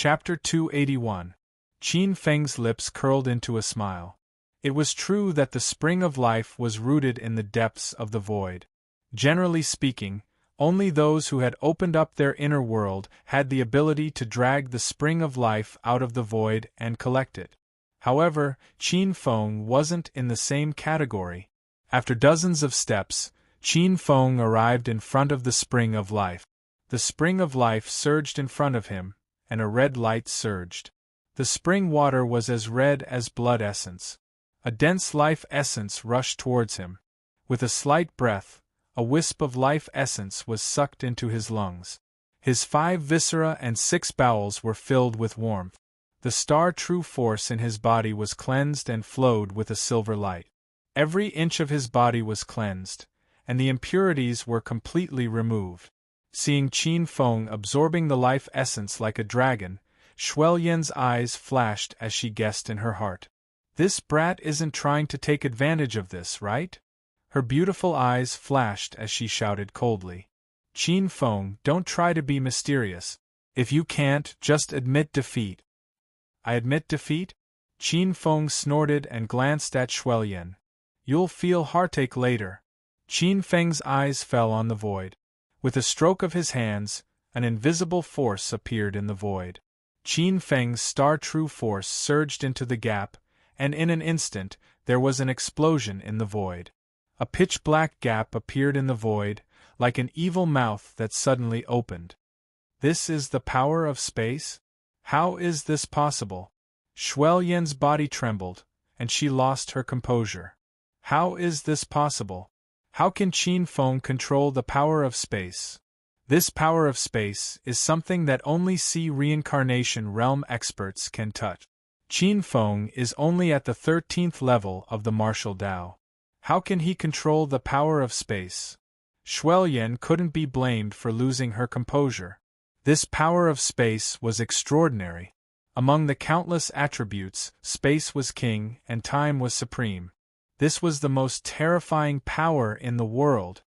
Chapter 281. Qin Feng's lips curled into a smile. It was true that the spring of life was rooted in the depths of the void. Generally speaking, only those who had opened up their inner world had the ability to drag the spring of life out of the void and collect it. However, Qin Feng wasn't in the same category. After dozens of steps, Qin Feng arrived in front of the spring of life. The spring of life surged in front of him, and a red light surged. The spring water was as red as blood essence. A dense life essence rushed towards him. With a slight breath, a wisp of life essence was sucked into his lungs. His 5 viscera and 6 bowels were filled with warmth. The star true force in his body was cleansed and flowed with a silver light. Every inch of his body was cleansed, and the impurities were completely removed. Seeing Qin Feng absorbing the life essence like a dragon, Shuiyan's eyes flashed as she guessed in her heart. This brat isn't trying to take advantage of this, right? Her beautiful eyes flashed as she shouted coldly. Qin Feng, don't try to be mysterious. If you can't, just admit defeat. I admit defeat? Qin Feng snorted and glanced at Shuiyan. You'll feel heartache later. Qin Feng's eyes fell on the void. With a stroke of his hands, an invisible force appeared in the void. Qin Feng's star true force surged into the gap, and in an instant, there was an explosion in the void. A pitch-black gap appeared in the void, like an evil mouth that suddenly opened. This is the power of space? How is this possible? Shuiyan's body trembled, and she lost her composure. How is this possible? How can Qin Feng control the power of space? This power of space is something that only Sea Reincarnation Realm experts can touch. Qin Feng is only at the 13th level of the martial Dao. How can he control the power of space? Shuiyan couldn't be blamed for losing her composure. This power of space was extraordinary. Among the countless attributes, space was king and time was supreme. This was the most terrifying power in the world.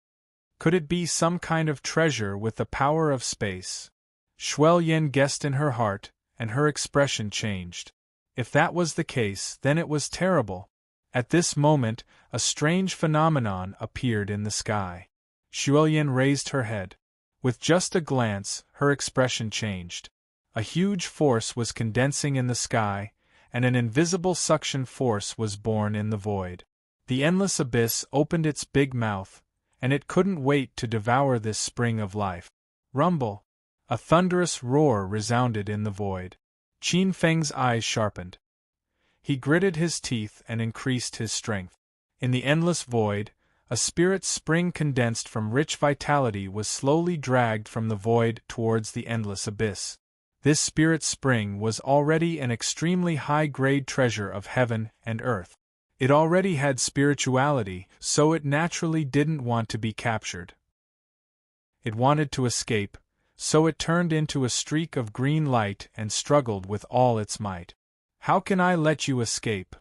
Could it be some kind of treasure with the power of space? Shuiyan guessed in her heart, and her expression changed. If that was the case, then it was terrible. At this moment, a strange phenomenon appeared in the sky. Shuiyan raised her head. With just a glance, her expression changed. A huge force was condensing in the sky, and an invisible suction force was born in the void. The endless abyss opened its big mouth, and it couldn't wait to devour this spring of life. Rumble! A thunderous roar resounded in the void. Qin Feng's eyes sharpened. He gritted his teeth and increased his strength. In the endless void, a spirit spring condensed from rich vitality was slowly dragged from the void towards the endless abyss. This spirit spring was already an extremely high-grade treasure of heaven and earth. It already had spirituality, so it naturally didn't want to be captured. It wanted to escape, so it turned into a streak of green light and struggled with all its might. How can I let you escape?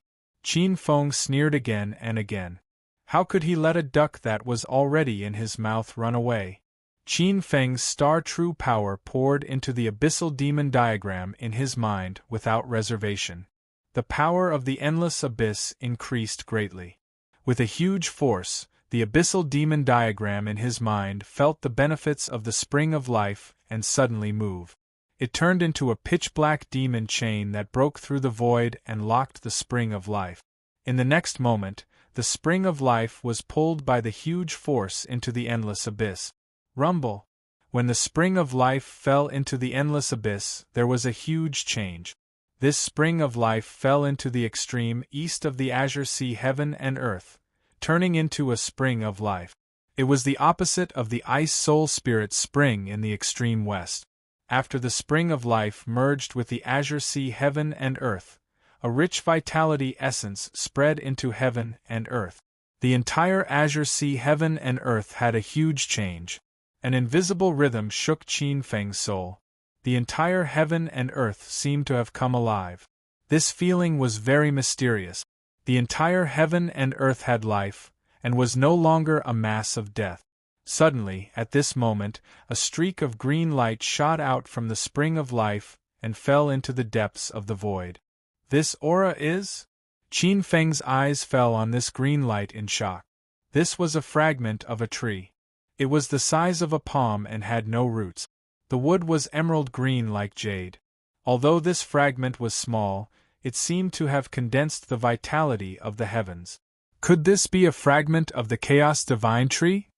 Qin Feng sneered again and again. How could he let a duck that was already in his mouth run away? Qin Feng's star true power poured into the abyssal demon diagram in his mind without reservation. The power of the endless abyss increased greatly. With a huge force, the abyssal demon diagram in his mind felt the benefits of the spring of life and suddenly moved. It turned into a pitch-black demon chain that broke through the void and locked the spring of life. In the next moment, the spring of life was pulled by the huge force into the endless abyss. Rumble! When the spring of life fell into the endless abyss, there was a huge change. This spring of life fell into the extreme east of the azure sea heaven and earth, turning into a spring of life. It was the opposite of the ice soul spirit spring in the extreme west. After the spring of life merged with the azure sea heaven and earth, a rich vitality essence spread into heaven and earth. The entire azure sea heaven and earth had a huge change. An invisible rhythm shook Qin Feng's soul. The entire heaven and earth seemed to have come alive. This feeling was very mysterious. The entire heaven and earth had life, and was no longer a mass of death. Suddenly, at this moment, a streak of green light shot out from the spring of life, and fell into the depths of the void. This aura is? Qin Feng's eyes fell on this green light in shock. This was a fragment of a tree. It was the size of a palm and had no roots. The wood was emerald green like jade. Although this fragment was small, it seemed to have condensed the vitality of the heavens. Could this be a fragment of the Chaos Divine Tree?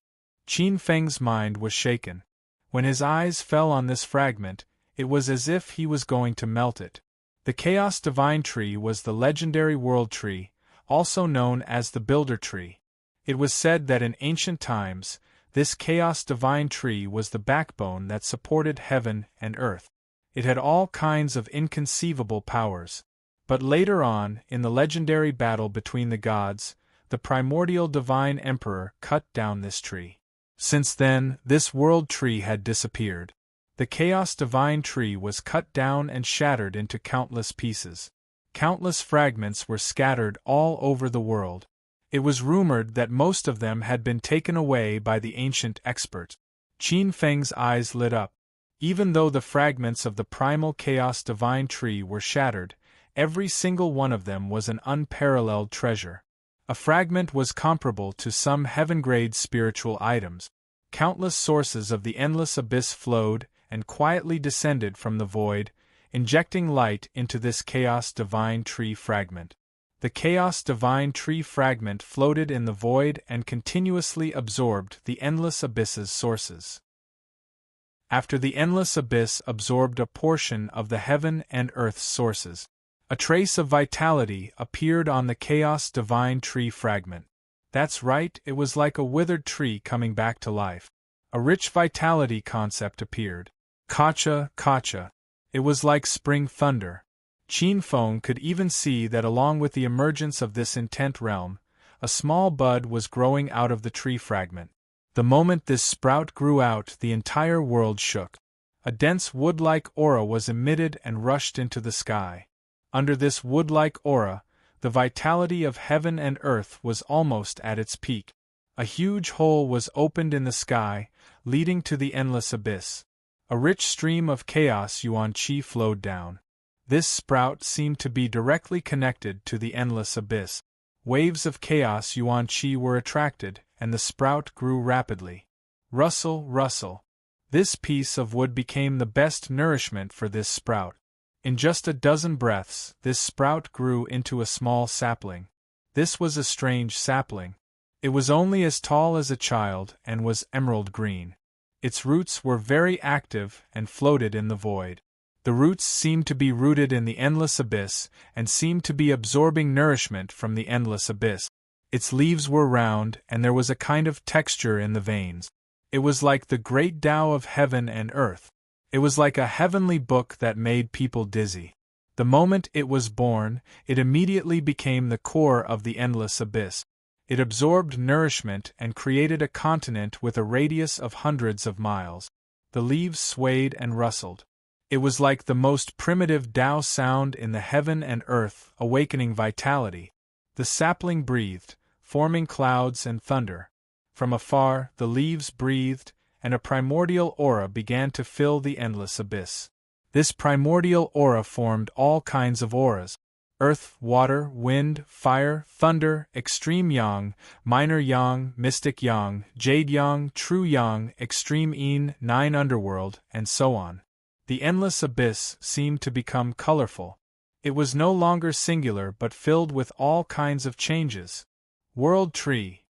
Qin Feng's mind was shaken. When his eyes fell on this fragment, it was as if he was going to melt it. The Chaos Divine Tree was the legendary World Tree, also known as the Builder Tree. It was said that in ancient times, this Chaos Divine Tree was the backbone that supported heaven and earth. It had all kinds of inconceivable powers. But later on, in the legendary battle between the gods, the primordial Divine Emperor cut down this tree. Since then, this World Tree had disappeared. The Chaos Divine Tree was cut down and shattered into countless pieces. Countless fragments were scattered all over the world. It was rumored that most of them had been taken away by the ancient expert. Qin Feng's eyes lit up. Even though the fragments of the primal Chaos Divine Tree were shattered, every single one of them was an unparalleled treasure. A fragment was comparable to some heaven-grade spiritual items. Countless sources of the endless abyss flowed and quietly descended from the void, injecting light into this Chaos Divine Tree fragment. The Chaos Divine Tree fragment floated in the void and continuously absorbed the endless abyss's sources. After the endless abyss absorbed a portion of the heaven and earth's sources, a trace of vitality appeared on the Chaos Divine Tree fragment. That's right, it was like a withered tree coming back to life. A rich vitality concept appeared. Kacha, kacha. It was like spring thunder. Qin Feng could even see that along with the emergence of this intent realm, a small bud was growing out of the tree fragment. The moment this sprout grew out, the entire world shook. A dense wood-like aura was emitted and rushed into the sky. Under this wood-like aura, the vitality of heaven and earth was almost at its peak. A huge hole was opened in the sky, leading to the endless abyss. A rich stream of chaos yuan qi flowed down. This sprout seemed to be directly connected to the endless abyss. Waves of chaos yuan qi were attracted, and the sprout grew rapidly. Rustle, rustle. This piece of wood became the best nourishment for this sprout. In just a dozen breaths, this sprout grew into a small sapling. This was a strange sapling. It was only as tall as a child and was emerald green. Its roots were very active and floated in the void. The roots seemed to be rooted in the endless abyss and seemed to be absorbing nourishment from the endless abyss. Its leaves were round and there was a kind of texture in the veins. It was like the great Tao of heaven and earth. It was like a heavenly book that made people dizzy. The moment it was born, it immediately became the core of the endless abyss. It absorbed nourishment and created a continent with a radius of hundreds of miles. The leaves swayed and rustled. It was like the most primitive Tao sound in the heaven and earth, awakening vitality. The sapling breathed, forming clouds and thunder. From afar, the leaves breathed, and a primordial aura began to fill the endless abyss. This primordial aura formed all kinds of auras: earth, water, wind, fire, thunder, extreme yang, minor yang, mystic yang, jade yang, true yang, extreme yin, nine underworld, and so on. The endless abyss seemed to become colorful. It was no longer singular but filled with all kinds of changes. World Tree.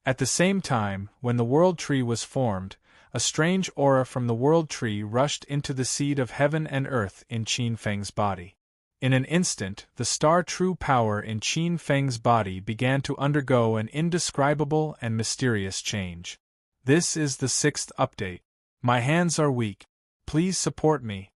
At the same time, when the World Tree was formed, a strange aura from the World Tree rushed into the seed of heaven and earth in Qin Feng's body. In an instant, the star true power in Qin Feng's body began to undergo an indescribable and mysterious change. This is the 6th update. My hands are weak. Please support me.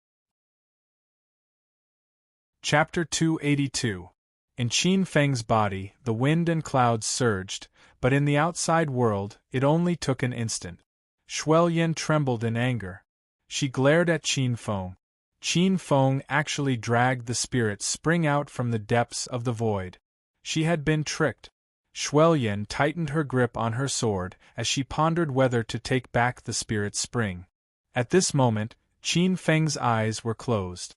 Chapter 282. In Qin Feng's body, the wind and clouds surged, but in the outside world, it only took an instant. Shuelyan trembled in anger. She glared at Qin Feng. Qin Feng actually dragged the spirit spring out from the depths of the void. She had been tricked. Shuelyan tightened her grip on her sword as she pondered whether to take back the spirit spring. At this moment, Qin Feng's eyes were closed.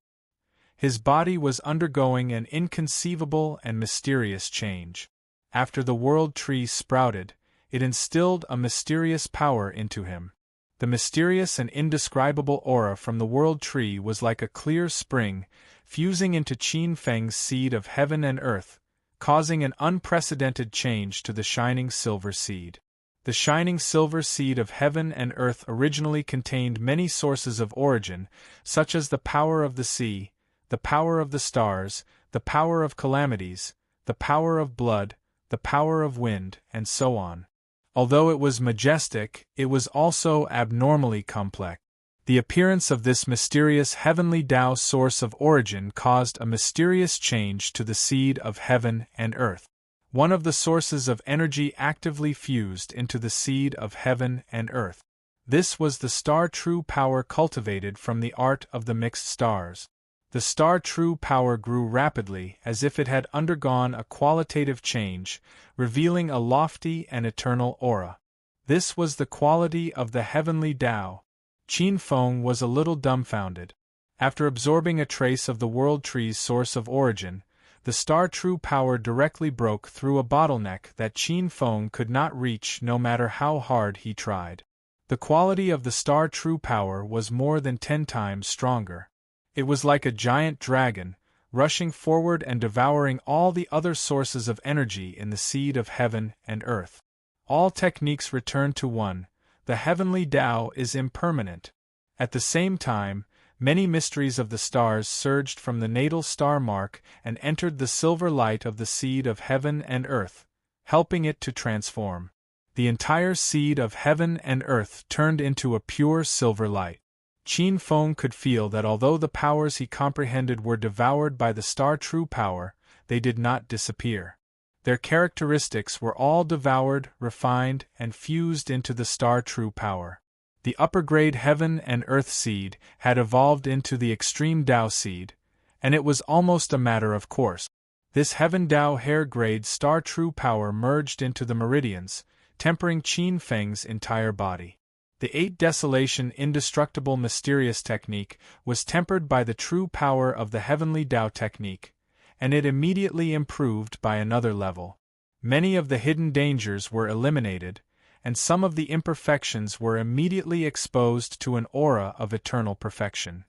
His body was undergoing an inconceivable and mysterious change. After the world tree sprouted, it instilled a mysterious power into him. The mysterious and indescribable aura from the world tree was like a clear spring, fusing into Qin Feng's seed of heaven and earth, causing an unprecedented change to the shining silver seed. The shining silver seed of heaven and earth originally contained many sources of origin, such as the power of the sea, the power of the stars, the power of calamities, the power of blood, the power of wind, and so on. Although it was majestic, it was also abnormally complex. The appearance of this mysterious heavenly Tao source of origin caused a mysterious change to the seed of heaven and earth. One of the sources of energy actively fused into the seed of heaven and earth. This was the star true power cultivated from the art of the mixed stars. The star true power grew rapidly as if it had undergone a qualitative change, revealing a lofty and eternal aura. This was the quality of the heavenly Tao. Qin Feng was a little dumbfounded. After absorbing a trace of the world tree's source of origin, the star true power directly broke through a bottleneck that Qin Feng could not reach no matter how hard he tried. The quality of the star true power was more than 10 times stronger. It was like a giant dragon, rushing forward and devouring all the other sources of energy in the seed of heaven and earth. All techniques return to one: the heavenly Tao is impermanent. At the same time, many mysteries of the stars surged from the natal star mark and entered the silver light of the seed of heaven and earth, helping it to transform. The entire seed of heaven and earth turned into a pure silver light. Qin Feng could feel that although the powers he comprehended were devoured by the star true power, they did not disappear. Their characteristics were all devoured, refined, and fused into the star true power. The upper-grade heaven and earth seed had evolved into the extreme Tao seed, and it was almost a matter of course. This heaven Tao hair-grade star true power merged into the meridians, tempering Qin Feng's entire body. The 8 desolation indestructible mysterious technique was tempered by the true power of the heavenly Tao technique, and it immediately improved by another level. Many of the hidden dangers were eliminated, and some of the imperfections were immediately exposed to an aura of eternal perfection.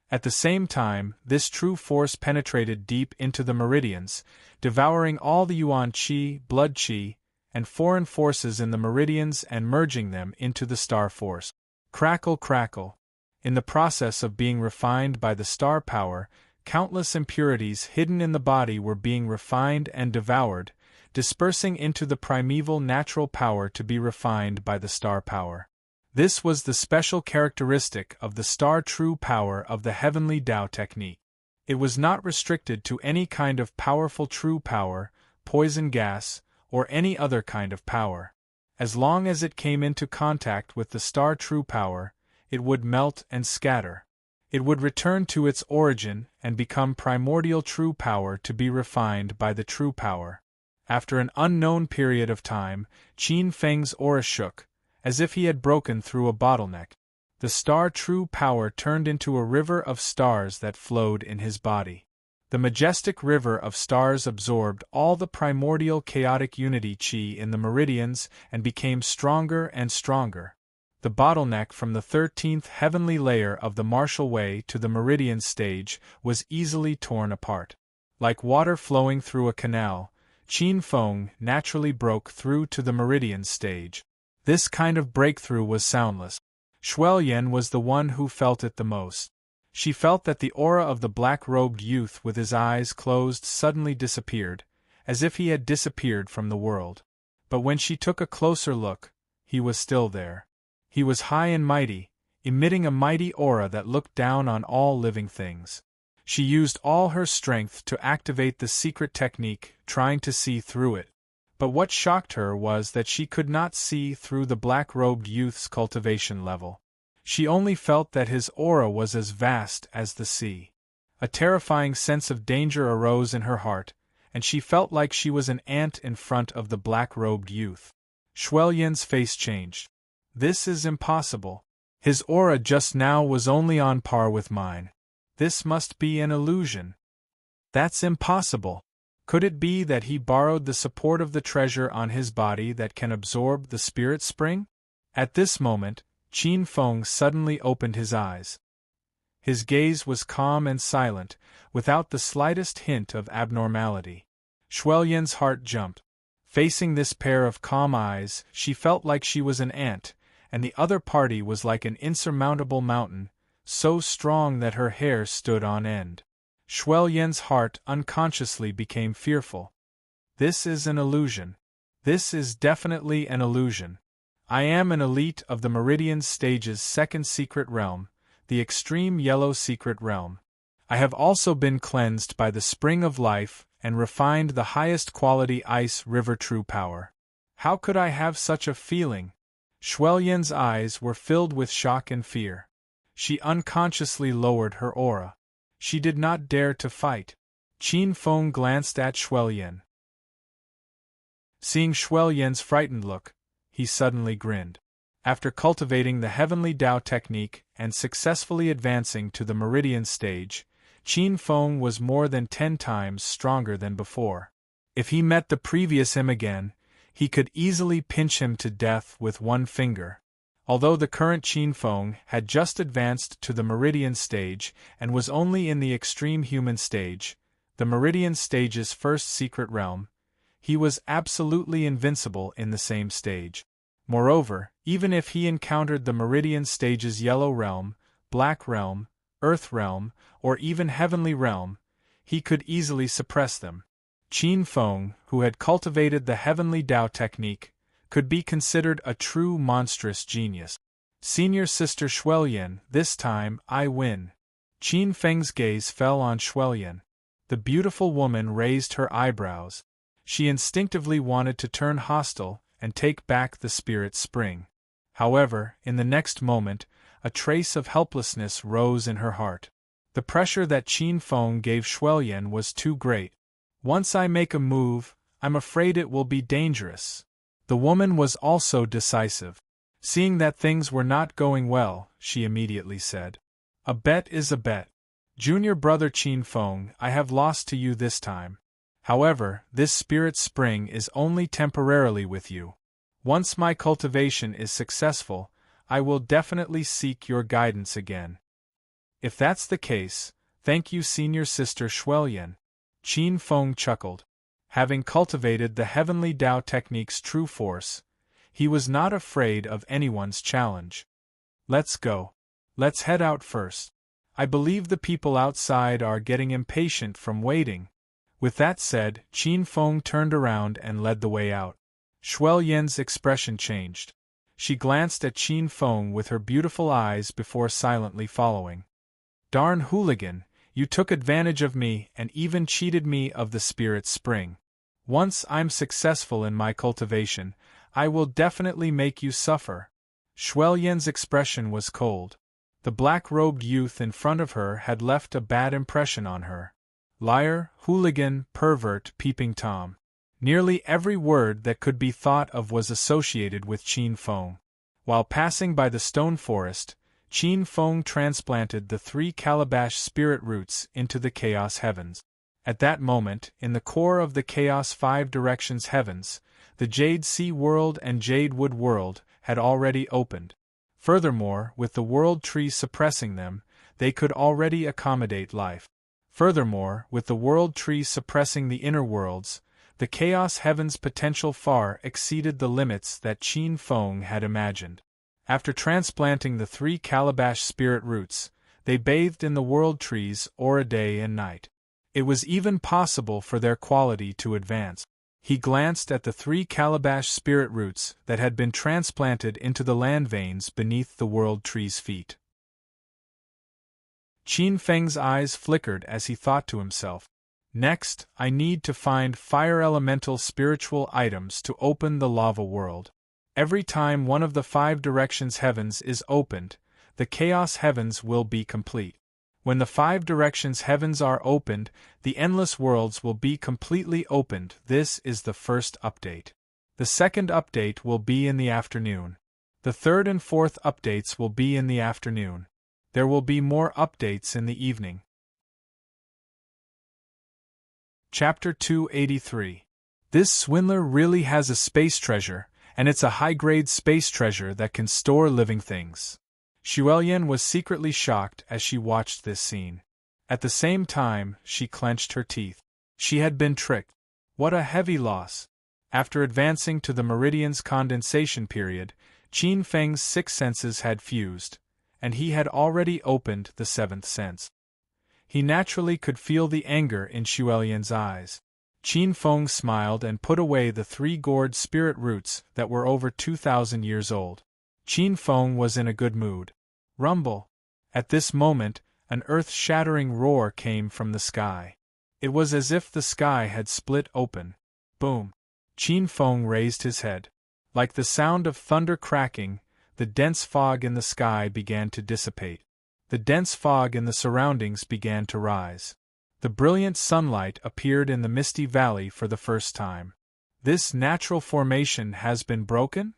At the same time, this true force penetrated deep into the meridians, devouring all the yuan qi, blood qi, and foreign forces in the meridians and merging them into the star force. Crackle, crackle. In the process of being refined by the star power, countless impurities hidden in the body were being refined and devoured, dispersing into the primeval natural power to be refined by the star power. This was the special characteristic of the star true power of the heavenly Tao technique. It was not restricted to any kind of powerful true power, poison gas, or any other kind of power. As long as it came into contact with the star true power, it would melt and scatter. It would return to its origin and become primordial true power to be refined by the true power. After an unknown period of time, Qin Feng's aura shook, as if he had broken through a bottleneck. The star true power turned into a river of stars that flowed in his body. The majestic river of stars absorbed all the primordial chaotic unity qi in the meridians and became stronger and stronger. The bottleneck from the 13th heavenly layer of the martial way to the meridian stage was easily torn apart. Like water flowing through a canal, Qin Feng naturally broke through to the meridian stage. This kind of breakthrough was soundless. Shuelyan was the one who felt it the most. She felt that the aura of the black-robed youth with his eyes closed suddenly disappeared, as if he had disappeared from the world. But when she took a closer look, he was still there. He was high and mighty, emitting a mighty aura that looked down on all living things. She used all her strength to activate the secret technique, trying to see through it. But what shocked her was that she could not see through the black-robed youth's cultivation level. She only felt that his aura was as vast as the sea. A terrifying sense of danger arose in her heart, and she felt like she was an ant in front of the black-robed youth. Shuelyan's face changed. This is impossible. His aura just now was only on par with mine. This must be an illusion. That's impossible. Could it be that he borrowed the support of the treasure on his body that can absorb the spirit spring? At this moment, Qin Feng suddenly opened his eyes. His gaze was calm and silent, without the slightest hint of abnormality. Xuelian's heart jumped. Facing this pair of calm eyes, she felt like she was an ant, and the other party was like an insurmountable mountain, so strong that her hair stood on end. Xuelian's heart unconsciously became fearful. This is an illusion. This is definitely an illusion. I am an elite of the Meridian Stage's second secret realm, the extreme yellow secret realm. I have also been cleansed by the spring of life and refined the highest quality ice river true power. How could I have such a feeling? Xuelian's eyes were filled with shock and fear. She unconsciously lowered her aura. She did not dare to fight. Qin Feng glanced at Xuelian. Seeing Xuelian's frightened look, he suddenly grinned. After cultivating the heavenly Tao technique and successfully advancing to the Meridian stage, Qin Feng was more than 10 times stronger than before. If he met the previous him again, he could easily pinch him to death with one finger. Although the current Qin Feng had just advanced to the Meridian stage and was only in the extreme human stage, the Meridian stage's first secret realm, he was absolutely invincible in the same stage. Moreover, even if he encountered the Meridian stage's yellow realm, black realm, earth realm, or even heavenly realm, he could easily suppress them. Qin Feng, who had cultivated the heavenly Tao technique, could be considered a true monstrous genius. Senior Sister Xuelian, this time I win. Qin Feng's gaze fell on Xuelian. The beautiful woman raised her eyebrows. She instinctively wanted to turn hostile and take back the spirit spring. However, in the next moment, a trace of helplessness rose in her heart. The pressure that Qin Feng gave Xuelian was too great. Once I make a move, I'm afraid it will be dangerous. The woman was also decisive. Seeing that things were not going well, she immediately said, "A bet is a bet. Junior brother Qin Feng, I have lost to you this time. However, this spirit spring is only temporarily with you. Once my cultivation is successful, I will definitely seek your guidance again." "If that's the case, thank you Senior Sister Xuelian." Qin Feng chuckled. Having cultivated the heavenly Tao technique's true force, he was not afraid of anyone's challenge. "Let's go. Let's head out first. I believe the people outside are getting impatient from waiting." With that said, Qin Feng turned around and led the way out. Xuelian's expression changed. She glanced at Qin Feng with her beautiful eyes before silently following. "Darn hooligan, you took advantage of me and even cheated me of the spirit spring. Once I'm successful in my cultivation, I will definitely make you suffer." Xuelian's expression was cold. The black-robed youth in front of her had left a bad impression on her. Liar, hooligan, pervert, peeping Tom. Nearly every word that could be thought of was associated with Qin Feng. While passing by the stone forest, Qin Feng transplanted the 3 calabash spirit roots into the chaos heavens. At that moment, in the core of the chaos 5 directions heavens, the Jade Sea world and Jade Wood world had already opened. Furthermore, with the world tree suppressing them, they could already accommodate life. Furthermore, with the world tree suppressing the inner worlds, the chaos heavens' potential far exceeded the limits that Qin Feng had imagined. After transplanting the 3 calabash spirit roots, they bathed in the world tree's aura day and night. It was even possible for their quality to advance. He glanced at the 3 calabash spirit roots that had been transplanted into the land veins beneath the world tree's feet. Qin Feng's eyes flickered as he thought to himself, "Next, I need to find fire elemental spiritual items to open the lava world. Every time one of the 5 directions heavens is opened, the chaos heavens will be complete. When the 5 directions heavens are opened, the endless worlds will be completely opened. This is the first update. The second update will be in the afternoon. The third and fourth updates will be in the afternoon. There will be more updates in the evening. Chapter 283. This swindler really has a space treasure, and it's a high-grade space treasure that can store living things. Xuelian was secretly shocked as she watched this scene. At the same time, she clenched her teeth. She had been tricked. What a heavy loss! After advancing to the meridian's condensation period, Qin Feng's six senses had fused, and he had already opened the seventh sense. He naturally could feel the anger in Xuelian's eyes. Qin Feng smiled and put away the three gourd spirit roots that were over 2,000 years old. Qin Feng was in a good mood. Rumble! At this moment, an earth-shattering roar came from the sky. It was as if the sky had split open. Boom! Qin Feng raised his head. Like the sound of thunder cracking, the dense fog in the sky began to dissipate. The dense fog in the surroundings began to rise. The brilliant sunlight appeared in the misty valley for the first time. This natural formation has been broken?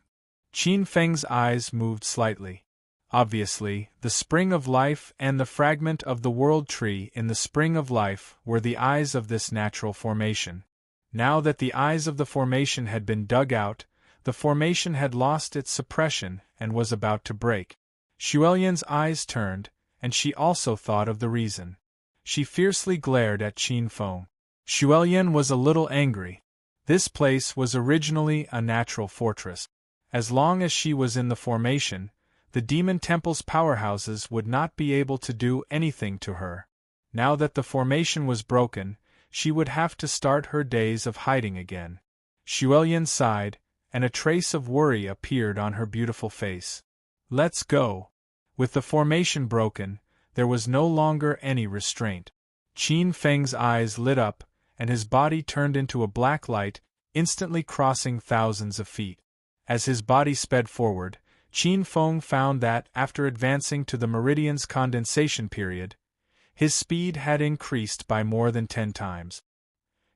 Qin Feng's eyes moved slightly. Obviously, the spring of life and the fragment of the world tree in the spring of life were the eyes of this natural formation. Now that the eyes of the formation had been dug out, the formation had lost its suppression and was about to break. Xuelian's eyes turned, and she also thought of the reason. She fiercely glared at Qin Feng. Xuelian was a little angry. This place was originally a natural fortress. As long as she was in the formation, the Demon Temple's powerhouses would not be able to do anything to her. Now that the formation was broken, she would have to start her days of hiding again. Xuelian sighed, and a trace of worry appeared on her beautiful face. Let's go. With the formation broken, there was no longer any restraint. Qin Feng's eyes lit up, and his body turned into a black light, instantly crossing thousands of feet. As his body sped forward, Qin Feng found that, after advancing to the meridian's condensation period, his speed had increased by more than 10 times.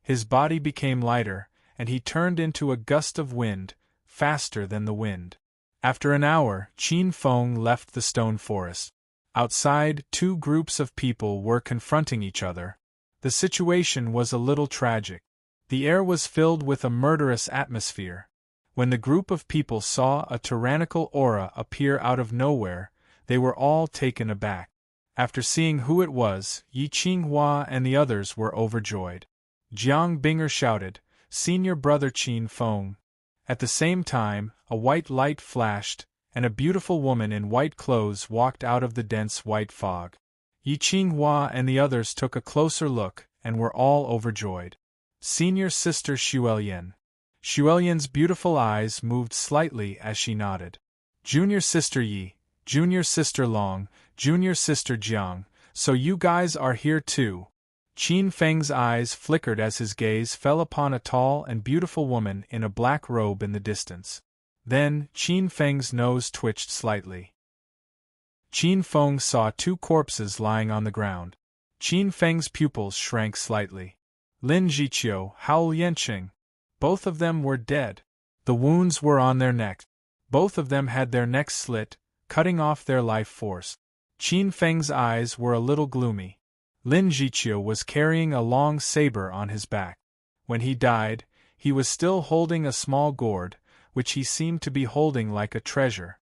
His body became lighter, and he turned into a gust of wind, faster than the wind. After an hour, Qin Feng left the stone forest. Outside, two groups of people were confronting each other. The situation was a little tragic. The air was filled with a murderous atmosphere. When the group of people saw a tyrannical aura appear out of nowhere, they were all taken aback. After seeing who it was, Yi Qinghua and the others were overjoyed. Jiang Binger shouted, "Senior brother Qin Feng." At the same time, a white light flashed, and a beautiful woman in white clothes walked out of the dense white fog. Yi Qinghua and the others took a closer look, and were all overjoyed. Senior sister Xuelian. Xuelian's beautiful eyes moved slightly as she nodded. Junior sister Yi, junior sister Long, junior sister Jiang, so you guys are here too. Qin Feng's eyes flickered as his gaze fell upon a tall and beautiful woman in a black robe in the distance. Then, Qin Feng's nose twitched slightly. Qin Feng saw two corpses lying on the ground. Qin Feng's pupils shrank slightly. Lin Jiqiu, Hao Yanqing. Both of them were dead. The wounds were on their necks. Both of them had their necks slit, cutting off their life force. Qin Feng's eyes were a little gloomy. Lin Jiqiu was carrying a long saber on his back. When he died, he was still holding a small gourd, which he seemed to be holding like a treasure.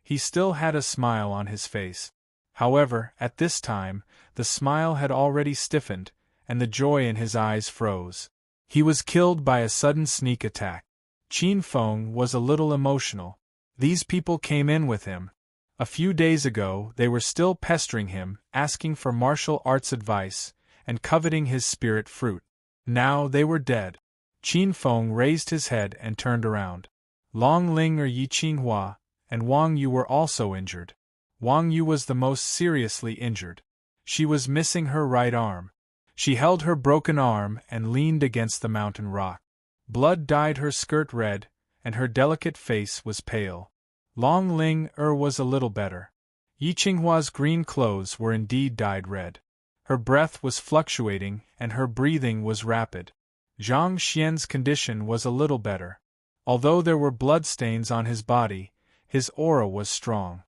He still had a smile on his face. However, at this time, the smile had already stiffened, and the joy in his eyes froze. He was killed by a sudden sneak attack. Qin Feng was a little emotional. These people came in with him. A few days ago, they were still pestering him, asking for martial arts advice, and coveting his spirit fruit. Now they were dead. Qin Feng raised his head and turned around. Long Ling or Yi Qinghua and Wang Yu were also injured. Wang Yu was the most seriously injured. She was missing her right arm. She held her broken arm and leaned against the mountain rock. Blood dyed her skirt red, and her delicate face was pale. Long Ling was a little better. Yi Qinghua's green clothes were indeed dyed red. Her breath was fluctuating and her breathing was rapid. Zhang Xian's condition was a little better. Although there were bloodstains on his body, his aura was strong.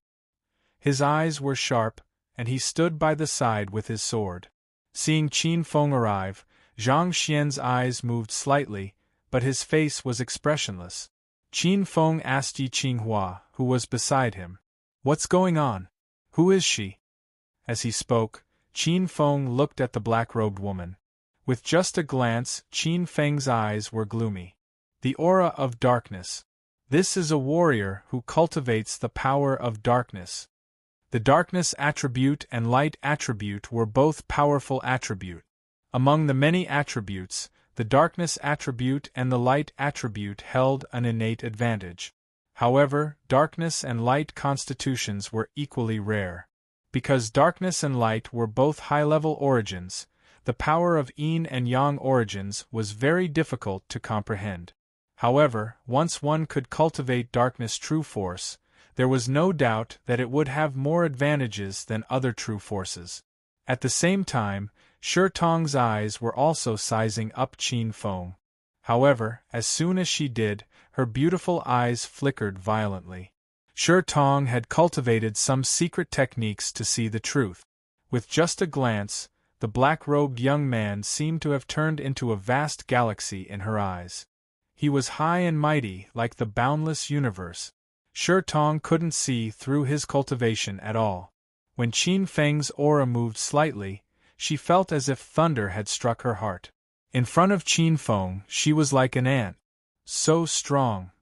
His eyes were sharp, and he stood by the side with his sword. Seeing Qin Feng arrive, Zhang Xian's eyes moved slightly, but his face was expressionless. Qin Feng asked Yi Qinghua, who was beside him. "What's going on? Who is she?" As he spoke, Qin Feng looked at the black-robed woman. With just a glance, Qin Feng's eyes were gloomy. The aura of darkness. This is a warrior who cultivates the power of darkness. The darkness attribute and light attribute were both powerful attribute. Among the many attributes, the darkness attribute and the light attribute held an innate advantage. However, darkness and light constitutions were equally rare. Because darkness and light were both high-level origins, the power of yin and yang origins was very difficult to comprehend. However, once one could cultivate darkness' true force, there was no doubt that it would have more advantages than other true forces. At the same time, Shi Tong's eyes were also sizing up Qin Feng. However, as soon as she did, her beautiful eyes flickered violently. Shi Tong had cultivated some secret techniques to see the truth. With just a glance, the black-robed young man seemed to have turned into a vast galaxy in her eyes. He was high and mighty, like the boundless universe. Shi Tong couldn't see through his cultivation at all. When Qin Feng's aura moved slightly, she felt as if thunder had struck her heart. In front of Qin Feng, she was like an ant. So strong.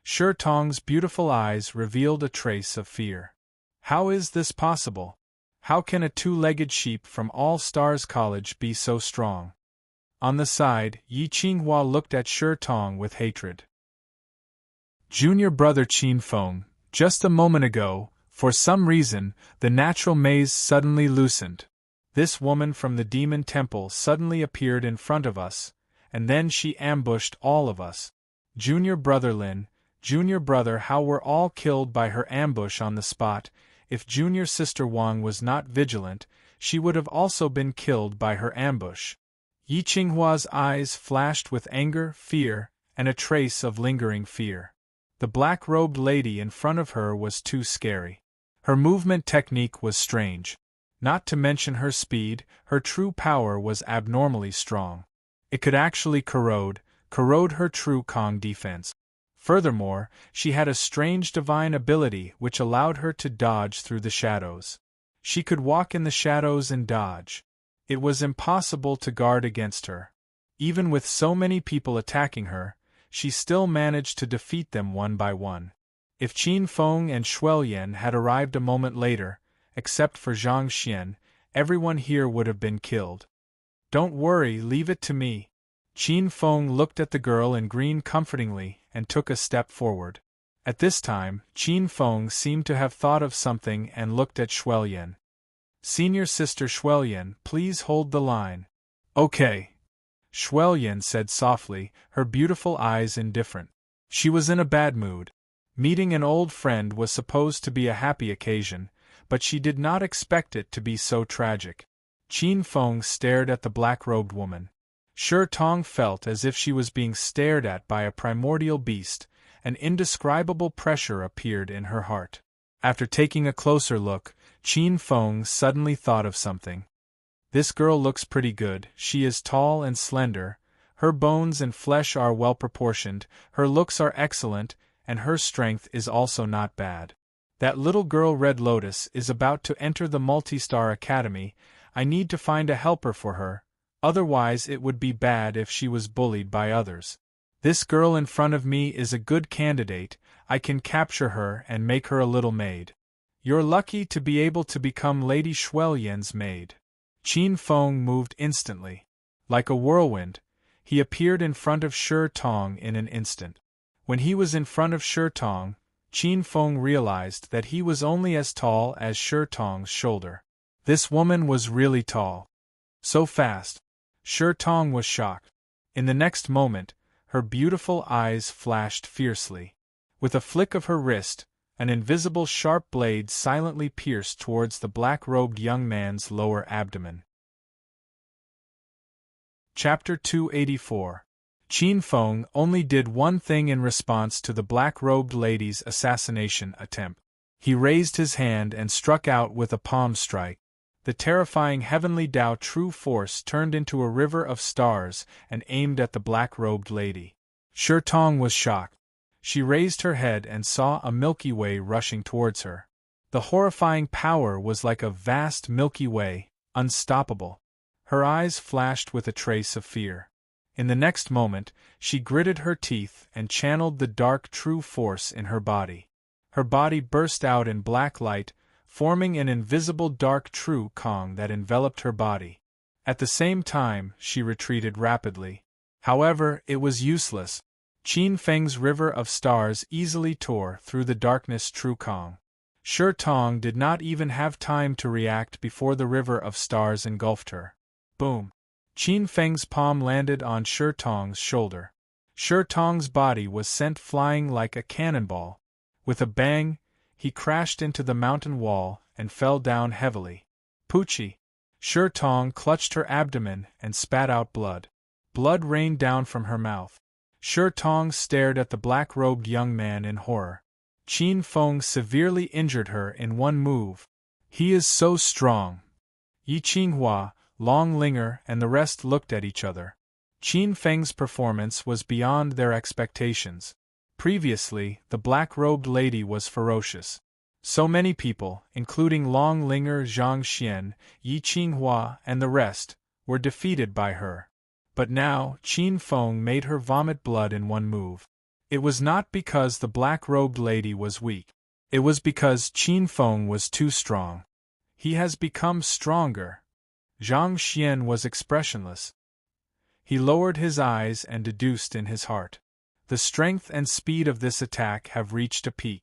Shi Tong's beautiful eyes revealed a trace of fear. How is this possible? How can a two-legged sheep from All Stars College be so strong? On the side, Yi Qinghua looked at Shi Tong with hatred. Junior brother Qin Feng, just a moment ago, for some reason, the natural maze suddenly loosened. This woman from the demon temple suddenly appeared in front of us, and then she ambushed all of us. Junior brother Lin, junior brother, how were all killed by her ambush on the spot. If junior sister Wang was not vigilant, she would have also been killed by her ambush. Yi Qinghua's eyes flashed with anger, fear, and a trace of lingering fear. The black-robed lady in front of her was too scary. Her movement technique was strange. Not to mention her speed, her true power was abnormally strong. It could actually corrode her true Kong defense. Furthermore, she had a strange divine ability which allowed her to dodge through the shadows. She could walk in the shadows and dodge. It was impossible to guard against her. Even with so many people attacking her, she still managed to defeat them one by one. If Qin Feng and Shuoyan had arrived a moment later, except for Zhang Xian, everyone here would have been killed. "Don't worry, leave it to me." Qin Feng looked at the girl in green comfortingly and took a step forward. At this time, Qin Feng seemed to have thought of something and looked at Shuoyan. "Senior sister Shuoyan, please hold the line." "Okay." Shuoyan said softly, her beautiful eyes indifferent. She was in a bad mood. Meeting an old friend was supposed to be a happy occasion, but she did not expect it to be so tragic. Qin Feng stared at the black-robed woman. Shi Tong felt as if she was being stared at by a primordial beast. An indescribable pressure appeared in her heart. After taking a closer look, Qin Feng suddenly thought of something. This girl looks pretty good. She is tall and slender, her bones and flesh are well proportioned, her looks are excellent, and her strength is also not bad. That little girl Red Lotus is about to enter the Multi-Star Academy. I need to find a helper for her, otherwise it would be bad if she was bullied by others. This girl in front of me is a good candidate. I can capture her and make her a little maid. You're lucky to be able to become Lady Shuoyan's maid. Qin Feng moved instantly. Like a whirlwind, he appeared in front of Shi Tong in an instant. When he was in front of Shi Tong, Qin Feng realized that he was only as tall as Shi Tong's shoulder. This woman was really tall. So fast. Shi Tong was shocked. In the next moment, her beautiful eyes flashed fiercely. With a flick of her wrist, an invisible sharp blade silently pierced towards the black-robed young man's lower abdomen. Chapter 284. Qin Feng only did one thing in response to the black-robed lady's assassination attempt. He raised his hand and struck out with a palm strike. The terrifying heavenly Tao true force turned into a river of stars and aimed at the black-robed lady. Shi Tong was shocked. She raised her head and saw a Milky Way rushing towards her. The horrifying power was like a vast Milky Way, unstoppable. Her eyes flashed with a trace of fear. In the next moment, she gritted her teeth and channeled the dark true force in her body. Her body burst out in black light, forming an invisible dark true Kong that enveloped her body. At the same time, she retreated rapidly. However, it was useless. Qin Feng's river of stars easily tore through the darkness true Kong. Shi Tong did not even have time to react before the river of stars engulfed her. Boom! Qin Feng's palm landed on Shi Tong's shoulder. Shi Tong's body was sent flying like a cannonball. With a bang, he crashed into the mountain wall and fell down heavily. Poochie! Shi Tong clutched her abdomen and spat out blood. Blood rained down from her mouth. Shi Tong stared at the black-robed young man in horror. Qin Feng severely injured her in one move. He is so strong. Yi Qinghua, Long Linger and the rest looked at each other. Qin Feng's performance was beyond their expectations. Previously, the black-robed lady was ferocious. So many people, including Long Linger, Zhang Xian, Yi Qinghua and the rest, were defeated by her. But now, Qin Feng made her vomit blood in one move. It was not because the black-robed lady was weak. It was because Qin Feng was too strong. He has become stronger. Zhang Xian was expressionless. He lowered his eyes and deduced in his heart. The strength and speed of this attack have reached a peak.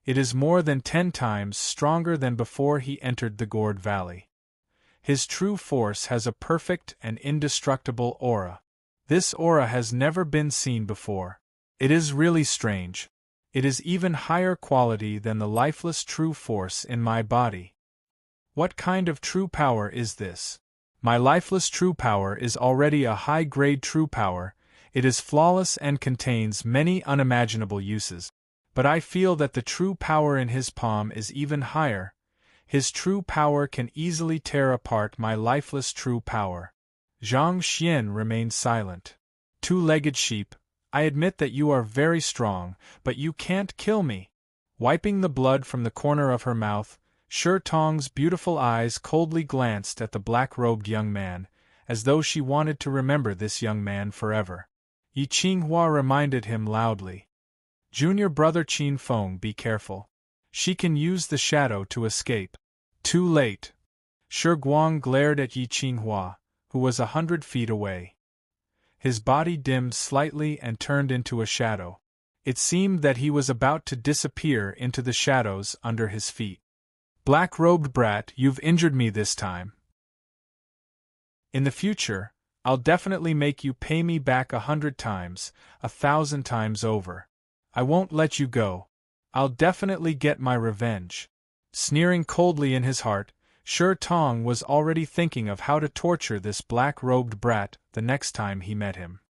It is more than 10 times stronger than before he entered the Gourd Valley. His true force has a perfect and indestructible aura. This aura has never been seen before. It is really strange. It is even higher quality than the lifeless true force in my body. What kind of true power is this? My lifeless true power is already a high-grade true power. It is flawless and contains many unimaginable uses. But I feel that the true power in his palm is even higher. His true power can easily tear apart my lifeless true power. Zhang Xian remained silent. Two-legged sheep, I admit that you are very strong, but you can't kill me. Wiping the blood from the corner of her mouth, Shi Tong's beautiful eyes coldly glanced at the black-robed young man, as though she wanted to remember this young man forever. Yi Qinghua reminded him loudly. Junior brother Qin Feng, be careful. She can use the shadow to escape. Too late. Shi Guang glared at Yi Qinghua, who was 100 feet away. His body dimmed slightly and turned into a shadow. It seemed that he was about to disappear into the shadows under his feet. Black-robed brat, you've injured me this time. In the future, I'll definitely make you pay me back 100 times, 1,000 times over. I won't let you go. I'll definitely get my revenge. Sneering coldly in his heart, Shi Tong was already thinking of how to torture this black-robed brat the next time he met him.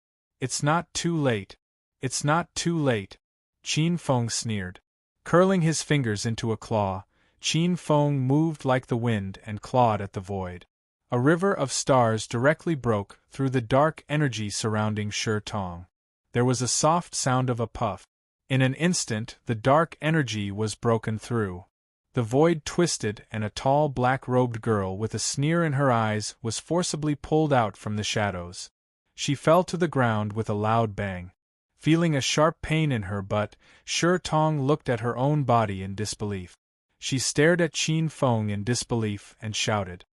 It's not too late. It's not too late. Qin Feng sneered. Curling his fingers into a claw, Qin Feng moved like the wind and clawed at the void. A river of stars directly broke through the dark energy surrounding Shi Tong. There was a soft sound of a puff. In an instant, the dark energy was broken through. The void twisted and a tall black-robed girl with a sneer in her eyes was forcibly pulled out from the shadows. She fell to the ground with a loud bang. Feeling a sharp pain in her butt, Shi Tong looked at her own body in disbelief. She stared at Qin Feng in disbelief and shouted.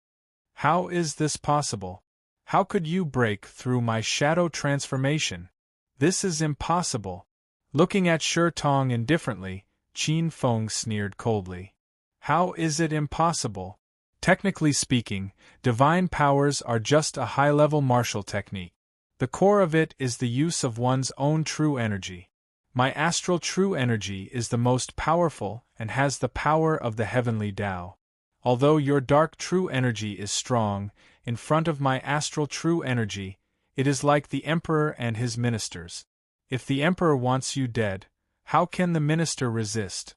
How is this possible? How could you break through my shadow transformation? This is impossible. Looking at Shi Tong indifferently, Qin Feng sneered coldly. How is it impossible? Technically speaking, divine powers are just a high-level martial technique. The core of it is the use of one's own true energy. My astral true energy is the most powerful and has the power of the heavenly Tao. Although your dark true energy is strong, in front of my astral true energy, it is like the emperor and his ministers. If the emperor wants you dead, how can the minister resist?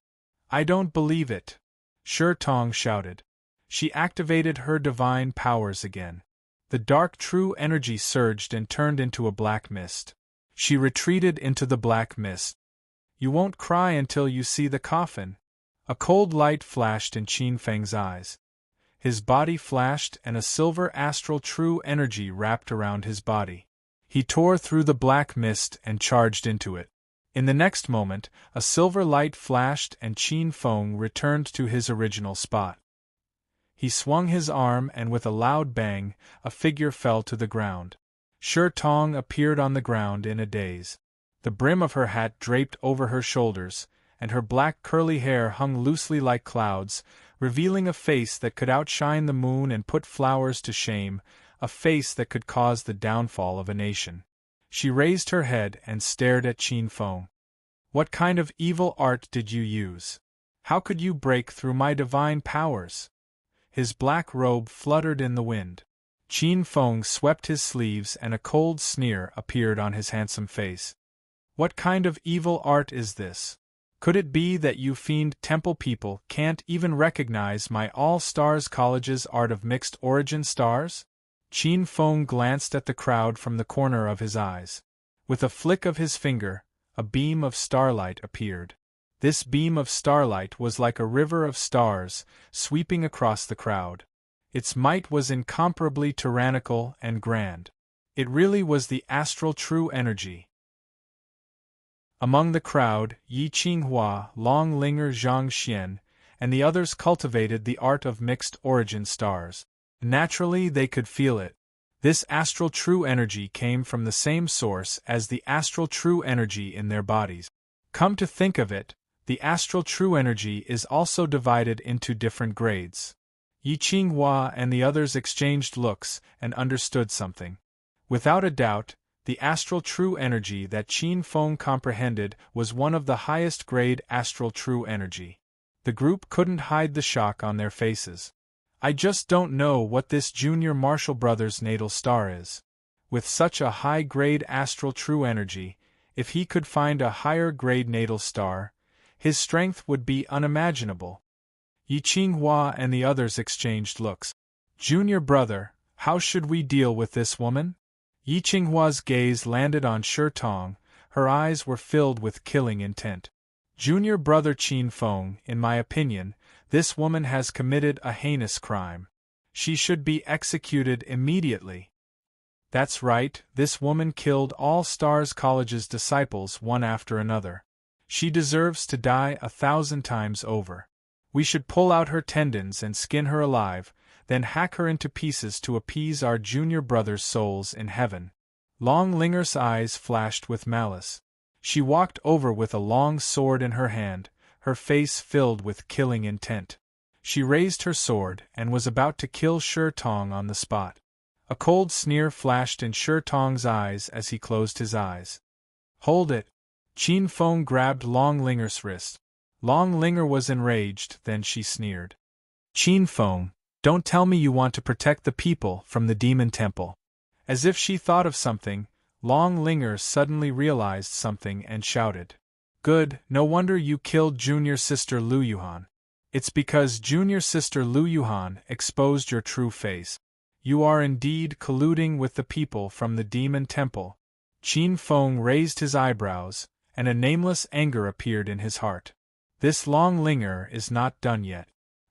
I don't believe it. Shi Tong shouted. She activated her divine powers again. The dark true energy surged and turned into a black mist. She retreated into the black mist. You won't cry until you see the coffin. A cold light flashed in Qin Feng's eyes. His body flashed and a silver astral true energy wrapped around his body. He tore through the black mist and charged into it. In the next moment, a silver light flashed and Qin Feng returned to his original spot. He swung his arm and with a loud bang, a figure fell to the ground. Shi Tong appeared on the ground in a daze. The brim of her hat draped over her shoulders, and her black curly hair hung loosely like clouds, revealing a face that could outshine the moon and put flowers to shame, a face that could cause the downfall of a nation. She raised her head and stared at Qin Feng. What kind of evil art did you use? How could you break through my divine powers? His black robe fluttered in the wind. Qin Feng swept his sleeves and a cold sneer appeared on his handsome face. What kind of evil art is this? Could it be that you fiend temple people can't even recognize my All-Stars College's art of mixed origin stars? Qin Feng glanced at the crowd from the corner of his eyes. With a flick of his finger, a beam of starlight appeared. This beam of starlight was like a river of stars, sweeping across the crowd. Its might was incomparably tyrannical and grand. It really was the astral true energy. Among the crowd, Yi Qinghua, Long Linger Zhang Xian, and the others cultivated the art of mixed origin stars. Naturally, they could feel it. This astral true energy came from the same source as the astral true energy in their bodies. Come to think of it, the astral true energy is also divided into different grades. Yi Qinghua and the others exchanged looks and understood something. Without a doubt, the astral true energy that Qin Feng comprehended was one of the highest grade astral true energy. The group couldn't hide the shock on their faces. I just don't know what this junior Marshall brother's natal star is. With such a high grade astral true energy, if he could find a higher grade natal star, his strength would be unimaginable. Yi Qinghua and the others exchanged looks. Junior brother, how should we deal with this woman? Yi Qinghua's gaze landed on Shi Tong, her eyes were filled with killing intent. Junior brother Qin Feng, in my opinion, this woman has committed a heinous crime. She should be executed immediately. That's right, this woman killed All-Stars College's disciples one after another. She deserves to die 1,000 times over. We should pull out her tendons and skin her alive, then hack her into pieces to appease our junior brother's souls in heaven. Long Linger's eyes flashed with malice. She walked over with a long sword in her hand, her face filled with killing intent. She raised her sword and was about to kill Shi Tong on the spot. A cold sneer flashed in Shi Tong's eyes as he closed his eyes. Hold it! Qin Feng grabbed Long Linger's wrist. Long Linger was enraged, then she sneered. Qin Feng, don't tell me you want to protect the people from the demon temple. As if she thought of something, Long Linger suddenly realized something and shouted. Good, no wonder you killed junior sister Lu Yuhan. It's because junior sister Lu Yuhan exposed your true face. You are indeed colluding with the people from the demon temple. Qin Feng raised his eyebrows, and a nameless anger appeared in his heart. This Long Linger is not done yet.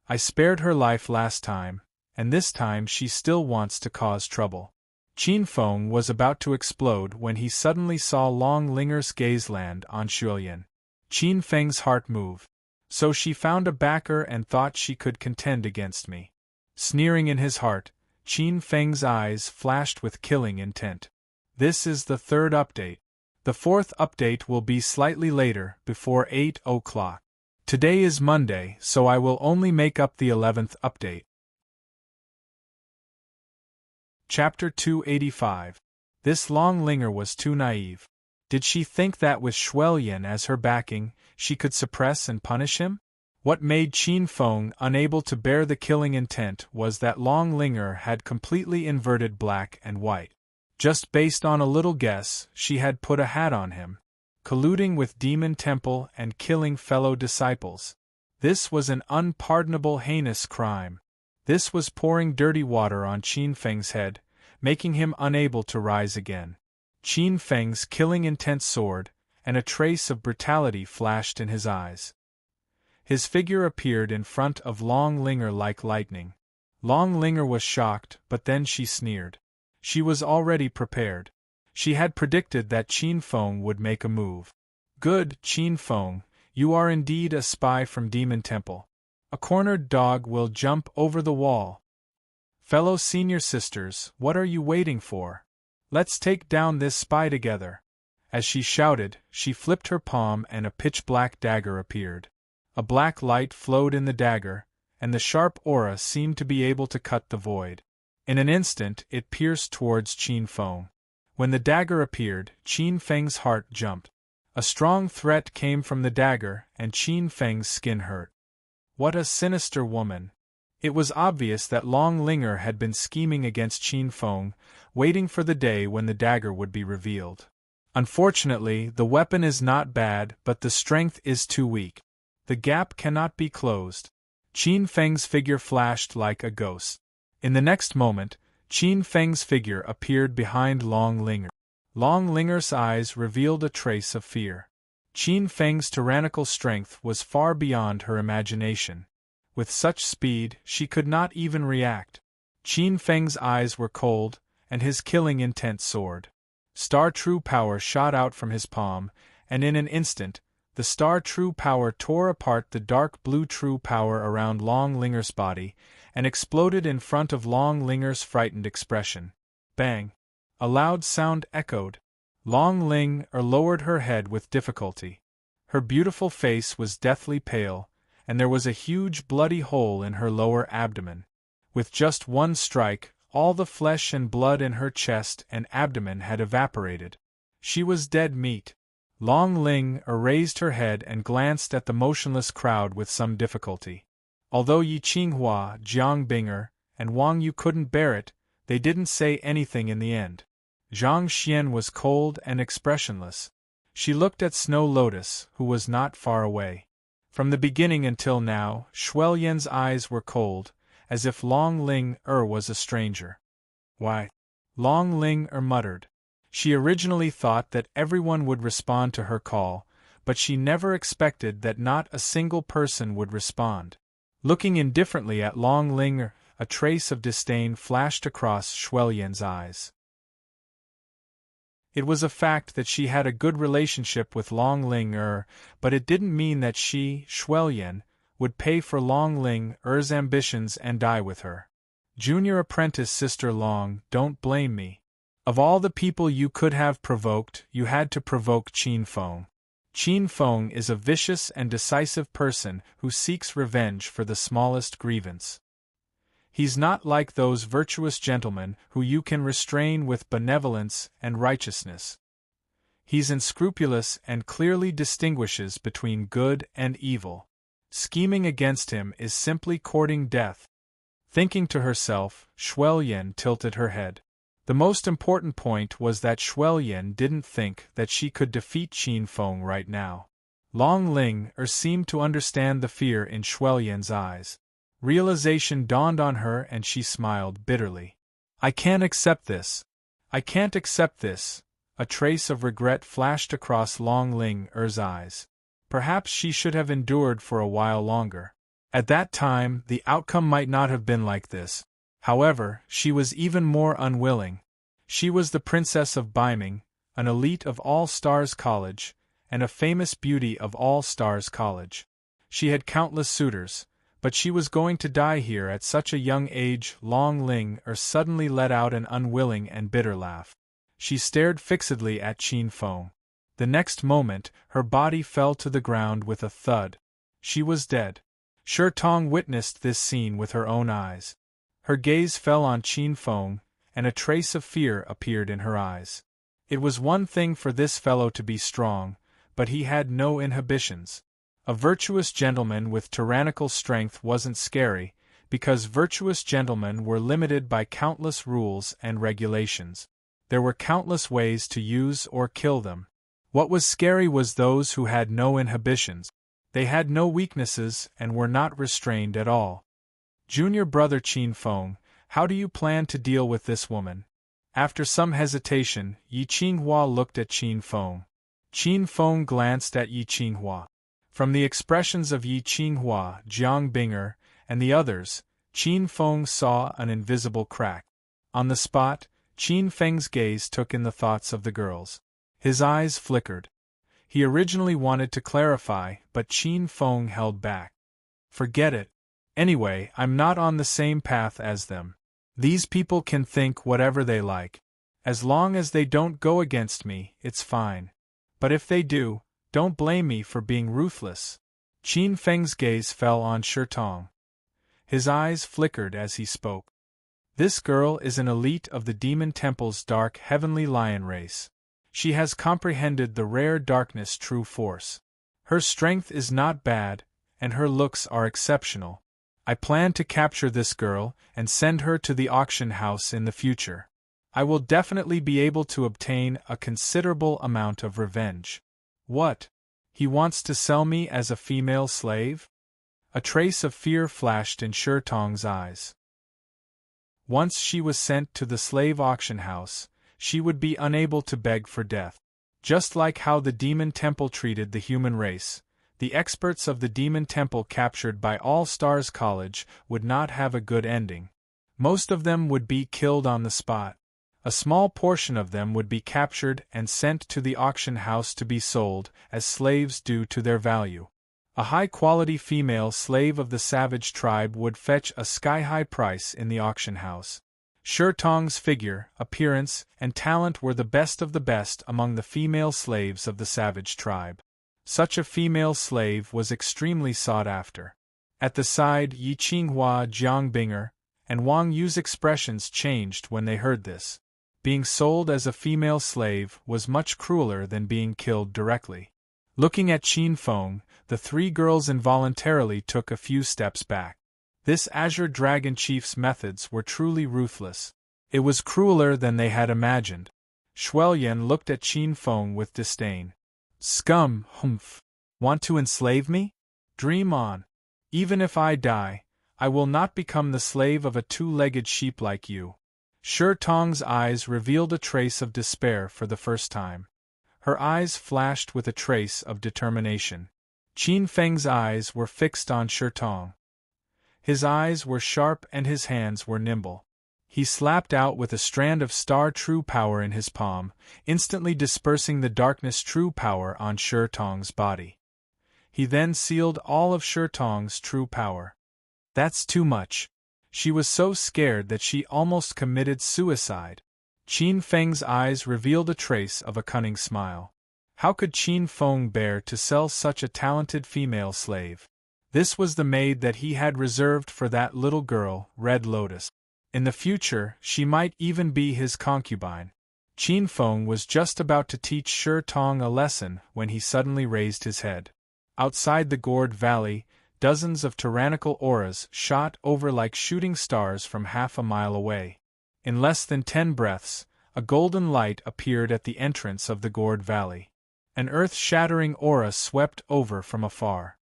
I spared her life last time, and this time she still wants to cause trouble. Qin Feng was about to explode when he suddenly saw Long Linger's gaze land on Xuelian. Qin Feng's heart moved. So she found a backer and thought she could contend against me. Sneering in his heart, Qin Feng's eyes flashed with killing intent. This is the third update. The fourth update will be slightly later, before 8 o'clock. Today is Monday, so I will only make up the 11th update. Chapter 285. This Long Linger was too naive. Did she think that with Xuelian as her backing, she could suppress and punish him? What made Qin Feng unable to bear the killing intent was that Long Linger had completely inverted black and white. Just based on a little guess, she had put a hat on him, colluding with Demon Temple and killing fellow disciples. This was an unpardonable heinous crime. This was pouring dirty water on Qin Feng's head, making him unable to rise again. Qin Feng's killing intent soared, and a trace of brutality flashed in his eyes. His figure appeared in front of Long Linger like lightning. Long Linger was shocked, but then she sneered. She was already prepared. She had predicted that Qin Feng would make a move. Good, Qin Feng, you are indeed a spy from Demon Temple. A cornered dog will jump over the wall. Fellow senior sisters, what are you waiting for? Let's take down this spy together. As she shouted, she flipped her palm and a pitch-black dagger appeared. A black light flowed in the dagger, and the sharp aura seemed to be able to cut the void. In an instant it pierced towards Qin Feng. When the dagger appeared, Qin Feng's heart jumped. A strong threat came from the dagger, and Qin Feng's skin hurt. What a sinister woman! It was obvious that Long Linger had been scheming against Qin Feng, waiting for the day when the dagger would be revealed. Unfortunately, the weapon is not bad, but the strength is too weak. The gap cannot be closed. Qin Feng's figure flashed like a ghost. In the next moment, Qin Feng's figure appeared behind Long Linger. Long Linger's eyes revealed a trace of fear. Qin Feng's tyrannical strength was far beyond her imagination. With such speed, she could not even react. Qin Feng's eyes were cold, and his killing intent soared. Star True Power shot out from his palm, and in an instant, the Star True Power tore apart the dark blue True Power around Long Linger's body, and exploded in front of Long Linger's frightened expression. Bang! A loud sound echoed. Long Linger lowered her head with difficulty. Her beautiful face was deathly pale, and there was a huge bloody hole in her lower abdomen. With just one strike, all the flesh and blood in her chest and abdomen had evaporated. She was dead meat. Long Linger raised her head and glanced at the motionless crowd with some difficulty. Although Yi Qinghua, Jiang Binger, and Wang Yu couldn't bear it, they didn't say anything in the end. Zhang Xian was cold and expressionless. She looked at Snow Lotus, who was not far away. From the beginning until now, Shuoyan's eyes were cold, as if Long Linger was a stranger. Why? Long Linger muttered. She originally thought that everyone would respond to her call, but she never expected that not a single person would respond. Looking indifferently at Long Linger, a trace of disdain flashed across Shuoyan's eyes. It was a fact that she had a good relationship with Long Linger, but it didn't mean that she, Shuoyan, would pay for Long Linger's ambitions and die with her. Junior apprentice Sister Long, don't blame me. Of all the people you could have provoked, you had to provoke Qin Feng. Qin Feng is a vicious and decisive person who seeks revenge for the smallest grievance. He's not like those virtuous gentlemen who you can restrain with benevolence and righteousness. He's unscrupulous and clearly distinguishes between good and evil. Scheming against him is simply courting death. Thinking to herself, Shuoyan tilted her head. The most important point was that Shuoyan didn't think that she could defeat Qin Feng right now. Long Linger seemed to understand the fear in Shuoyan's eyes. Realization dawned on her and she smiled bitterly. I can't accept this. I can't accept this. A trace of regret flashed across Long Linger's eyes. Perhaps she should have endured for a while longer. At that time, the outcome might not have been like this. However, she was even more unwilling. She was the Princess of Beiming, an elite of All Stars College, and a famous beauty of All Stars College. She had countless suitors, but she was going to die here at such a young age. Long Linger suddenly let out an unwilling and bitter laugh. She stared fixedly at Qin Feng. The next moment, her body fell to the ground with a thud. She was dead. Shi Tong witnessed this scene with her own eyes. Her gaze fell on Qin Feng, and a trace of fear appeared in her eyes. It was one thing for this fellow to be strong, but he had no inhibitions. A virtuous gentleman with tyrannical strength wasn't scary, because virtuous gentlemen were limited by countless rules and regulations. There were countless ways to use or kill them. What was scary was those who had no inhibitions. They had no weaknesses and were not restrained at all. Junior brother Qin Feng, how do you plan to deal with this woman? After some hesitation, Yi Qinghua looked at Qin Feng. Qin Feng glanced at Yi Qinghua. From the expressions of Yi Qinghua, Jiang Binger, and the others, Qin Feng saw an invisible crack. On the spot, Qin Feng's gaze took in the thoughts of the girls. His eyes flickered. He originally wanted to clarify, but Qin Feng held back. Forget it. Anyway, I'm not on the same path as them. These people can think whatever they like. As long as they don't go against me, it's fine. But if they do, don't blame me for being ruthless. Qin Feng's gaze fell on Shitong. His eyes flickered as he spoke. This girl is an elite of the Demon Temple's dark heavenly lion race. She has comprehended the rare darkness true force. Her strength is not bad, and her looks are exceptional. I plan to capture this girl and send her to the auction house in the future. I will definitely be able to obtain a considerable amount of revenge. What? He wants to sell me as a female slave? A trace of fear flashed in Shitong's eyes. Once she was sent to the slave auction house, she would be unable to beg for death. Just like how the Demon Temple treated the human race, the experts of the Demon Temple captured by All Stars College would not have a good ending. Most of them would be killed on the spot. A small portion of them would be captured and sent to the auction house to be sold as slaves due to their value. A high-quality female slave of the savage tribe would fetch a sky-high price in the auction house. Shitong's figure, appearance, and talent were the best of the best among the female slaves of the savage tribe. Such a female slave was extremely sought after. At the side, Yi Qinghua, Jiang Binger, and Wang Yu's expressions changed when they heard this. Being sold as a female slave was much crueler than being killed directly. Looking at Qin Feng, the three girls involuntarily took a few steps back. This Azure Dragon Chief's methods were truly ruthless. It was crueler than they had imagined. Shuoyan looked at Qin Feng with disdain. Scum, humph. Want to enslave me? Dream on. Even if I die, I will not become the slave of a two-legged sheep like you. Shitong's eyes revealed a trace of despair for the first time. Her eyes flashed with a trace of determination. Qin Feng's eyes were fixed on Shitong. His eyes were sharp and his hands were nimble. He slapped out with a strand of star true power in his palm, instantly dispersing the darkness true power on Shitong's body. He then sealed all of Shitong's true power. That's too much. She was so scared that she almost committed suicide. Qin Feng's eyes revealed a trace of a cunning smile. How could Qin Feng bear to sell such a talented female slave? This was the maid that he had reserved for that little girl, Red Lotus. In the future, she might even be his concubine. Qin Feng was just about to teach Shitong a lesson when he suddenly raised his head. Outside the gourd valley, dozens of tyrannical auras shot over like shooting stars from half a mile away. In less than 10 breaths, a golden light appeared at the entrance of the gourd valley. An earth-shattering aura swept over from afar.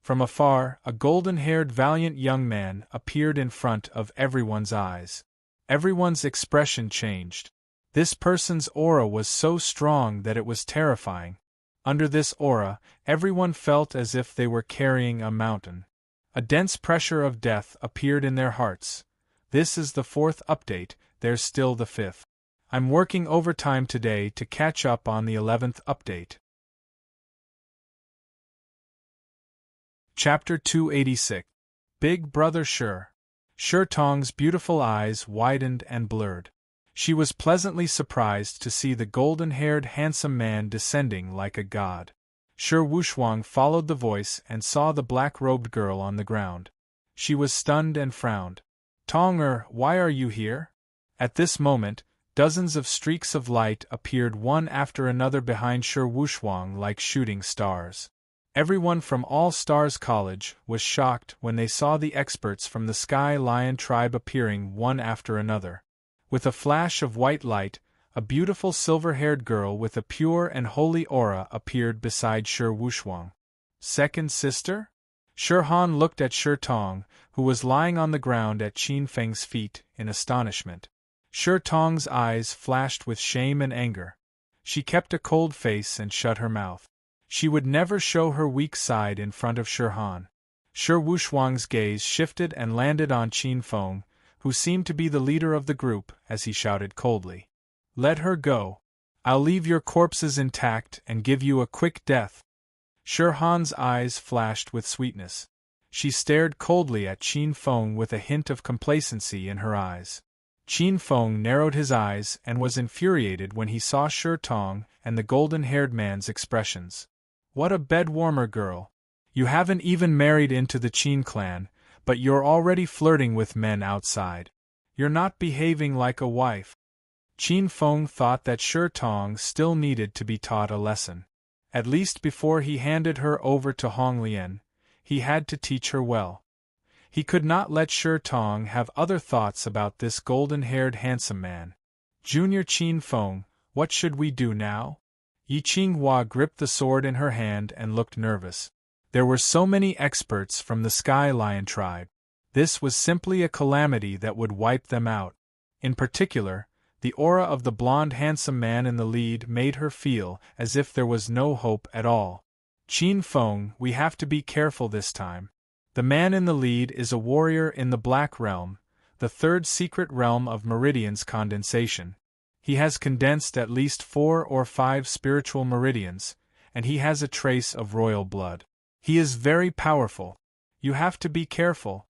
From afar, a golden-haired valiant young man appeared in front of everyone's eyes. Everyone's expression changed. This person's aura was so strong that it was terrifying. Under this aura, everyone felt as if they were carrying a mountain. A dense pressure of death appeared in their hearts. This is the 4th update, there's still the 5th. I'm working overtime today to catch up on the 11th update. Chapter 286. Big Brother Sure. Shitong's beautiful eyes widened and blurred. She was pleasantly surprised to see the golden-haired handsome man descending like a god. Shi Wuxuang followed the voice and saw the black-robed girl on the ground. She was stunned and frowned. Tong why are you here? At this moment, dozens of streaks of light appeared one after another behind Shi Wuxuang like shooting stars. Everyone from All Stars College was shocked when they saw the experts from the Sky Lion tribe appearing one after another. With a flash of white light, a beautiful silver-haired girl with a pure and holy aura appeared beside Shi Wuxuang. Second sister? Shi Han looked at Shi Tong, who was lying on the ground at Qin Feng's feet, in astonishment. Shi Tong's eyes flashed with shame and anger. She kept a cold face and shut her mouth. She would never show her weak side in front of Shi Han. Shi Wuxuang's gaze shifted and landed on Qin Feng, who seemed to be the leader of the group, as he shouted coldly. "Let her go. I'll leave your corpses intact and give you a quick death." Shi Han's eyes flashed with sweetness. She stared coldly at Qin Feng with a hint of complacency in her eyes. Qin Feng narrowed his eyes and was infuriated when he saw Shi Tong and the golden-haired man's expressions. "What a bed-warmer girl! You haven't even married into the Qin clan, but you're already flirting with men outside. You're not behaving like a wife." Qin Feng thought that Shi Tong still needed to be taught a lesson. At least before he handed her over to Hong Lian, he had to teach her well. He could not let Shi Tong have other thoughts about this golden-haired handsome man. "Junior Qin Feng, what should we do now?" Yi Qinghua gripped the sword in her hand and looked nervous. There were so many experts from the Sky Lion tribe. This was simply a calamity that would wipe them out. In particular, the aura of the blonde handsome man in the lead made her feel as if there was no hope at all. "Qin Feng, we have to be careful this time. The man in the lead is a warrior in the Black Realm, the third secret realm of Meridian's condensation. He has condensed at least 4 or 5 spiritual meridians, and he has a trace of royal blood. He is very powerful. You have to be careful."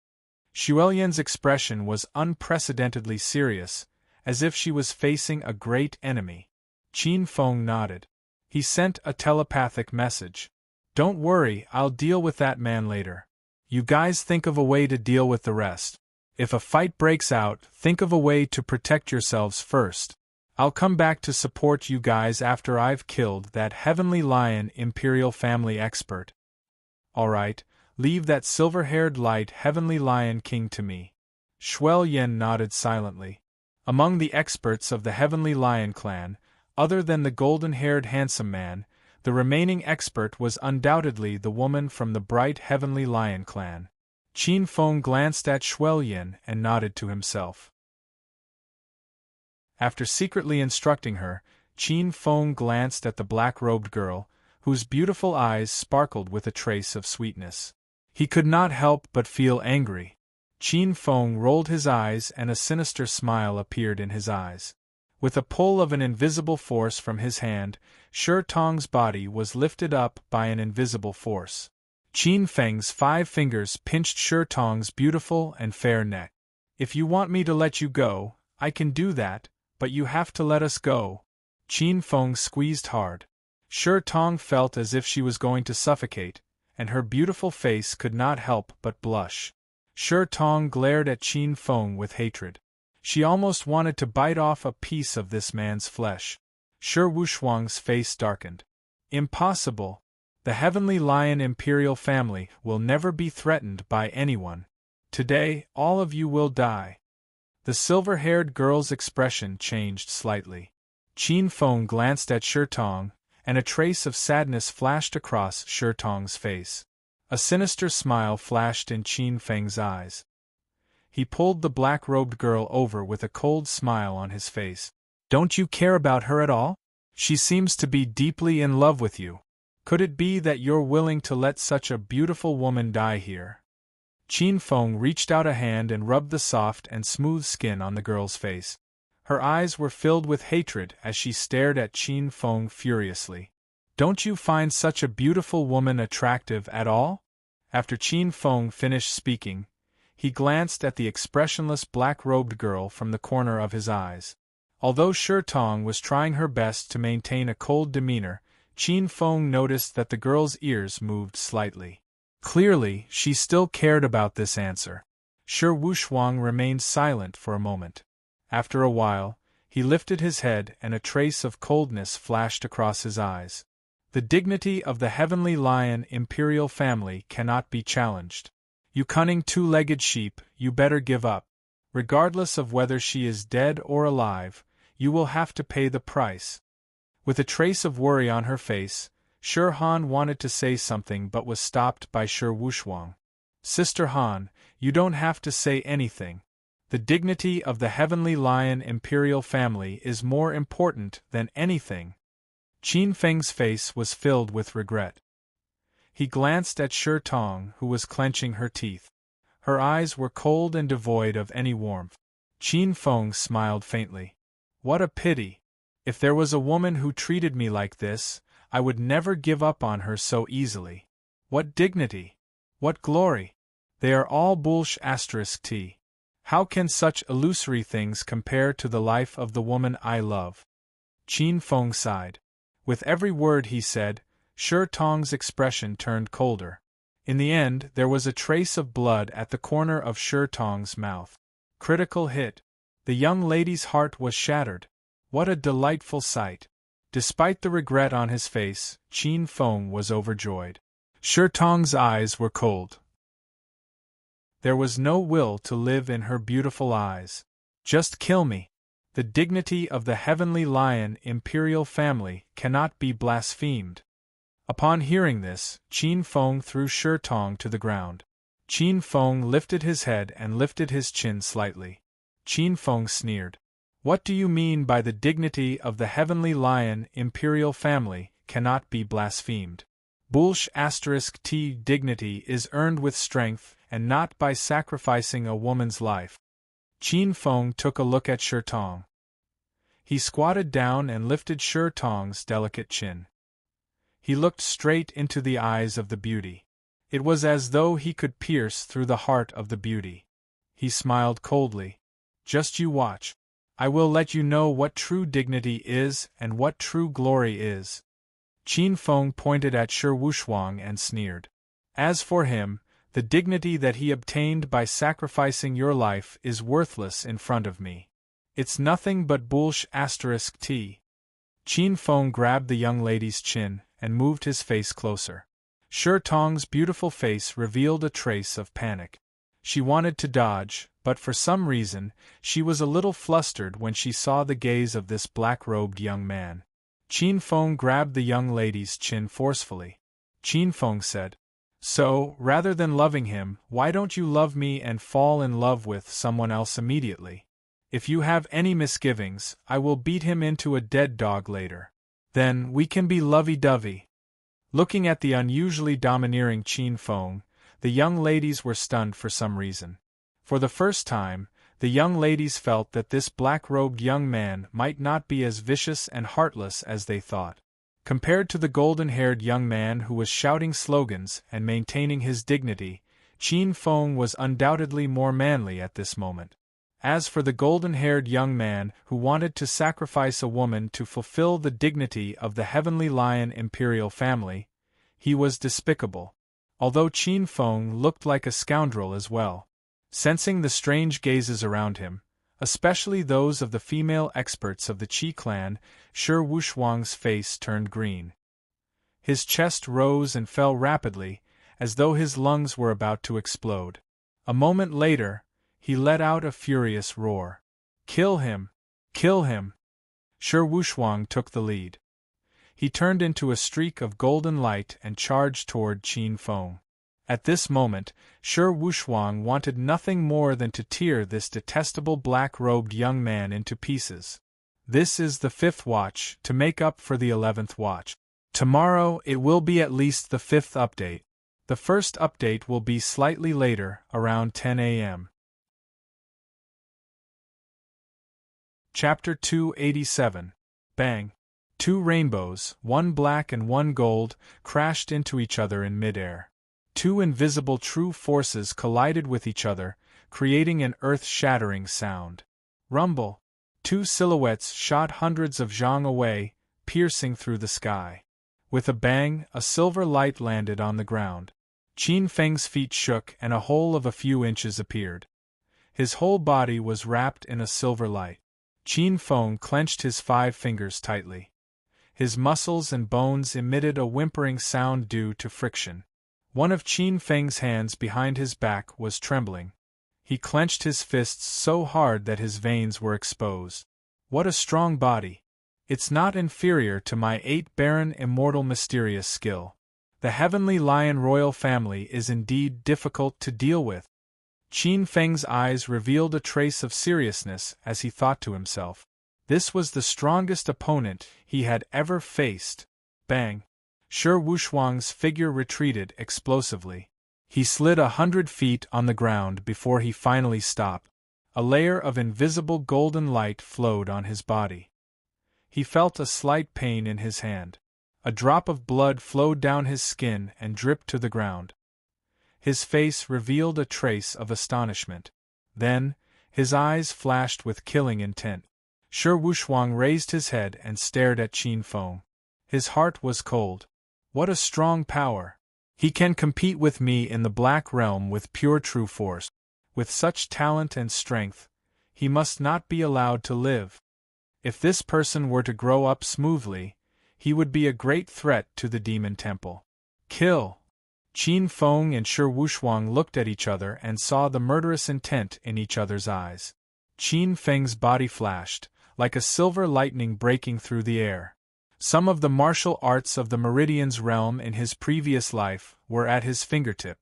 Xuelian's expression was unprecedentedly serious, as if she was facing a great enemy. Qin Feng nodded. He sent a telepathic message. "Don't worry, I'll deal with that man later. You guys think of a way to deal with the rest. If a fight breaks out, think of a way to protect yourselves first. I'll come back to support you guys after I've killed that Heavenly Lion Imperial Family expert." "All right, leave that silver-haired light Heavenly Lion King to me." Xuelian nodded silently. Among the experts of the Heavenly Lion clan, other than the golden-haired handsome man, the remaining expert was undoubtedly the woman from the bright Heavenly Lion clan. Qin Feng glanced at Xuelian and nodded to himself. After secretly instructing her, Qin Feng glanced at the black-robed girl, whose beautiful eyes sparkled with a trace of sweetness. He could not help but feel angry. Qin Feng rolled his eyes and a sinister smile appeared in his eyes. With a pull of an invisible force from his hand, Shi Tong's body was lifted up by an invisible force. Qin Feng's 5 fingers pinched Shi Tong's beautiful and fair neck. "If you want me to let you go, I can do that, but you have to let us go." Qin Feng squeezed hard. Shi Tong felt as if she was going to suffocate, and her beautiful face could not help but blush. Shi Tong glared at Qin Feng with hatred. She almost wanted to bite off a piece of this man's flesh. Shi Wuxuang's face darkened. "Impossible. The Heavenly Lion Imperial family will never be threatened by anyone. Today, all of you will die." The silver-haired girl's expression changed slightly. Qin Feng glanced at Shi Tong, and a trace of sadness flashed across Shi Tong's face. A sinister smile flashed in Qin Feng's eyes. He pulled the black-robed girl over with a cold smile on his face. "Don't you care about her at all? She seems to be deeply in love with you. Could it be that you're willing to let such a beautiful woman die here?" Qin Feng reached out a hand and rubbed the soft and smooth skin on the girl's face. Her eyes were filled with hatred as she stared at Qin Feng furiously. "Don't you find such a beautiful woman attractive at all?" After Qin Feng finished speaking, he glanced at the expressionless black-robed girl from the corner of his eyes. Although Shi Tong was trying her best to maintain a cold demeanor, Qin Feng noticed that the girl's ears moved slightly. Clearly, she still cared about this answer. Shi Wuxuang remained silent for a moment. After a while, he lifted his head and a trace of coldness flashed across his eyes. "The dignity of the Heavenly Lion Imperial family cannot be challenged. You cunning 2-legged sheep, you better give up. Regardless of whether she is dead or alive, you will have to pay the price." With a trace of worry on her face, Shi Han wanted to say something but was stopped by Shi Wushwang. Sister Han, you don't have to say anything. The dignity of the Heavenly Lion imperial family is more important than anything. Qin Feng's face was filled with regret. He glanced at Shi Tong, who was clenching her teeth. Her eyes were cold and devoid of any warmth. Qin Feng smiled faintly. What a pity! If there was a woman who treated me like this, I would never give up on her so easily. What dignity! What glory! They are all bullsh*t. How can such illusory things compare to the life of the woman I love? Qin Feng sighed. With every word he said, Shi Tong's expression turned colder. In the end, there was a trace of blood at the corner of Shi Tong's mouth. Critical hit. The young lady's heart was shattered. What a delightful sight! Despite the regret on his face, Qin Feng was overjoyed. Shi Tong's eyes were cold. There was no will to live in her beautiful eyes. Just kill me. The dignity of the Heavenly Lion imperial family cannot be blasphemed. Upon hearing this, Qin Feng threw Shi Tong to the ground. Qin Feng lifted his head and lifted his chin slightly. Qin Feng sneered. What do you mean by the dignity of the Heavenly Lion imperial family cannot be blasphemed? Bullsh*t dignity is earned with strength and not by sacrificing a woman's life. Qin Feng took a look at Shi Tong. He squatted down and lifted Shi Tong's delicate chin. He looked straight into the eyes of the beauty. It was as though he could pierce through the heart of the beauty. He smiled coldly. Just you watch. I will let you know what true dignity is and what true glory is. Qin Feng pointed at Shi Wushwang and sneered. As for him, the dignity that he obtained by sacrificing your life is worthless in front of me. It's nothing but bullsh*t. Qin Feng grabbed the young lady's chin and moved his face closer. Shi Tong's beautiful face revealed a trace of panic. She wanted to dodge, but for some reason, she was a little flustered when she saw the gaze of this black-robed young man. Qin Feng grabbed the young lady's chin forcefully. Qin Feng said, So, rather than loving him, why don't you love me and fall in love with someone else immediately? If you have any misgivings, I will beat him into a dead dog later. Then, we can be lovey-dovey. Looking at the unusually domineering Qin Feng, the young ladies were stunned for some reason. For the first time, the young ladies felt that this black-robed young man might not be as vicious and heartless as they thought. Compared to the golden-haired young man who was shouting slogans and maintaining his dignity, Qin Feng was undoubtedly more manly at this moment. As for the golden-haired young man who wanted to sacrifice a woman to fulfill the dignity of the Heavenly Lion imperial family, he was despicable. Although Qin Feng looked like a scoundrel as well. Sensing the strange gazes around him, especially those of the female experts of the Qi clan, Shi Wushwang's face turned green. His chest rose and fell rapidly, as though his lungs were about to explode. A moment later, he let out a furious roar. Kill him! Kill him! Shi Wushwang took the lead. He turned into a streak of golden light and charged toward Qin Feng. At this moment, Shi Wushwang wanted nothing more than to tear this detestable black-robed young man into pieces. This is the 5th watch, to make up for the 11th watch. Tomorrow it will be at least the 5th update. The first update will be slightly later, around 10 a.m. Chapter 287. Bang! 2 rainbows, one black and one gold, crashed into each other in midair. 2 invisible true forces collided with each other, creating an earth-shattering sound. Rumble! 2 silhouettes shot hundreds of zhang away, piercing through the sky. With a bang, a silver light landed on the ground. Qin Feng's feet shook and a hole of a few inches appeared. His whole body was wrapped in a silver light. Qin Feng clenched his 5 fingers tightly. His muscles and bones emitted a whimpering sound due to friction. One of Qin Feng's hands behind his back was trembling. He clenched his fists so hard that his veins were exposed. What a strong body! It's not inferior to my 8 barren immortal mysterious skill. The heavenly lion royal family is indeed difficult to deal with. Qin Feng's eyes revealed a trace of seriousness as he thought to himself. This was the strongest opponent he had ever faced. Bang! Shi Wuxuang's figure retreated explosively. He slid 100 feet on the ground before he finally stopped. A layer of invisible golden light flowed on his body. He felt a slight pain in his hand. A drop of blood flowed down his skin and dripped to the ground. His face revealed a trace of astonishment. Then, his eyes flashed with killing intent. Shi Wuxuang raised his head and stared at Qin Feng. His heart was cold. What a strong power! He can compete with me in the Black Realm with pure true force. With such talent and strength, he must not be allowed to live. If this person were to grow up smoothly, he would be a great threat to the Demon Temple. Kill! Qin Feng and Shi Wuxuang looked at each other and saw the murderous intent in each other's eyes. Qin Feng's body flashed, like a silver lightning breaking through the air. Some of the martial arts of the Meridian's realm in his previous life were at his fingertip.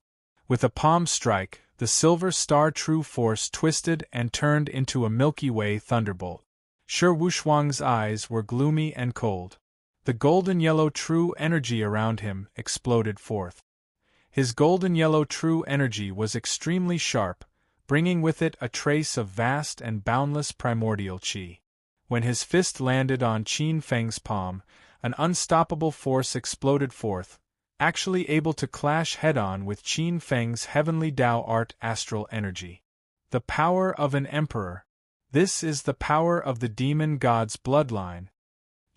With a palm strike, the silver star true force twisted and turned into a Milky Way thunderbolt. Shi Wuxuang's eyes were gloomy and cold. The golden-yellow true energy around him exploded forth. His golden-yellow true energy was extremely sharp, bringing with it a trace of vast and boundless primordial qi. When his fist landed on Qin Feng's palm, an unstoppable force exploded forth, actually able to clash head-on with Qin Feng's heavenly Tao art astral energy. The power of an emperor. This is the power of the demon god's bloodline.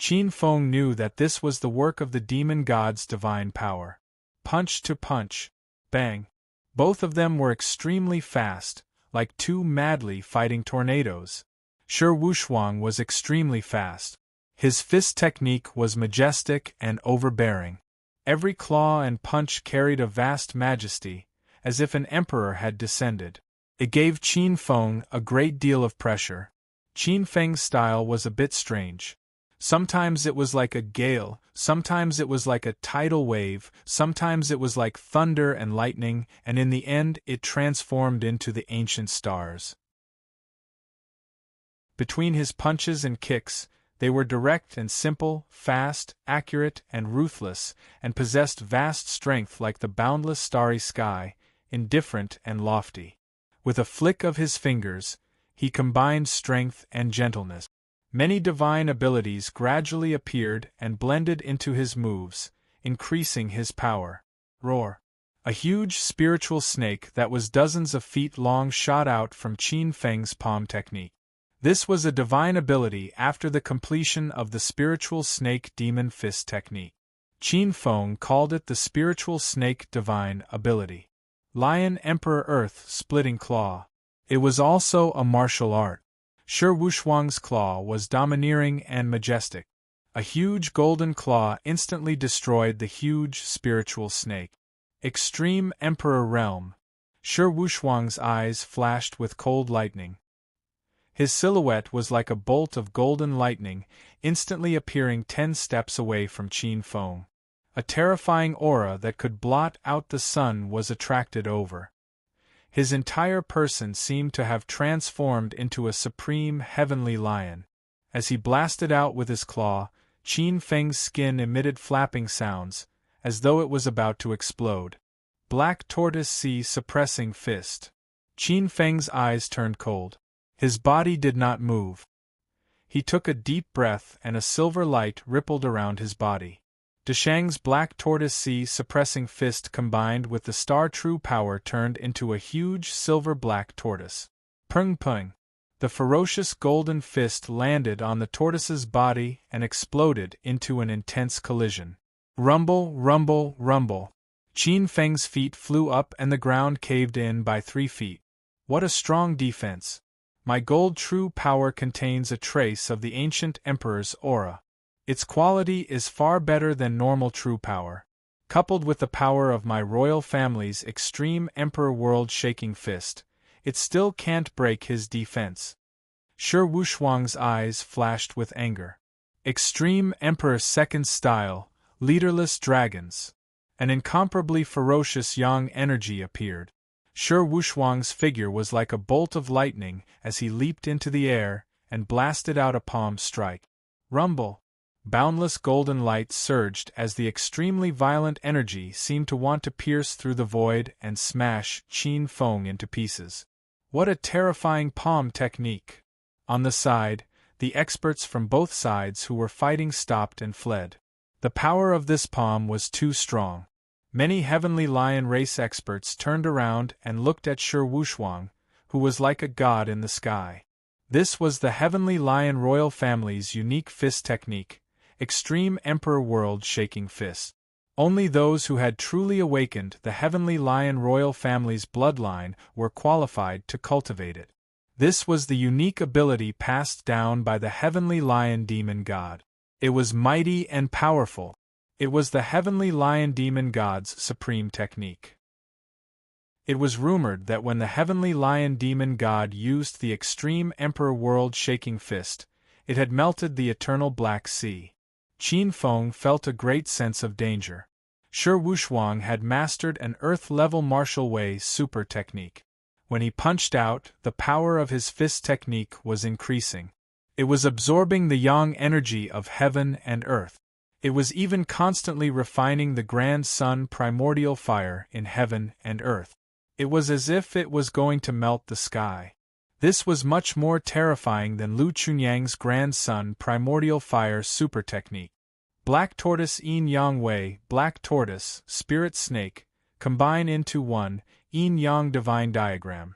Qin Feng knew that this was the work of the demon god's divine power. Punch to punch. Bang. Both of them were extremely fast, like two madly fighting tornadoes. Shi Wuxuang was extremely fast. His fist technique was majestic and overbearing. Every claw and punch carried a vast majesty, as if an emperor had descended. It gave Qin Feng a great deal of pressure. Qin Feng's style was a bit strange. Sometimes it was like a gale, sometimes it was like a tidal wave, sometimes it was like thunder and lightning, and in the end it transformed into the ancient stars. Between his punches and kicks, they were direct and simple, fast, accurate, and ruthless, and possessed vast strength like the boundless starry sky, indifferent and lofty. With a flick of his fingers, he combined strength and gentleness. Many divine abilities gradually appeared and blended into his moves, increasing his power. Roar! A huge spiritual snake that was dozens of feet long shot out from Qin Feng's palm technique. This was a divine ability after the completion of the spiritual snake demon fist technique. Qin Feng called it the spiritual snake divine ability. Lion Emperor Earth Splitting Claw. It was also a martial art. Shi Wuxuang's claw was domineering and majestic. A huge golden claw instantly destroyed the huge spiritual snake. Extreme Emperor Realm. Shi Wuxuang's eyes flashed with cold lightning. His silhouette was like a bolt of golden lightning, instantly appearing 10 steps away from Qin Feng. A terrifying aura that could blot out the sun was attracted over. His entire person seemed to have transformed into a supreme heavenly lion. As he blasted out with his claw, Qin Feng's skin emitted flapping sounds, as though it was about to explode. Black Tortoise Sea Suppressing Fist. Qin Feng's eyes turned cold. His body did not move. He took a deep breath and a silver light rippled around his body. Deshang's Black Tortoise Sea Suppressing Fist combined with the Star True Power turned into a huge silver black tortoise. Pung pung. The ferocious golden fist landed on the tortoise's body and exploded into an intense collision. Rumble, rumble, rumble. Qin Feng's feet flew up and the ground caved in by 3 feet. What a strong defense. My gold true power contains a trace of the ancient emperor's aura. Its quality is far better than normal true power. Coupled with the power of my royal family's extreme emperor world-shaking fist, it still can't break his defense. Shi Wuxuang's eyes flashed with anger. Extreme Emperor Second Style, Leaderless Dragons. An incomparably ferocious yang energy appeared. Shi Wuxuang's figure was like a bolt of lightning as he leaped into the air and blasted out a palm strike. Rumble! Boundless golden light surged as the extremely violent energy seemed to want to pierce through the void and smash Qin Feng into pieces. What a terrifying palm technique! On the side, the experts from both sides who were fighting stopped and fled. The power of this palm was too strong. Many Heavenly Lion race experts turned around and looked at Shi Wuxuang, who was like a god in the sky. This was the Heavenly Lion royal family's unique fist technique, Extreme Emperor World-Shaking Fist. Only those who had truly awakened the Heavenly Lion royal family's bloodline were qualified to cultivate it. This was the unique ability passed down by the Heavenly Lion Demon God. It was mighty and powerful. It was the Heavenly Lion Demon God's supreme technique. It was rumored that when the Heavenly Lion Demon God used the Extreme Emperor World-Shaking Fist, it had melted the eternal Black Sea. Qin Feng felt a great sense of danger. Shi Wuxuang had mastered an Earth-level martial way super technique. When he punched out, the power of his fist technique was increasing. It was absorbing the yang energy of heaven and earth. It was even constantly refining the grand sun primordial fire in heaven and earth. It was as if it was going to melt the sky. This was much more terrifying than Lu Chunyang's grand sun primordial fire super technique. Black Tortoise Yin Yang Wei, Black Tortoise, Spirit Snake, combine into one, Yin Yang Divine Diagram.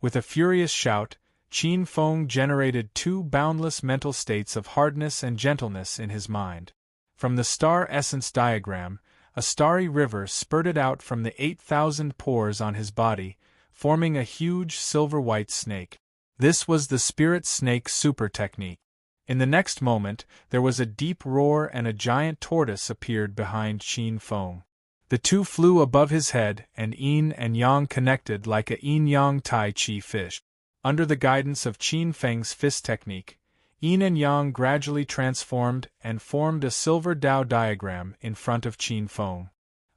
With a furious shout, Qin Feng generated two boundless mental states of hardness and gentleness in his mind. From the star essence diagram, a starry river spurted out from the 8,000 pores on his body, forming a huge silver-white snake. This was the Spirit Snake super technique. In the next moment, there was a deep roar and a giant tortoise appeared behind Qin Feng. The two flew above his head and yin and yang connected like a yin-yang tai chi fish. Under the guidance of Qin Feng's fist technique, yin and yang gradually transformed and formed a silver Tao diagram in front of Qin Feng.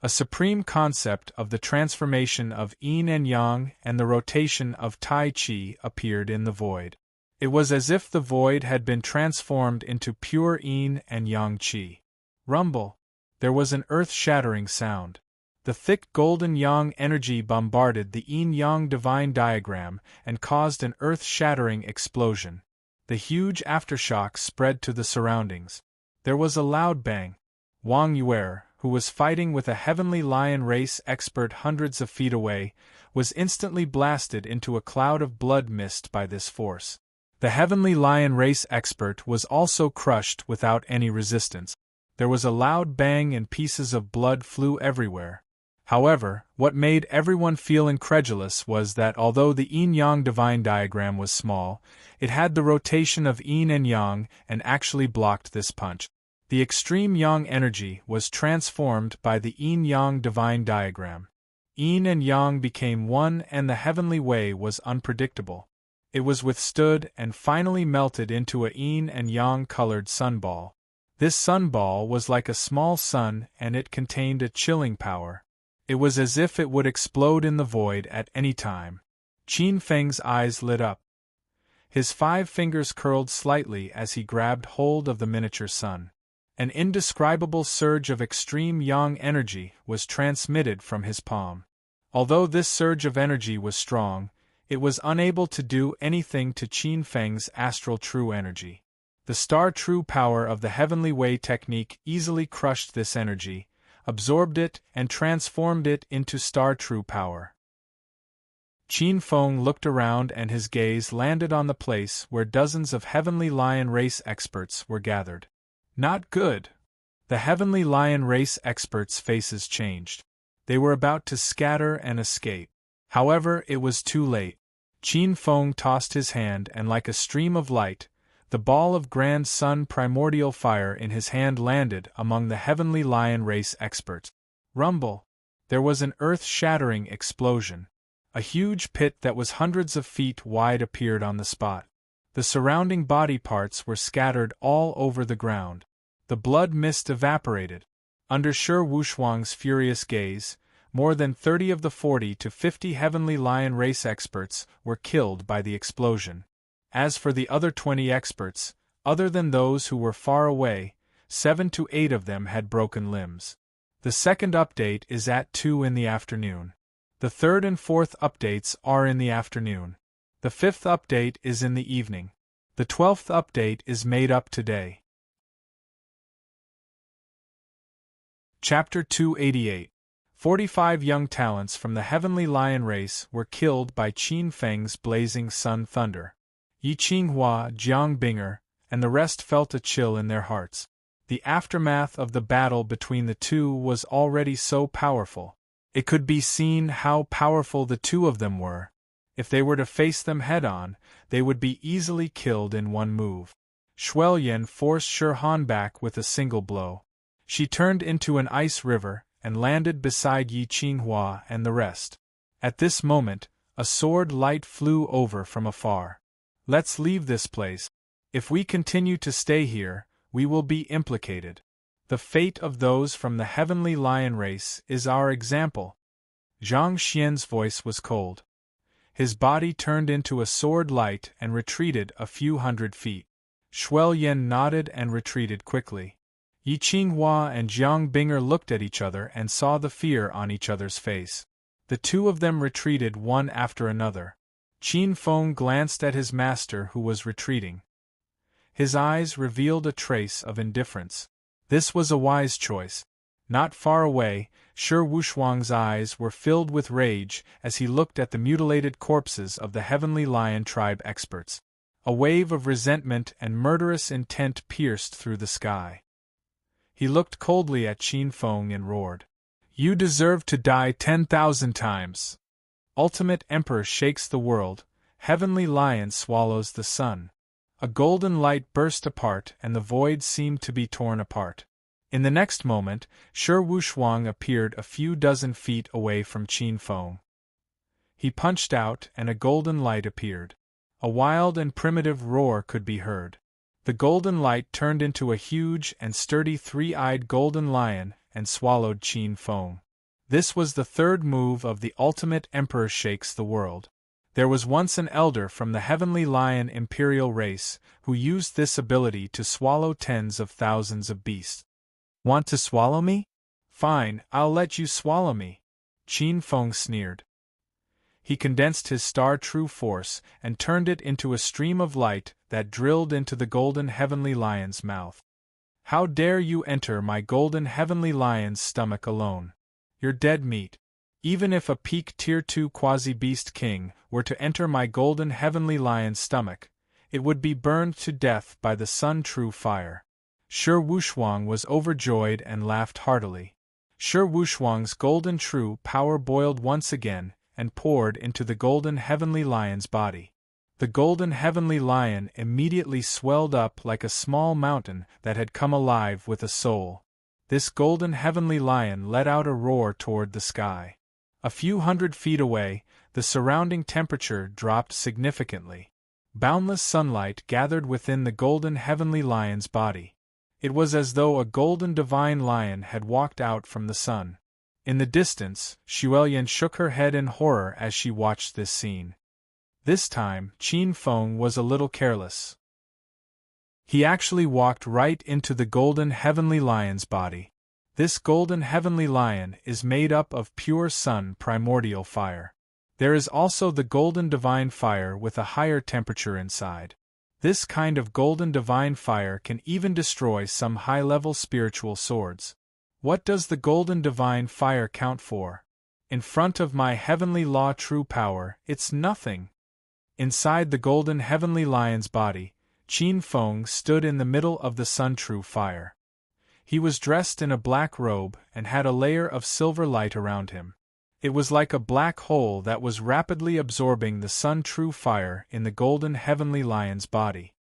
A supreme concept of the transformation of yin and yang and the rotation of tai chi appeared in the void. It was as if the void had been transformed into pure yin and yang qi. Rumble! There was an earth-shattering sound. The thick golden yang energy bombarded the yin-yang divine diagram and caused an earth-shattering explosion. The huge aftershock spread to the surroundings. There was a loud bang. Wang Yuer, who was fighting with a Heavenly Lion race expert hundreds of feet away, was instantly blasted into a cloud of blood mist by this force. The Heavenly Lion race expert was also crushed without any resistance. There was a loud bang and pieces of blood flew everywhere. However, what made everyone feel incredulous was that although the yin-yang divine diagram was small, it had the rotation of yin and yang and actually blocked this punch. The extreme yang energy was transformed by the yin-yang divine diagram. Yin and yang became one and the heavenly way was unpredictable. It was withstood and finally melted into a yin and yang colored sunball. This sunball was like a small sun and it contained a chilling power. It was as if it would explode in the void at any time. Qin Feng's eyes lit up. His 5 fingers curled slightly as he grabbed hold of the miniature sun. An indescribable surge of extreme yang energy was transmitted from his palm. Although this surge of energy was strong, it was unable to do anything to Qin Feng's astral true energy. The star true power of the Heavenly Way technique easily crushed this energy, absorbed it, and transformed it into star true power. Qin Feng looked around and his gaze landed on the place where dozens of Heavenly Lion race experts were gathered. Not good. The Heavenly Lion race experts' faces changed. They were about to scatter and escape. However, it was too late. Qin Feng tossed his hand and like a stream of light, the ball of grand sun primordial fire in his hand landed among the Heavenly Lion race experts. Rumble! There was an earth-shattering explosion. A huge pit that was hundreds of feet wide appeared on the spot. The surrounding body parts were scattered all over the ground. The blood mist evaporated. Under Shi Wuxuang's furious gaze, more than 30 of the 40 to 50 Heavenly Lion race experts were killed by the explosion. As for the other 20 experts, other than those who were far away, 7 to 8 of them had broken limbs. The second update is at 2 in the afternoon. The third and fourth updates are in the afternoon. The fifth update is in the evening. The 12th update is made up today. Chapter 288. 45 young talents from the Heavenly Lion race were killed by Qin Feng's blazing sun thunder. Yi Qinghua, Jiang Binger, and the rest felt a chill in their hearts. The aftermath of the battle between the two was already so powerful. It could be seen how powerful the two of them were. If they were to face them head-on, they would be easily killed in one move. Shuoyan forced Shi Han back with a single blow. She turned into an ice river and landed beside Yi Qinghua and the rest. At this moment, a sword light flew over from afar. Let's leave this place. If we continue to stay here, we will be implicated. The fate of those from the Heavenly Lion race is our example. Zhang Xian's voice was cold. His body turned into a sword light and retreated a few hundred feet. Shuoyan nodded and retreated quickly. Yi Qinghua and Jiang Binger looked at each other and saw the fear on each other's face. The two of them retreated one after another. Qin Feng glanced at his master who was retreating. His eyes revealed a trace of indifference. This was a wise choice. Not far away, Shi Wuxuang's eyes were filled with rage as he looked at the mutilated corpses of the Heavenly Lion tribe experts. A wave of resentment and murderous intent pierced through the sky. He looked coldly at Qin Feng and roared, "You deserve to die 10,000 times! Ultimate Emperor shakes the world, Heavenly Lion swallows the sun." A golden light burst apart and the void seemed to be torn apart. In the next moment, Shi Wuxuang appeared a few dozen feet away from Qin Feng. He punched out and a golden light appeared. A wild and primitive roar could be heard. The golden light turned into a huge and sturdy three-eyed golden lion and swallowed Qin Feng. This was the third move of the Ultimate Emperor Shakes the World. There was once an elder from the Heavenly Lion Imperial race who used this ability to swallow tens of thousands of beasts. Want to swallow me? Fine, I'll let you swallow me. Qin Feng sneered. He condensed his star true force and turned it into a stream of light that drilled into the golden Heavenly Lion's mouth. How dare you enter my golden Heavenly Lion's stomach alone? You're dead meat. Even if a peak Tier 2 quasi-beast king were to enter my golden Heavenly Lion's stomach, it would be burned to death by the sun true fire. Shi Wuxuang was overjoyed and laughed heartily. Shi Wuxuang's golden true power boiled once again and poured into the golden Heavenly Lion's body. The golden Heavenly Lion immediately swelled up like a small mountain that had come alive with a soul. This golden Heavenly Lion let out a roar toward the sky. A few hundred feet away, the surrounding temperature dropped significantly. Boundless sunlight gathered within the golden Heavenly Lion's body. It was as though a golden divine lion had walked out from the sun. In the distance, Shuoyan shook her head in horror as she watched this scene. This time, Qin Feng was a little careless. He actually walked right into the golden Heavenly Lion's body. This golden Heavenly Lion is made up of pure sun primordial fire. There is also the golden divine fire with a higher temperature inside. This kind of golden divine fire can even destroy some high-level spiritual swords. What does the golden divine fire count for? In front of my heavenly law true power, it's nothing. Inside the golden Heavenly Lion's body, Qin Feng stood in the middle of the sun true fire. He was dressed in a black robe and had a layer of silver light around him. It was like a black hole that was rapidly absorbing the sun true fire in the golden Heavenly Lion's body.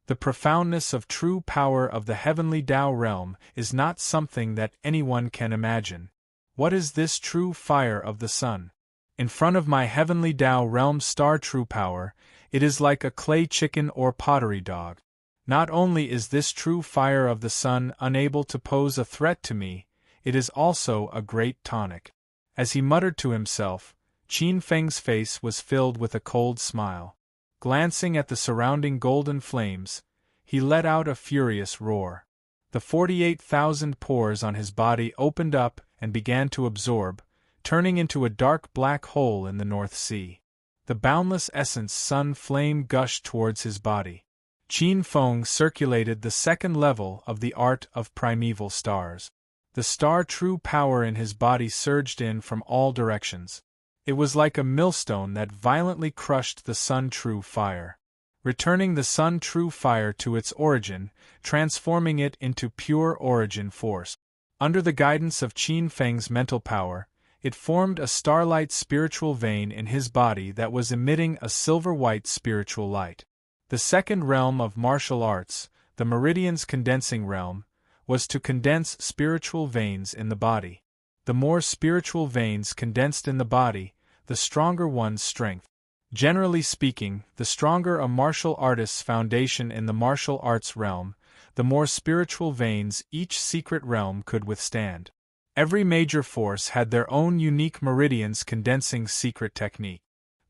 The profoundness of true power of the heavenly Tao realm is not something that anyone can imagine. What is this true fire of the sun? In front of my heavenly Tao realm star true power, It is like a clay chicken or pottery dog. Not only is this true fire of the sun unable to pose a threat to me, it is also a great tonic. As he muttered to himself, Qin Feng's face was filled with a cold smile. Glancing at the surrounding golden flames, he let out a furious roar. The 48,000 pores on his body opened up and began to absorb, turning into a dark black hole in the North Sea. The boundless essence sun flame gushed towards his body. Qin Feng circulated the second level of the art of primeval stars. The star true power in his body surged in from all directions. It was like a millstone that violently crushed the sun true fire, returning the sun true fire to its origin, transforming it into pure origin force. Under the guidance of Qin Feng's mental power, it formed a starlight spiritual vein in his body that was emitting a silver-white spiritual light. The second realm of martial arts, the meridian's condensing realm, was to condense spiritual veins in the body. The more spiritual veins condensed in the body, the stronger one's strength. Generally speaking, the stronger a martial artist's foundation in the martial arts realm, the more spiritual veins each secret realm could withstand. Every major force had their own unique meridians condensing secret technique.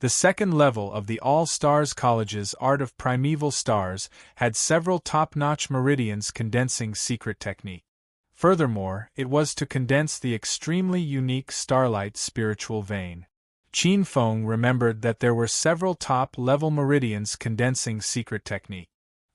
The second level of the All Stars College's Art of Primeval Stars had several top-notch meridians condensing secret technique. Furthermore, it was to condense the extremely unique Starlight spiritual vein. Qin Feng remembered that there were several top-level meridians condensing secret technique.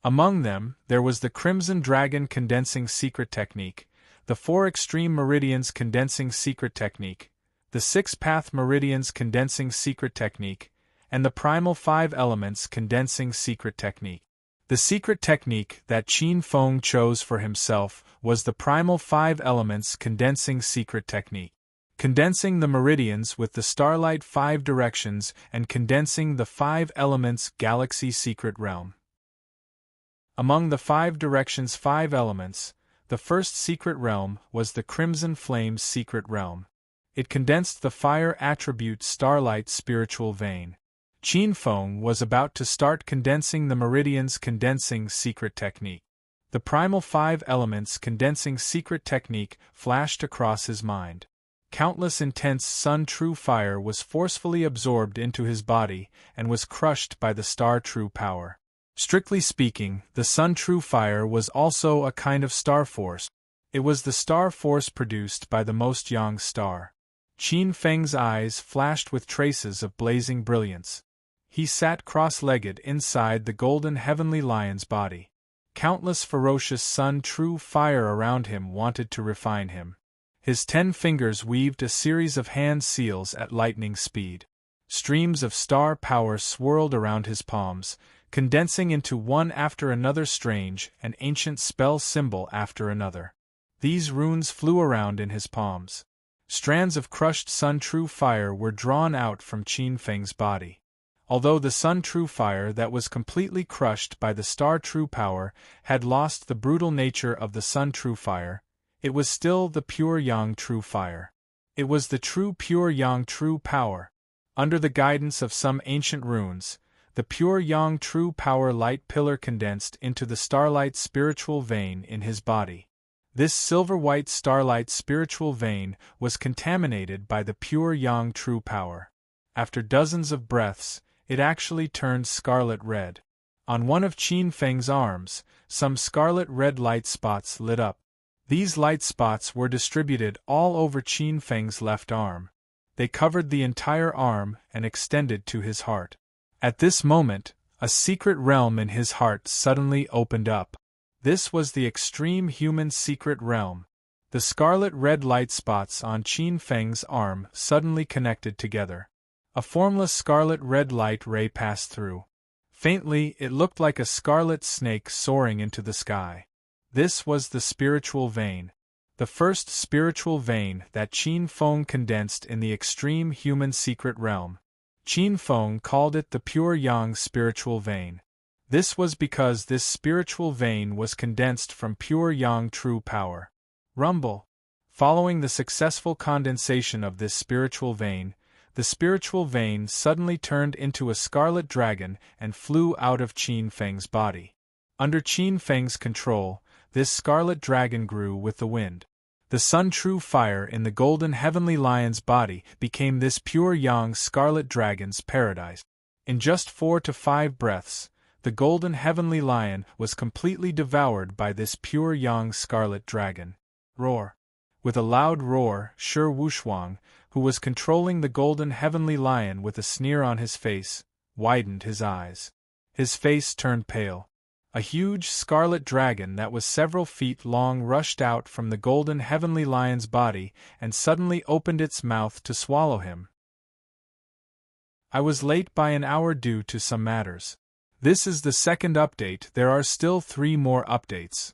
Among them, there was the Crimson Dragon condensing secret technique, the 4 Extreme Meridians condensing secret technique, the 6 Path Meridians condensing secret technique, and the Primal 5 Elements condensing secret technique. The secret technique that Qin Feng chose for himself was the Primal 5 Elements condensing secret technique. Condensing the meridians with the Starlight 5 directions and condensing the 5 elements galaxy secret realm. Among the 5 directions 5 elements, the first secret realm was the Crimson Flames secret realm. It condensed the fire attribute Starlight spiritual vein. Qin Feng was about to start condensing the meridians condensing secret technique. The Primal 5 Elements condensing secret technique flashed across his mind. Countless intense sun true fire was forcefully absorbed into his body and was crushed by the star true power. Strictly speaking, the sun true fire was also a kind of star force. It was the star force produced by the most young star. Qin Feng's eyes flashed with traces of blazing brilliance. He sat cross-legged inside the golden heavenly lion's body. Countless ferocious sun true fire around him wanted to refine him. His 10 fingers weaved a series of hand seals at lightning speed. Streams of star power swirled around his palms, condensing into one after another strange and ancient spell symbol after another. These runes flew around in his palms. Strands of crushed sun true fire were drawn out from Qin Feng's body. Although the sun true fire that was completely crushed by the star true power had lost the brutal nature of the sun true fire, it was still the pure yang true fire. It was the true pure yang true power. Under the guidance of some ancient runes, the pure yang true power light pillar condensed into the starlight spiritual vein in his body. This silver-white starlight spiritual vein was contaminated by the pure yang true power. After dozens of breaths, it actually turned scarlet red. On one of Qin Feng's arms, some scarlet red light spots lit up. These light spots were distributed all over Qin Feng's left arm. They covered the entire arm and extended to his heart. At this moment, a secret realm in his heart suddenly opened up. This was the extreme human secret realm. The scarlet red light spots on Qin Feng's arm suddenly connected together. A formless scarlet red light ray passed through. Faintly, it looked like a scarlet snake soaring into the sky. This was the spiritual vein. The first spiritual vein that Qin Feng condensed in the extreme human secret realm. Qin Feng called it the pure yang spiritual vein. This was because this spiritual vein was condensed from pure yang true power. Rumble. Following the successful condensation of this spiritual vein, the spiritual vein suddenly turned into a scarlet dragon and flew out of Qin Feng's body. Under Qin Feng's control, this scarlet dragon grew with the wind. The sun-true fire in the golden heavenly lion's body became this pure yang scarlet dragon's paradise. In just 4 to 5 breaths, the golden heavenly lion was completely devoured by this pure yang scarlet dragon. Roar! With a loud roar, Shi Wuxuang, who was controlling the golden heavenly lion with a sneer on his face, widened his eyes. His face turned pale. A huge scarlet dragon that was several feet long rushed out from the golden heavenly lion's body and suddenly opened its mouth to swallow him. I was late by an hour due to some matters. This is the second update. There are still 3 more updates.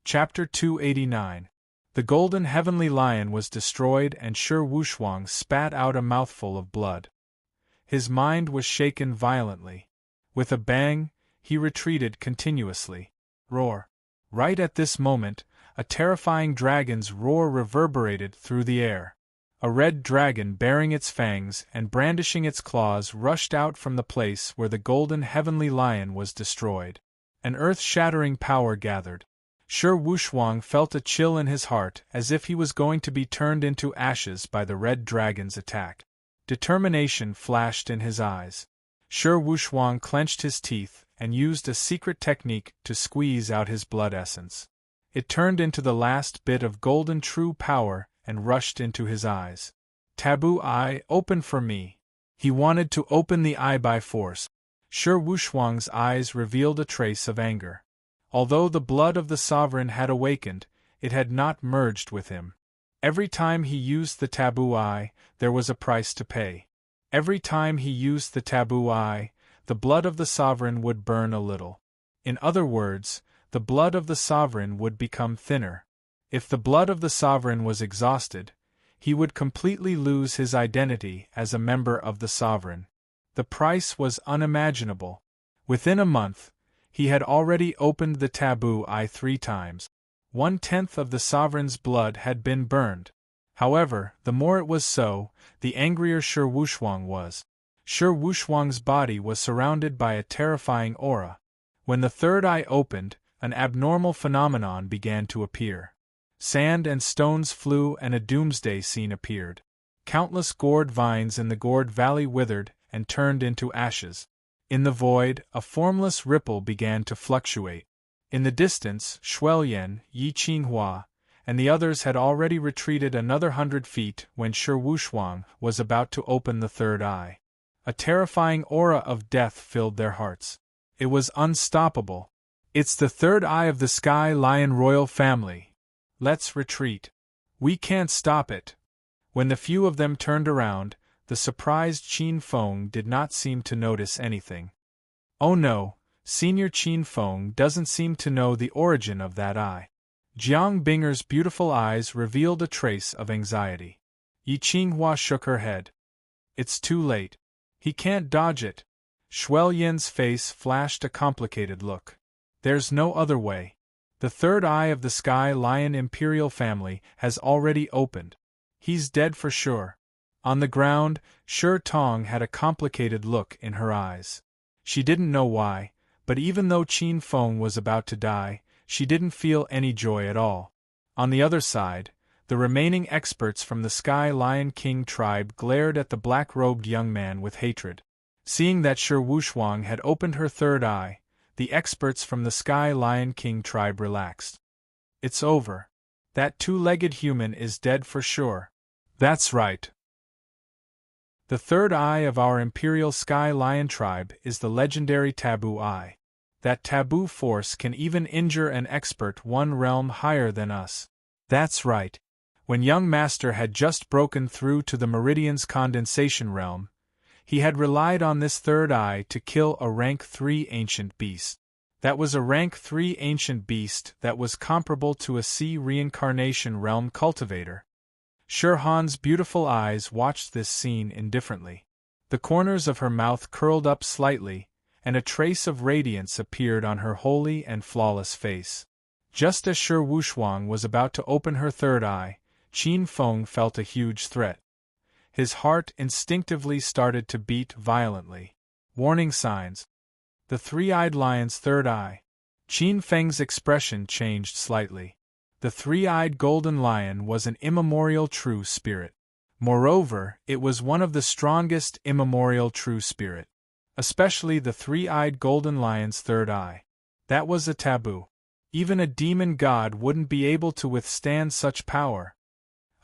Chapter 289. The golden heavenly lion was destroyed and Shi Wuxuang spat out a mouthful of blood. His mind was shaken violently. With a bang, he retreated continuously. Roar! Right at this moment, a terrifying dragon's roar reverberated through the air. A red dragon bearing its fangs and brandishing its claws rushed out from the place where the golden heavenly lion was destroyed. An earth-shattering power gathered. Shi Wuxuang felt a chill in his heart as if he was going to be turned into ashes by the red dragon's attack. Determination flashed in his eyes. Shi Wuxuang clenched his teeth and used a secret technique to squeeze out his blood essence. It turned into the last bit of golden true power and rushed into his eyes. Taboo eye, open for me. He wanted to open the eye by force. Shi Wuxuang's eyes revealed a trace of anger. Although the blood of the sovereign had awakened, it had not merged with him. Every time he used the taboo eye, there was a price to pay. Every time he used the taboo eye, the blood of the sovereign would burn a little. In other words, the blood of the sovereign would become thinner. If the blood of the sovereign was exhausted, he would completely lose his identity as a member of the sovereign. The price was unimaginable. Within a month, he had already opened the taboo eye 3 times. 1/10 of the sovereign's blood had been burned. However, the more it was so, the angrier Shi Wuxuang was. Shi Wuxuang's body was surrounded by a terrifying aura. When the third eye opened, an abnormal phenomenon began to appear. Sand and stones flew and a doomsday scene appeared. Countless gourd vines in the gourd valley withered and turned into ashes. In the void, a formless ripple began to fluctuate. In the distance, Shuelyan, Yi Qinghua, and the others had already retreated another 100 feet when Shi Wuxuang was about to open the third eye. A terrifying aura of death filled their hearts. It was unstoppable. It's the third eye of the Sky Lion royal family. Let's retreat. We can't stop it. When the few of them turned around, the surprised Qin Feng did not seem to notice anything. Oh no, Senior Qin Feng doesn't seem to know the origin of that eye. Jiang Binger's beautiful eyes revealed a trace of anxiety. Yi Qinghua shook her head. It's too late. He can't dodge it. Shuelyan's face flashed a complicated look. There's no other way. The third eye of the Sky Lion imperial family has already opened. He's dead for sure. On the ground, Shi Tong had a complicated look in her eyes. She didn't know why, but even though Qin Feng was about to die, she didn't feel any joy at all. On the other side, the remaining experts from the Sky Lion King tribe glared at the black-robed young man with hatred. Seeing that Shi Wuxuang had opened her third eye, the experts from the Sky Lion King tribe relaxed. It's over. That 2-legged human is dead for sure. That's right. The third eye of our Imperial Sky Lion tribe is the legendary Taboo Eye. That taboo force can even injure an expert 1 realm higher than us. That's right. When young Master had just broken through to the Meridian's condensation realm, he had relied on this third eye to kill a rank 3 ancient beast. That was a rank 3 ancient beast that was comparable to a sea reincarnation realm cultivator. Shi Han's beautiful eyes watched this scene indifferently. The corners of her mouth curled up slightly, and a trace of radiance appeared on her holy and flawless face. Just as Shi Wuxuang was about to open her third eye, Qin Feng felt a huge threat. His heart instinctively started to beat violently. Warning signs. The three-eyed lion's third eye. Qin Feng's expression changed slightly. The three-eyed golden lion was an immemorial true spirit. Moreover, it was one of the strongest immemorial true spirit. Especially the three-eyed golden lion's third eye. That was a taboo. Even a demon god wouldn't be able to withstand such power.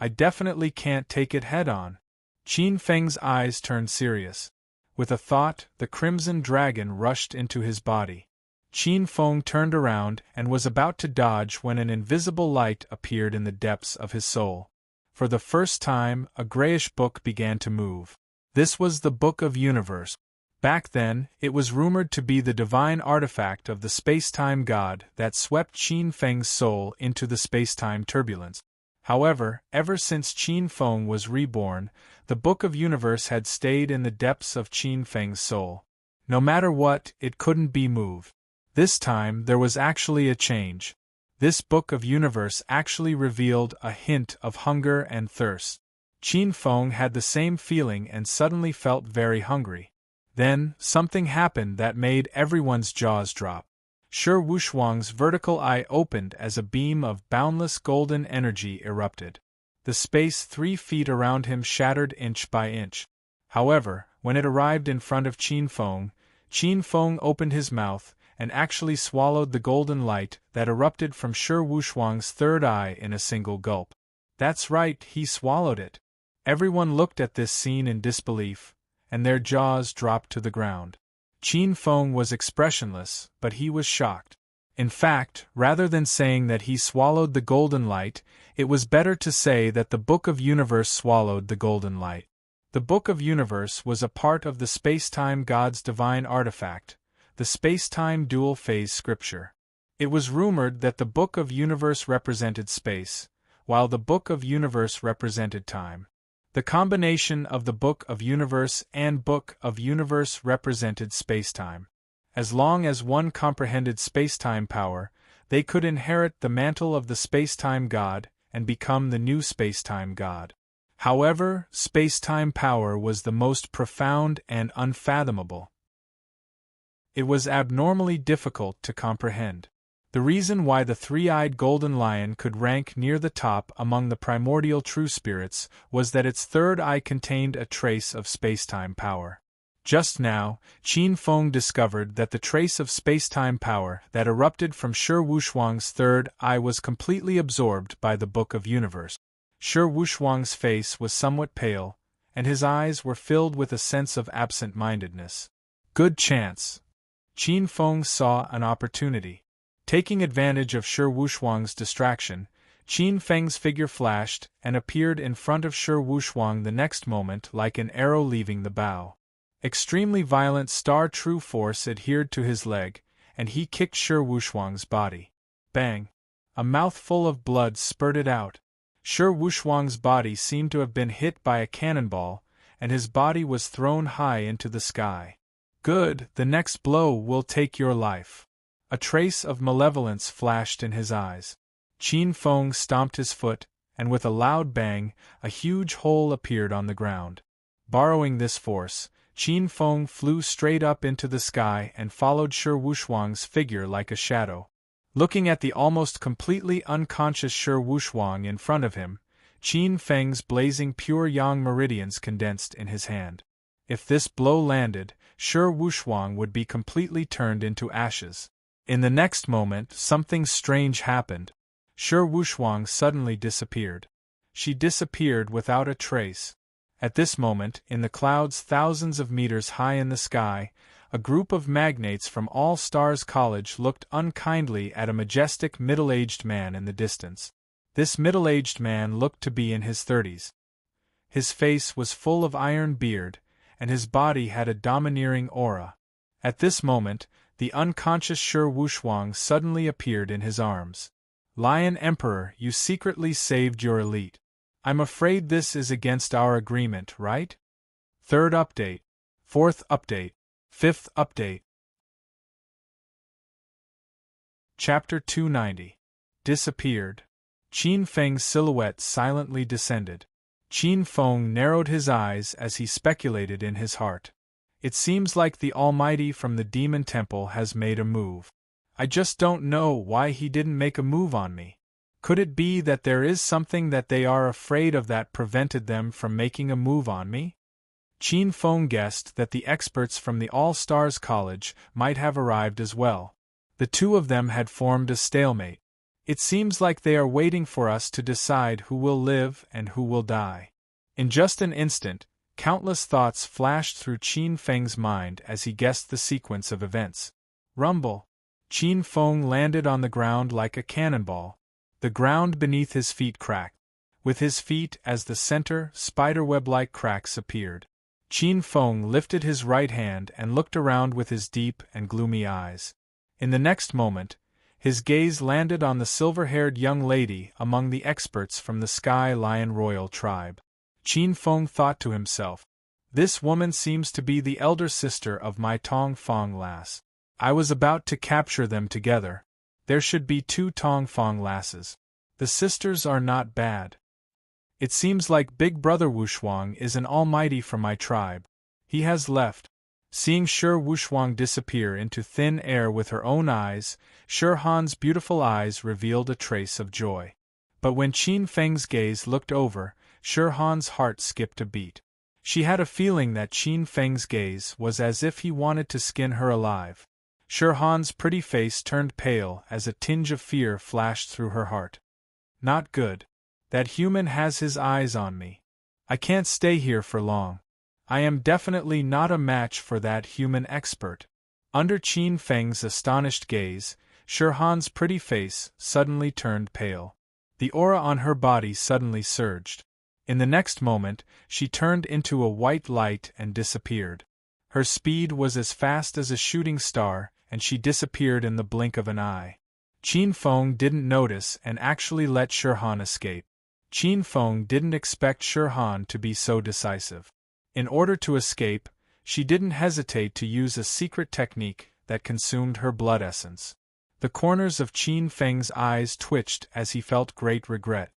I definitely can't take it head-on. Qin Feng's eyes turned serious. With a thought, the crimson dragon rushed into his body. Qin Feng turned around and was about to dodge when an invisible light appeared in the depths of his soul. For the first time, a grayish book began to move. This was the Book of Universe. Back then, it was rumored to be the divine artifact of the space-time god that swept Qin Feng's soul into the space-time turbulence. However, ever since Qin Feng was reborn, the Book of Universe had stayed in the depths of Qin Feng's soul. No matter what, it couldn't be moved. This time, there was actually a change. This Book of Universe actually revealed a hint of hunger and thirst. Qin Feng had the same feeling and suddenly felt very hungry. Then, something happened that made everyone's jaws drop. Shi Wushuang's vertical eye opened as a beam of boundless golden energy erupted. The space 3 feet around him shattered inch by inch. However, when it arrived in front of Qin Feng opened his mouth and actually swallowed the golden light that erupted from Shi Wushuang's third eye in a single gulp. That's right, he swallowed it. Everyone looked at this scene in disbelief, and their jaws dropped to the ground. Qin Feng was expressionless, but he was shocked. In fact, rather than saying that he swallowed the golden light, it was better to say that the Book of Universe swallowed the golden light. The Book of Universe was a part of the space-time god's divine artifact, the space-time dual-phase scripture. It was rumored that the Book of Universe represented space, while the Book of Universe represented time. The combination of the Book of Universe and Book of Universe represented space-time. As long as one comprehended space-time power, they could inherit the mantle of the space-time god and become the new space-time god. However, space-time power was the most profound and unfathomable. It was abnormally difficult to comprehend. The reason why the three-eyed golden lion could rank near the top among the primordial true spirits was that its third eye contained a trace of space-time power. Just now, Qin Feng discovered that the trace of space-time power that erupted from Shi Wushuang's third eye was completely absorbed by the Book of Universe. Shi Wushuang's face was somewhat pale, and his eyes were filled with a sense of absent-mindedness. Good chance. Qin Feng saw an opportunity. Taking advantage of Shi Wushuang's distraction, Qin Feng's figure flashed and appeared in front of Shi Wushuang the next moment like an arrow leaving the bow. Extremely violent star true force adhered to his leg, and he kicked Shi Wushuang's body. Bang! A mouthful of blood spurted out. Shi Wushuang's body seemed to have been hit by a cannonball, and his body was thrown high into the sky. Good, the next blow will take your life. A trace of malevolence flashed in his eyes. Qin Feng stomped his foot, and with a loud bang, a huge hole appeared on the ground. Borrowing this force, Qin Feng flew straight up into the sky and followed Shi Wushuang's figure like a shadow. Looking at the almost completely unconscious Shi Wushuang in front of him, Qin Feng's blazing pure yang meridians condensed in his hand. If this blow landed, Shi Wushuang would be completely turned into ashes. In the next moment, something strange happened. Shi Wushuang suddenly disappeared. She disappeared without a trace. At this moment, in the clouds thousands of meters high in the sky, a group of magnates from All Stars College looked unkindly at a majestic middle-aged man in the distance. This middle-aged man looked to be in his 30s. His face was full of iron beard, and his body had a domineering aura. At this moment, the unconscious Shi Wushuang suddenly appeared in his arms. Lion Emperor, you secretly saved your elite. I'm afraid this is against our agreement, right? Third update. Fourth update. Fifth update. Chapter 290. Disappeared. Qin Feng's silhouette silently descended. Qin Feng narrowed his eyes as he speculated in his heart. It seems like the Almighty from the Demon Temple has made a move. I just don't know why he didn't make a move on me. Could it be that there is something that they are afraid of that prevented them from making a move on me? Qin Feng guessed that the experts from the All-Stars College might have arrived as well. The two of them had formed a stalemate. It seems like they are waiting for us to decide who will live and who will die. In just an instant, countless thoughts flashed through Qin Feng's mind as he guessed the sequence of events. Rumble! Qin Feng landed on the ground like a cannonball. The ground beneath his feet cracked. With his feet as the center, spiderweb-like cracks appeared. Qin Feng lifted his right hand and looked around with his deep and gloomy eyes. In the next moment, his gaze landed on the silver-haired young lady among the experts from the Sky Lion Royal tribe. Qin Feng thought to himself, "This woman seems to be the elder sister of my Tong Fong lass. I was about to capture them together. There should be 2 Tong Fong lasses. The sisters are not bad. It seems like Big Brother Wushuang is an almighty from my tribe. He has left." Seeing Shi Wushuang disappear into thin air with her own eyes, Shi Han's beautiful eyes revealed a trace of joy. But when Qin Feng's gaze looked over, Shi Han's heart skipped a beat. She had a feeling that Qin Feng's gaze was as if he wanted to skin her alive. Shi Han's pretty face turned pale as a tinge of fear flashed through her heart. Not good. That human has his eyes on me. I can't stay here for long. I am definitely not a match for that human expert. Under Qin Feng's astonished gaze, Shi Han's pretty face suddenly turned pale. The aura on her body suddenly surged. In the next moment, she turned into a white light and disappeared. Her speed was as fast as a shooting star, and she disappeared in the blink of an eye. Qin Feng didn't notice and actually let Shi Han escape. Qin Feng didn't expect Shi Han to be so decisive. In order to escape, she didn't hesitate to use a secret technique that consumed her blood essence. The corners of Qin Feng's eyes twitched as he felt great regret.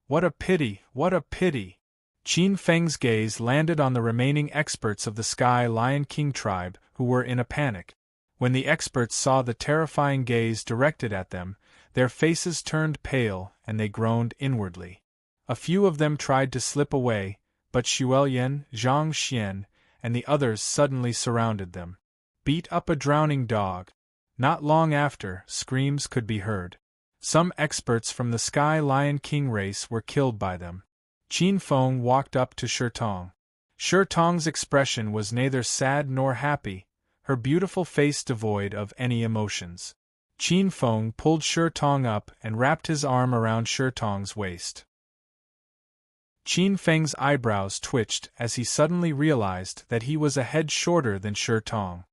What a pity, what a pity! Qin Feng's gaze landed on the remaining experts of the Sky Lion King tribe, who were in a panic. When the experts saw the terrifying gaze directed at them, their faces turned pale and they groaned inwardly. A few of them tried to slip away, but Xuelian, Zhang Xian, and the others suddenly surrounded them. Beat up a drowning dog. Not long after, screams could be heard. Some experts from the Sky Lion King race were killed by them. Qin Feng walked up to Shi Tong. Shi Tong's expression was neither sad nor happy, her beautiful face devoid of any emotions. Qin Feng pulled Shi Tong up and wrapped his arm around Shi Tong's waist. Qin Feng's eyebrows twitched as he suddenly realized that he was a head shorter than Shi Tong.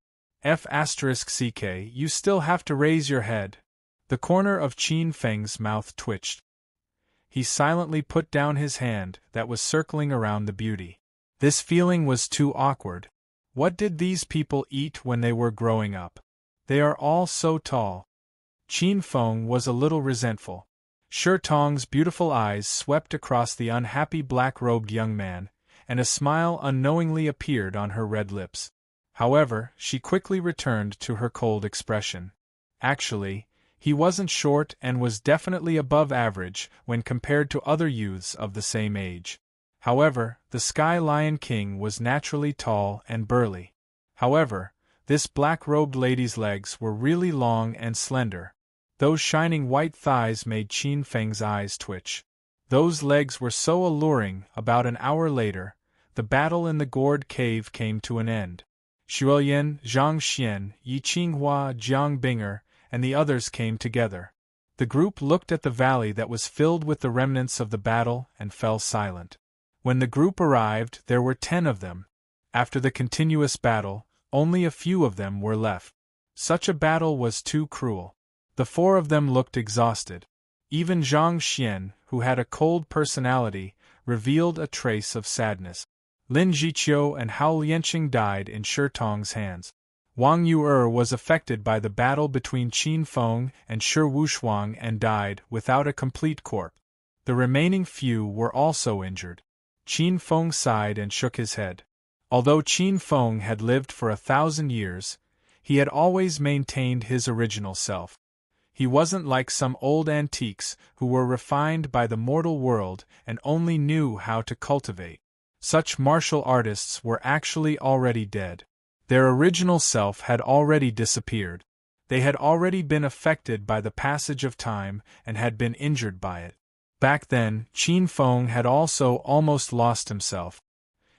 F***ck, you still have to raise your head. The corner of Qin Feng's mouth twitched. He silently put down his hand that was circling around the beauty. This feeling was too awkward. What did these people eat when they were growing up? They are all so tall. Qin Feng was a little resentful. Shi Tong's beautiful eyes swept across the unhappy black-robed young man, and a smile unknowingly appeared on her red lips. However, she quickly returned to her cold expression. Actually, he wasn't short and was definitely above average when compared to other youths of the same age. However, the Sky Lion King was naturally tall and burly. However, this black-robed lady's legs were really long and slender. Those shining white thighs made Qin Feng's eyes twitch. Those legs were so alluring. About an hour later, the battle in the gourd cave came to an end. Xuelian, Zhang Xian, Yi Qinghua, Jiang Binger, and the others came together. The group looked at the valley that was filled with the remnants of the battle and fell silent. When the group arrived, there were 10 of them. After the continuous battle, only a few of them were left. Such a battle was too cruel. The 4 of them looked exhausted. Even Zhang Xian, who had a cold personality, revealed a trace of sadness. Lin Jiqiu and Hao Lianqing died in Shi Tong's hands. Wang Yu'er was affected by the battle between Qin Feng and Shi Wushuang and died without a complete corpse. The remaining few were also injured. Qin Feng sighed and shook his head. Although Qin Feng had lived for 1,000 years, he had always maintained his original self. He wasn't like some old antiques who were refined by the mortal world and only knew how to cultivate. Such martial artists were actually already dead. Their original self had already disappeared. They had already been affected by the passage of time and had been injured by it. Back then, Qin Feng had also almost lost himself.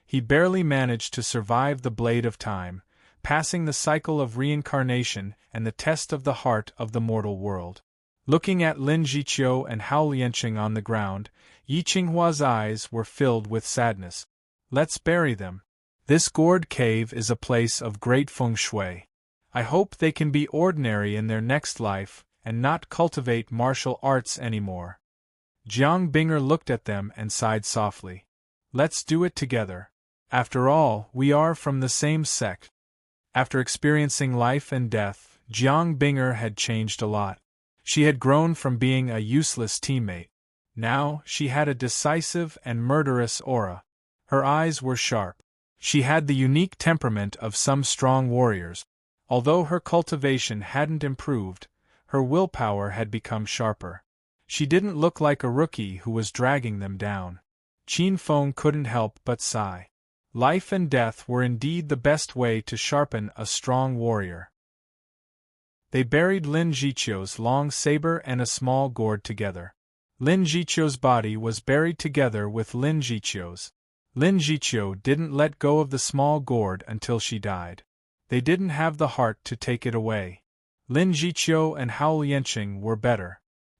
He barely managed to survive the blade of time, passing the cycle of reincarnation and the test of the heart of the mortal world. Looking at Lin Jiqiu and Hao Lianqing on the ground, Yi Qinghua's eyes were filled with sadness. Let's bury them. This gourd cave is a place of great feng shui. I hope they can be ordinary in their next life and not cultivate martial arts anymore. Jiang Binger looked at them and sighed softly. Let's do it together. After all, we are from the same sect. After experiencing life and death, Jiang Binger had changed a lot. She had grown from being a useless teammate. Now, she had a decisive and murderous aura. Her eyes were sharp. She had the unique temperament of some strong warriors. Although her cultivation hadn't improved, her willpower had become sharper. She didn't look like a rookie who was dragging them down. Qin Feng couldn't help but sigh. Life and death were indeed the best way to sharpen a strong warrior. They buried Lin Jiqiu's long saber and a small gourd together. Lin Jiqiu's body was buried together with Lin Jiqiu's. Lin Jiqiu didn't let go of the small gourd until she died. They didn't have the heart to take it away. Lin Jiqiu and Hao Lianqing were better.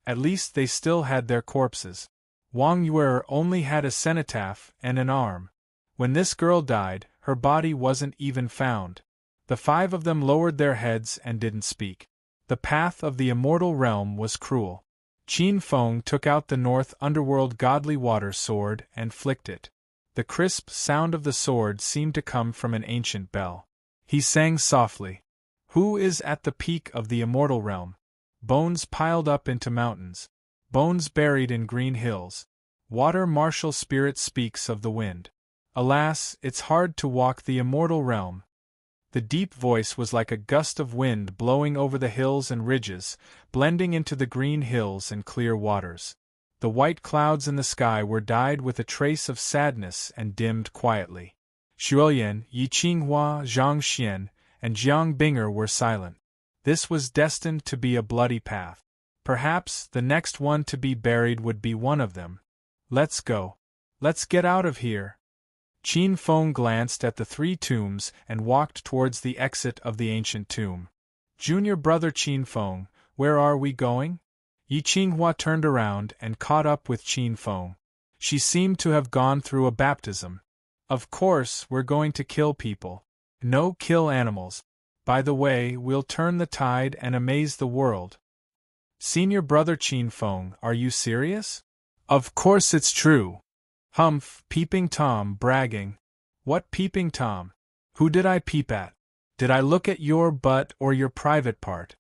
At least they still had their corpses. Wang Yue only had a cenotaph and an arm. When this girl died, her body wasn't even found. The 5 of them lowered their heads and didn't speak. The path of the immortal realm was cruel. Qin Feng took out the North Underworld Godly Water sword and flicked it. The crisp sound of the sword seemed to come from an ancient bell. He sang softly. Who is at the peak of the immortal realm? Bones piled up into mountains. Bones buried in green hills. Water martial spirit speaks of the wind. Alas, it's hard to walk the immortal realm. The deep voice was like a gust of wind blowing over the hills and ridges, blending into the green hills and clear waters. The white clouds in the sky were dyed with a trace of sadness and dimmed quietly. Xuelian, Yi Qinghua, Zhang Xian, and Jiang Binger were silent. This was destined to be a bloody path. Perhaps the next one to be buried would be one of them. Let's go. Let's get out of here. Qin Feng glanced at the 3 tombs and walked towards the exit of the ancient tomb. Junior brother Qin Feng, where are we going? Yi Qinghua turned around and caught up with Qin Feng. She seemed to have gone through a baptism. Of course, we're going to kill people. No, kill animals. By the way, we'll turn the tide and amaze the world. Senior brother Qin Feng, are you serious? Of course it's true. Humph, peeping Tom, bragging. What peeping Tom? Who did I peep at? Did I look at your butt or your private part?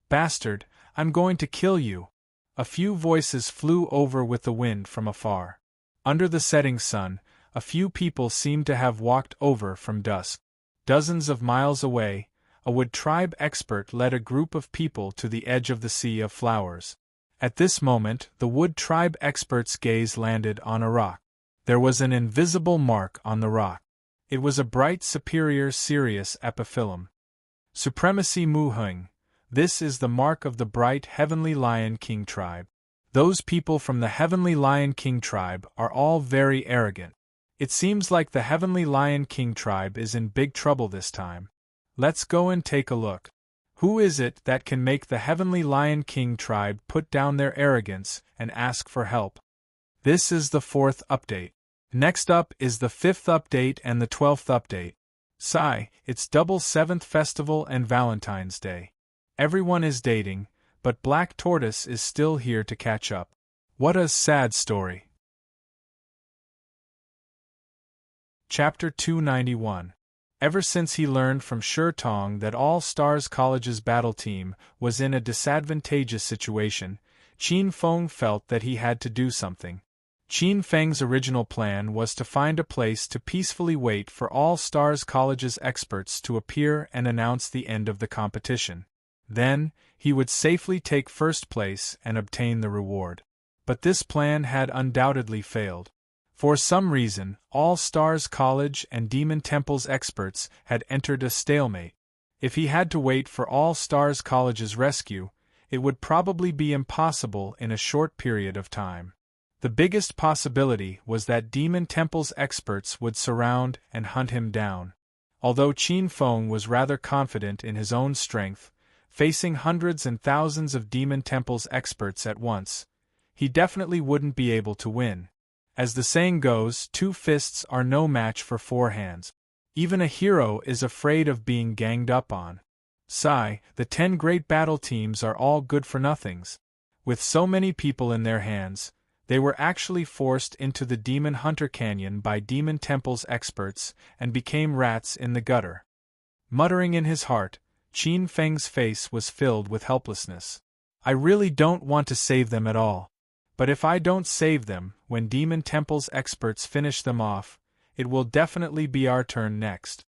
Bastard, I'm going to kill you. A few voices flew over with the wind from afar. Under the setting sun, a few people seemed to have walked over from dusk. Dozens of miles away, a wood tribe expert led a group of people to the edge of the sea of flowers. At this moment, the wood tribe expert's gaze landed on a rock. There was an invisible mark on the rock. It was a bright superior Sirius epiphyllum. Supremacy Muheng. This is the mark of the bright Heavenly Lion King tribe. Those people from the Heavenly Lion King tribe are all very arrogant. It seems like the Heavenly Lion King tribe is in big trouble this time. Let's go and take a look. Who is it that can make the Heavenly Lion King tribe put down their arrogance and ask for help? This is the 4th update. Next up is the 5th update and the 12th update. Sigh, it's double 7th festival and Valentine's Day. Everyone is dating, but Black Tortoise is still here to catch up. What a sad story. Chapter 291. Ever since he learned from Shurtong that All Stars College's battle team was in a disadvantageous situation, Qin Feng felt that he had to do something. Qin Feng's original plan was to find a place to peacefully wait for All Stars College's experts to appear and announce the end of the competition. Then, he would safely take first place and obtain the reward. But this plan had undoubtedly failed. For some reason, All Stars College and Demon Temple's experts had entered a stalemate. If he had to wait for All Stars College's rescue, it would probably be impossible in a short period of time. The biggest possibility was that Demon Temple's experts would surround and hunt him down. Although Qin Feng was rather confident in his own strength, facing hundreds and thousands of Demon Temple's experts at once, he definitely wouldn't be able to win. As the saying goes, 2 fists are no match for 4 hands. Even a hero is afraid of being ganged up on. The 10 great battle teams are all good-for-nothings. With so many people in their hands, they were actually forced into the Demon Hunter Canyon by Demon Temple's experts and became rats in the gutter. Muttering in his heart, Qin Feng's face was filled with helplessness. I really don't want to save them at all. But if I don't save them, when Demon Temple's experts finish them off, it will definitely be our turn next.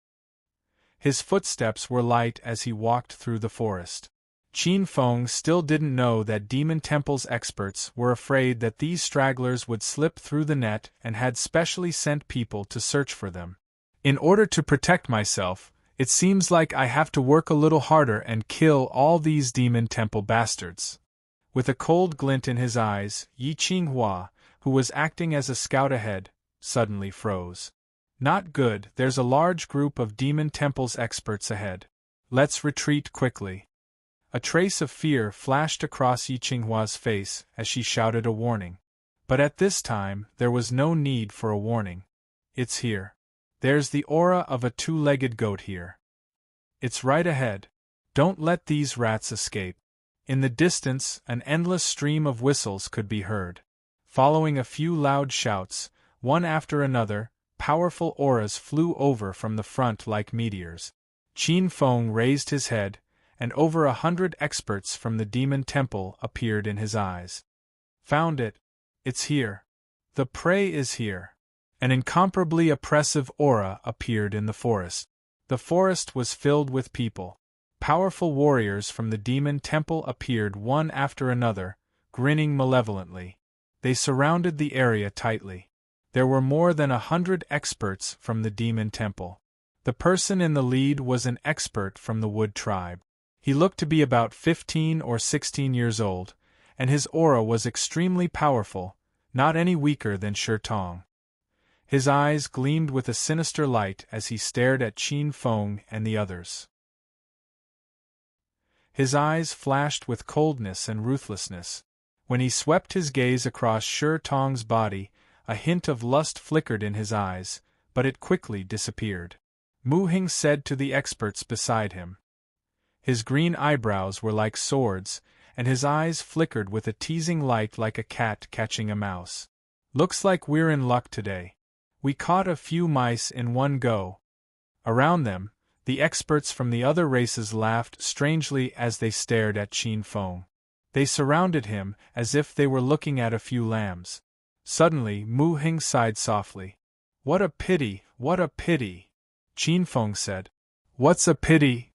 His footsteps were light as he walked through the forest. Qin Feng still didn't know that Demon Temple's experts were afraid that these stragglers would slip through the net and had specially sent people to search for them. In order to protect myself, it seems like I have to work a little harder and kill all these Demon Temple bastards. With a cold glint in his eyes, Yi Qinghua, who was acting as a scout ahead, suddenly froze. Not good, there's a large group of Demon Temple's experts ahead. Let's retreat quickly. A trace of fear flashed across Yi Qinghua's face as she shouted a warning. But at this time, there was no need for a warning. It's here. There's the aura of a 2-legged goat here. It's right ahead. Don't let these rats escape. In the distance, an endless stream of whistles could be heard. Following a few loud shouts, one after another, powerful auras flew over from the front like meteors. Qin Feng raised his head, and over 100 experts from the Demon Temple appeared in his eyes. Found it. It's here. The prey is here. An incomparably oppressive aura appeared in the forest. The forest was filled with people. Powerful warriors from the Demon Temple appeared one after another, grinning malevolently. They surrounded the area tightly. There were more than 100 experts from the Demon Temple. The person in the lead was an expert from the Wood Tribe. He looked to be about 15 or 16 years old, and his aura was extremely powerful, not any weaker than Shirtong. His eyes gleamed with a sinister light as he stared at Qin Feng and the others. His eyes flashed with coldness and ruthlessness. When he swept his gaze across Shirtong's body, a hint of lust flickered in his eyes, but it quickly disappeared. Mu Hing said to the experts beside him. His green eyebrows were like swords, and his eyes flickered with a teasing light like a cat catching a mouse. Looks like we're in luck today. We caught a few mice in one go. Around them, the experts from the other races laughed strangely as they stared at Qin Feng. They surrounded him as if they were looking at a few lambs. Suddenly, Mu Hing sighed softly. What a pity, what a pity! Qin Feng said. What's a pity?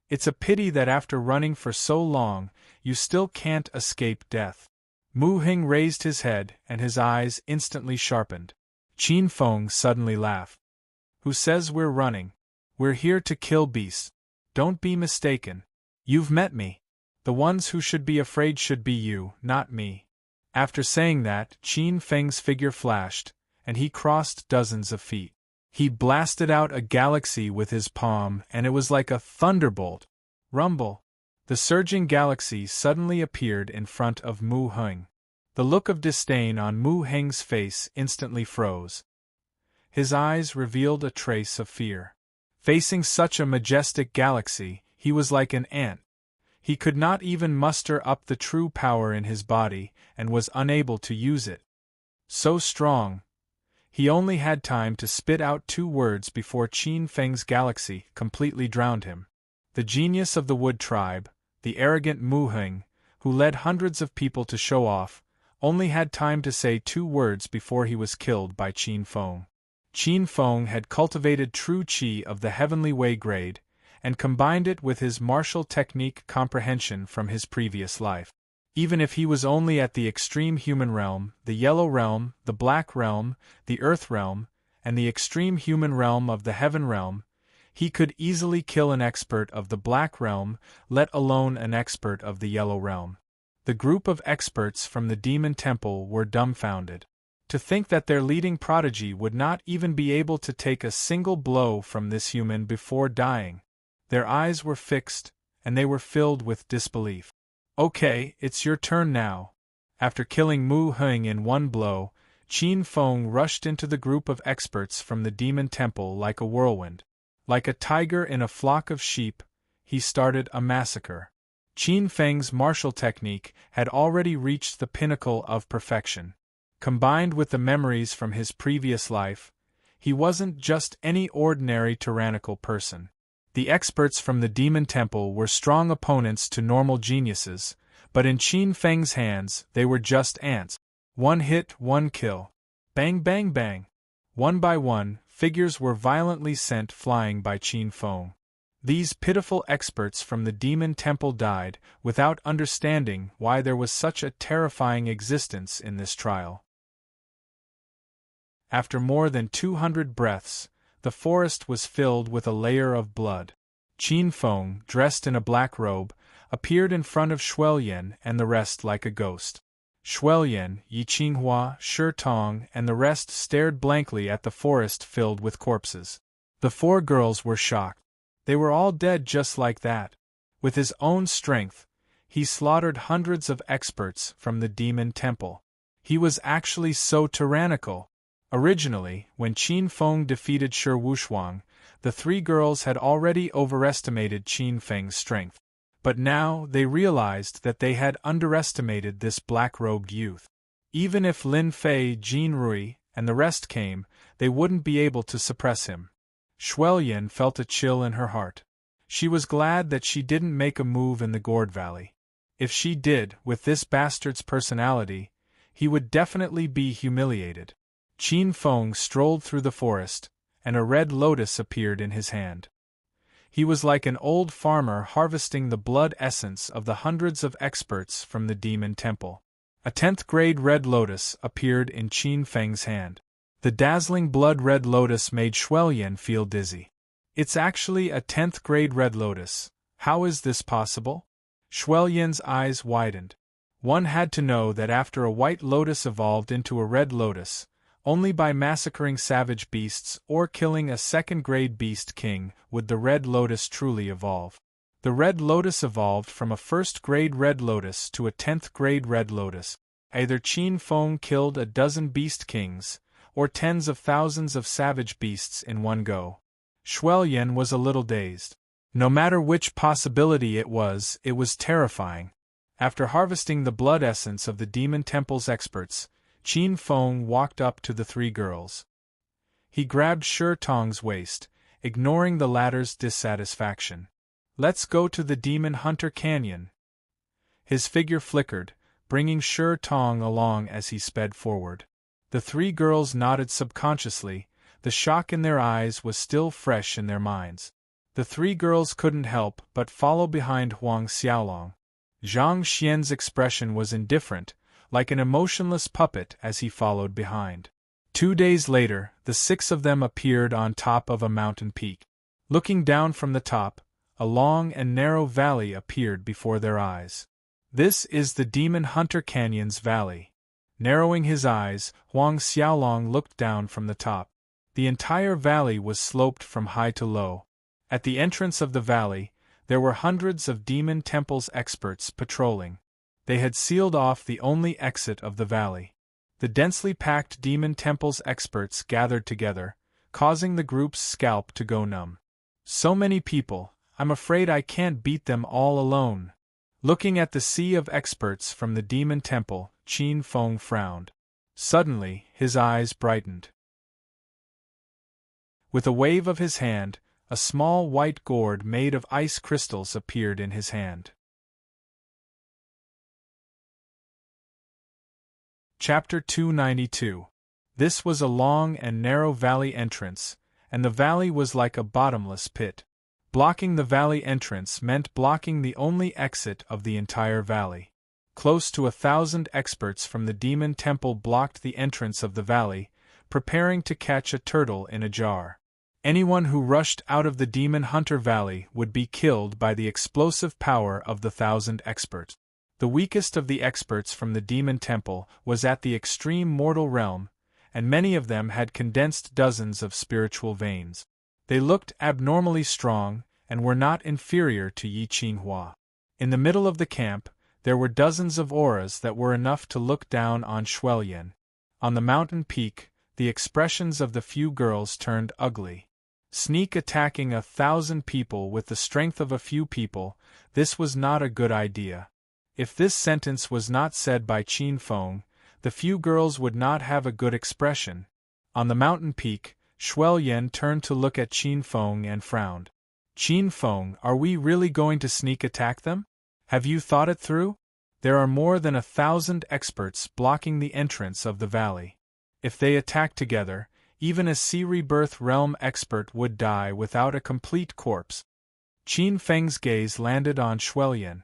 It's a pity that after running for so long, you still can't escape death. Mu Hing raised his head and his eyes instantly sharpened. Qin Feng suddenly laughed. Who says we're running? We're here to kill beasts. Don't be mistaken. You've met me. The ones who should be afraid should be you, not me. After saying that, Qin Feng's figure flashed, and he crossed dozens of feet. He blasted out a galaxy with his palm, and it was like a thunderbolt. Rumble! The surging galaxy suddenly appeared in front of Mu Hing. The look of disdain on Mu Hing's face instantly froze. His eyes revealed a trace of fear. Facing such a majestic galaxy, he was like an ant. He could not even muster up the true power in his body, and was unable to use it. So strong! He only had time to spit out 2 words before Qin Feng's galaxy completely drowned him. The genius of the Wood Tribe, the arrogant Mu Hing, who led hundreds of people to show off, only had time to say 2 words before he was killed by Qin Feng. Qin Feng had cultivated true qi of the heavenly way grade, and combined it with his martial technique comprehension from his previous life. Even if he was only at the extreme human realm, the yellow realm, the black realm, the earth realm, and the extreme human realm of the heaven realm, he could easily kill an expert of the black realm, let alone an expert of the yellow realm. The group of experts from the demon temple were dumbfounded. To think that their leading prodigy would not even be able to take a single blow from this human before dying. Their eyes were fixed, and they were filled with disbelief. Okay, it's your turn now. After killing Mu Heng in 1 blow, Qin Feng rushed into the group of experts from the demon temple like a whirlwind. Like a tiger in a flock of sheep, he started a massacre. Qin Feng's martial technique had already reached the pinnacle of perfection. Combined with the memories from his previous life, he wasn't just any ordinary tyrannical person. The experts from the demon temple were strong opponents to normal geniuses, but in Qin Feng's hands they were just ants. 1 hit, 1 kill. Bang bang bang. One by one, figures were violently sent flying by Qin Feng. These pitiful experts from the demon temple died, without understanding why there was such a terrifying existence in this trial. After more than 200 breaths, the forest was filled with a layer of blood. Qin Feng, dressed in a black robe, appeared in front of Shuelyan and the rest like a ghost. Shuelyan, Yi Qinghua, Shi Tong, and the rest stared blankly at the forest filled with corpses. The 4 girls were shocked. They were all dead just like that. With his own strength, he slaughtered hundreds of experts from the demon temple. He was actually so tyrannical. Originally, when Qin Feng defeated Shi Wushuang, the 3 girls had already overestimated Qin Feng's strength. But now they realized that they had underestimated this black-robed youth. Even if Lin Fei, Jin Rui, and the rest came, they wouldn't be able to suppress him. Shuelyan felt a chill in her heart. She was glad that she didn't make a move in the Gourd Valley. If she did, with this bastard's personality, he would definitely be humiliated. Qin Feng strolled through the forest, and a red lotus appeared in his hand. He was like an old farmer harvesting the blood essence of the hundreds of experts from the demon temple. A 10th-grade red lotus appeared in Qin Feng's hand. The dazzling blood-red lotus made Shuelyan feel dizzy. It's actually a 10th-grade red lotus. How is this possible? Shuelyan's eyes widened. One had to know that after a white lotus evolved into a red lotus, only by massacring savage beasts or killing a 2nd-grade beast king would the red lotus truly evolve. The red lotus evolved from a 1st-grade red lotus to a 10th-grade red lotus. Either Qin Feng killed a dozen beast kings, or tens of thousands of savage beasts in one go. Shuelyan was a little dazed. No matter which possibility it was terrifying. After harvesting the blood essence of the demon temple's experts, Qin Feng walked up to the 3 girls. He grabbed Shi Tong's waist, ignoring the latter's dissatisfaction. "Let's go to the Demon Hunter Canyon." His figure flickered, bringing Shi Tong along as he sped forward. The 3 girls nodded subconsciously, the shock in their eyes was still fresh in their minds. The 3 girls couldn't help but follow behind Huang Xiaolong. Zhang Xian's expression was indifferent, like an emotionless puppet as he followed behind. 2 days later, the 6 of them appeared on top of a mountain peak. Looking down from the top, a long and narrow valley appeared before their eyes. This is the Demon Hunter Canyon's valley. Narrowing his eyes, Huang Xiaolong looked down from the top. The entire valley was sloped from high to low. At the entrance of the valley, there were hundreds of Demon Temple's experts patrolling. They had sealed off the only exit of the valley. The densely packed Demon Temple's experts gathered together, causing the group's scalp to go numb. So many people, I'm afraid I can't beat them all alone. Looking at the sea of experts from the Demon Temple, Qin Feng frowned. Suddenly, his eyes brightened. With a wave of his hand, a small white gourd made of ice crystals appeared in his hand. Chapter 292. This was a long and narrow valley entrance, and the valley was like a bottomless pit. Blocking the valley entrance meant blocking the only exit of the entire valley. Close to 1,000 experts from the demon temple blocked the entrance of the valley, preparing to catch a turtle in a jar. Anyone who rushed out of the demon hunter valley would be killed by the explosive power of the 1,000 experts. The weakest of the experts from the demon temple was at the extreme mortal realm, and many of them had condensed dozens of spiritual veins. They looked abnormally strong, and were not inferior to Yi Qinghua. In the middle of the camp, there were dozens of auras that were enough to look down on Shuelyan. On the mountain peak, the expressions of the few girls turned ugly. Sneak attacking 1,000 people with the strength of a few people, this was not a good idea. If this sentence was not said by Qin Feng, the few girls would not have a good expression. On the mountain peak, Shuelyan turned to look at Qin Feng and frowned. Qin Feng, are we really going to sneak attack them? Have you thought it through? There are more than 1,000 experts blocking the entrance of the valley. If they attack together, even a Sea Rebirth Realm expert would die without a complete corpse. Qin Feng's gaze landed on Shuelyan.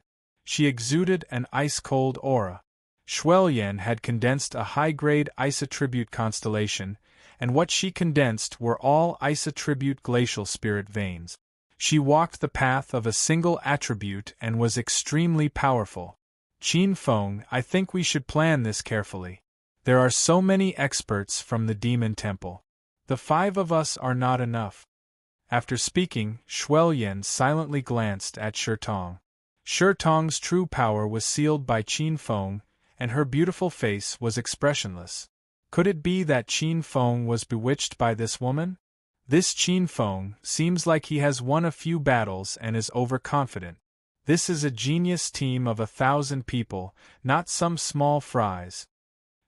She exuded an ice-cold aura. Shuelyan had condensed a high-grade ice attribute constellation, and what she condensed were all ice attribute glacial spirit veins. She walked the path of a single attribute and was extremely powerful. Qin Feng, I think we should plan this carefully. There are so many experts from the demon temple. The 5 of us are not enough. After speaking, Shuelyan silently glanced at Shurtong. Shurtong's true power was sealed by Qin Feng, and her beautiful face was expressionless. Could it be that Qin Feng was bewitched by this woman? This Qin Feng seems like he has won a few battles and is overconfident. This is a genius team of 1,000 people, not some small fries.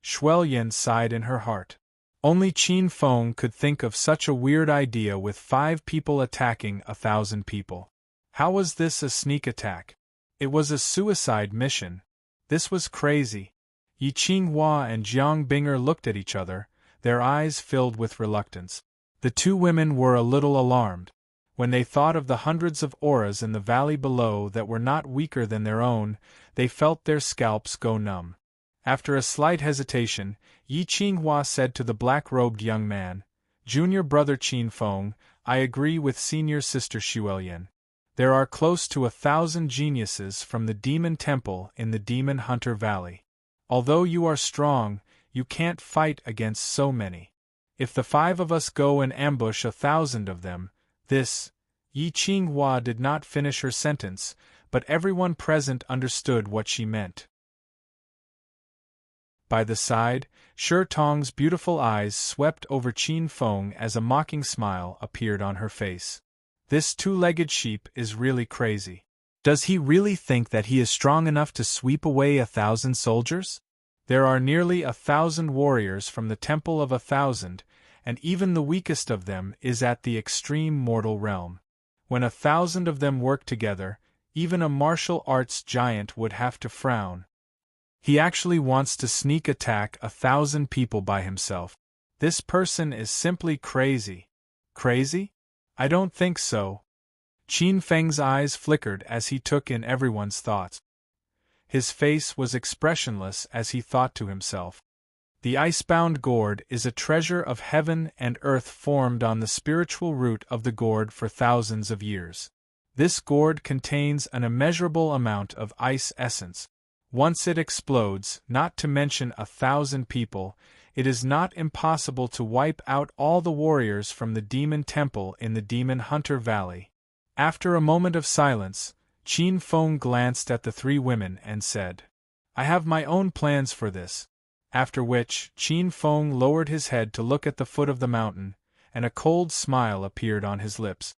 Shuelyan sighed in her heart. Only Qin Feng could think of such a weird idea with 5 people attacking 1,000 people. How was this a sneak attack? It was a suicide mission. This was crazy. Yi Qinghua and Jiang Binger looked at each other, their eyes filled with reluctance. The 2 women were a little alarmed. When they thought of the hundreds of auras in the valley below that were not weaker than their own, they felt their scalps go numb. After a slight hesitation, Yi Qinghua said to the black-robed young man, "Junior brother Qin Feng, I agree with senior sister Shuelyan. There are close to 1,000 geniuses from the demon temple in the demon hunter valley. Although you are strong, you can't fight against so many. If the 5 of us go and ambush 1,000 of them, this..." Yi Qinghua did not finish her sentence, but everyone present understood what she meant. By the side, Shurtong's beautiful eyes swept over Qin Feng as a mocking smile appeared on her face. This 2-legged sheep is really crazy. Does he really think that he is strong enough to sweep away 1,000 soldiers? There are nearly 1,000 warriors from the Temple of 1,000, and even the weakest of them is at the extreme mortal realm. When 1,000 of them work together, even a martial arts giant would have to frown. He actually wants to sneak attack 1,000 people by himself. This person is simply crazy. Crazy? I don't think so. Qin Feng's eyes flickered as he took in everyone's thoughts. His face was expressionless as he thought to himself. The icebound gourd is a treasure of heaven and earth formed on the spiritual root of the gourd for thousands of years. This gourd contains an immeasurable amount of ice essence. Once it explodes, not to mention 1,000 people, it is not impossible to wipe out all the warriors from the demon temple in the demon hunter valley. After a moment of silence, Qin Feng glanced at the 3 women and said, "I have my own plans for this." After which, Qin Feng lowered his head to look at the foot of the mountain, and a cold smile appeared on his lips.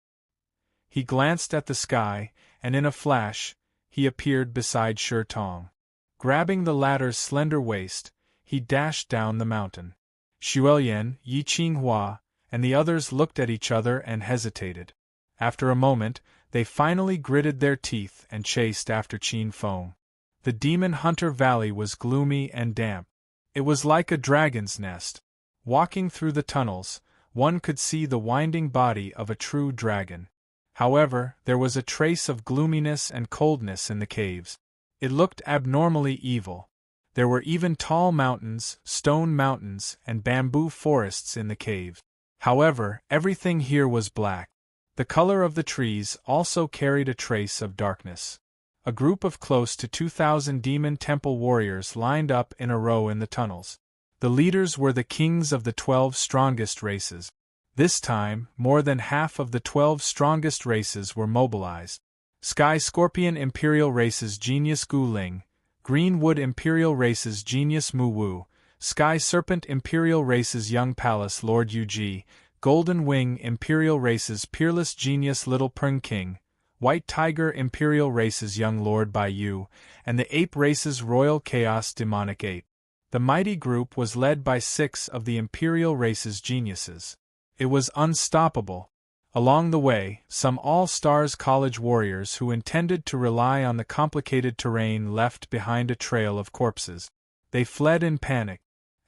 He glanced at the sky, and in a flash, he appeared beside Shurtong. Grabbing the latter's slender waist, he dashed down the mountain. Shuelyan, Yi Qinghua, and the others looked at each other and hesitated. After a moment, they finally gritted their teeth and chased after Qin Feng. The demon hunter valley was gloomy and damp. It was like a dragon's nest. Walking through the tunnels, one could see the winding body of a true dragon. However, there was a trace of gloominess and coldness in the caves. It looked abnormally evil. There were even tall mountains, stone mountains, and bamboo forests in the cave. However, everything here was black. The color of the trees also carried a trace of darkness. A group of close to 2,000 demon temple warriors lined up in a row in the tunnels. The leaders were the kings of the 12 strongest races. This time, more than half of the 12 strongest races were mobilized. Sky Scorpion Imperial Race's Genius Gu Ling, Greenwood Imperial Race's Genius Mu Wu, Sky Serpent Imperial Race's Young Palace Lord Yu Ji, Golden Wing Imperial Race's Peerless Genius Little Peng King, White Tiger Imperial Race's Young Lord Bai Yu, and the Ape Race's Royal Chaos Demonic Ape. The mighty group was led by 6 of the Imperial Race's geniuses. It was unstoppable. Along the way, some All-Stars College warriors who intended to rely on the complicated terrain left behind a trail of corpses. They fled in panic.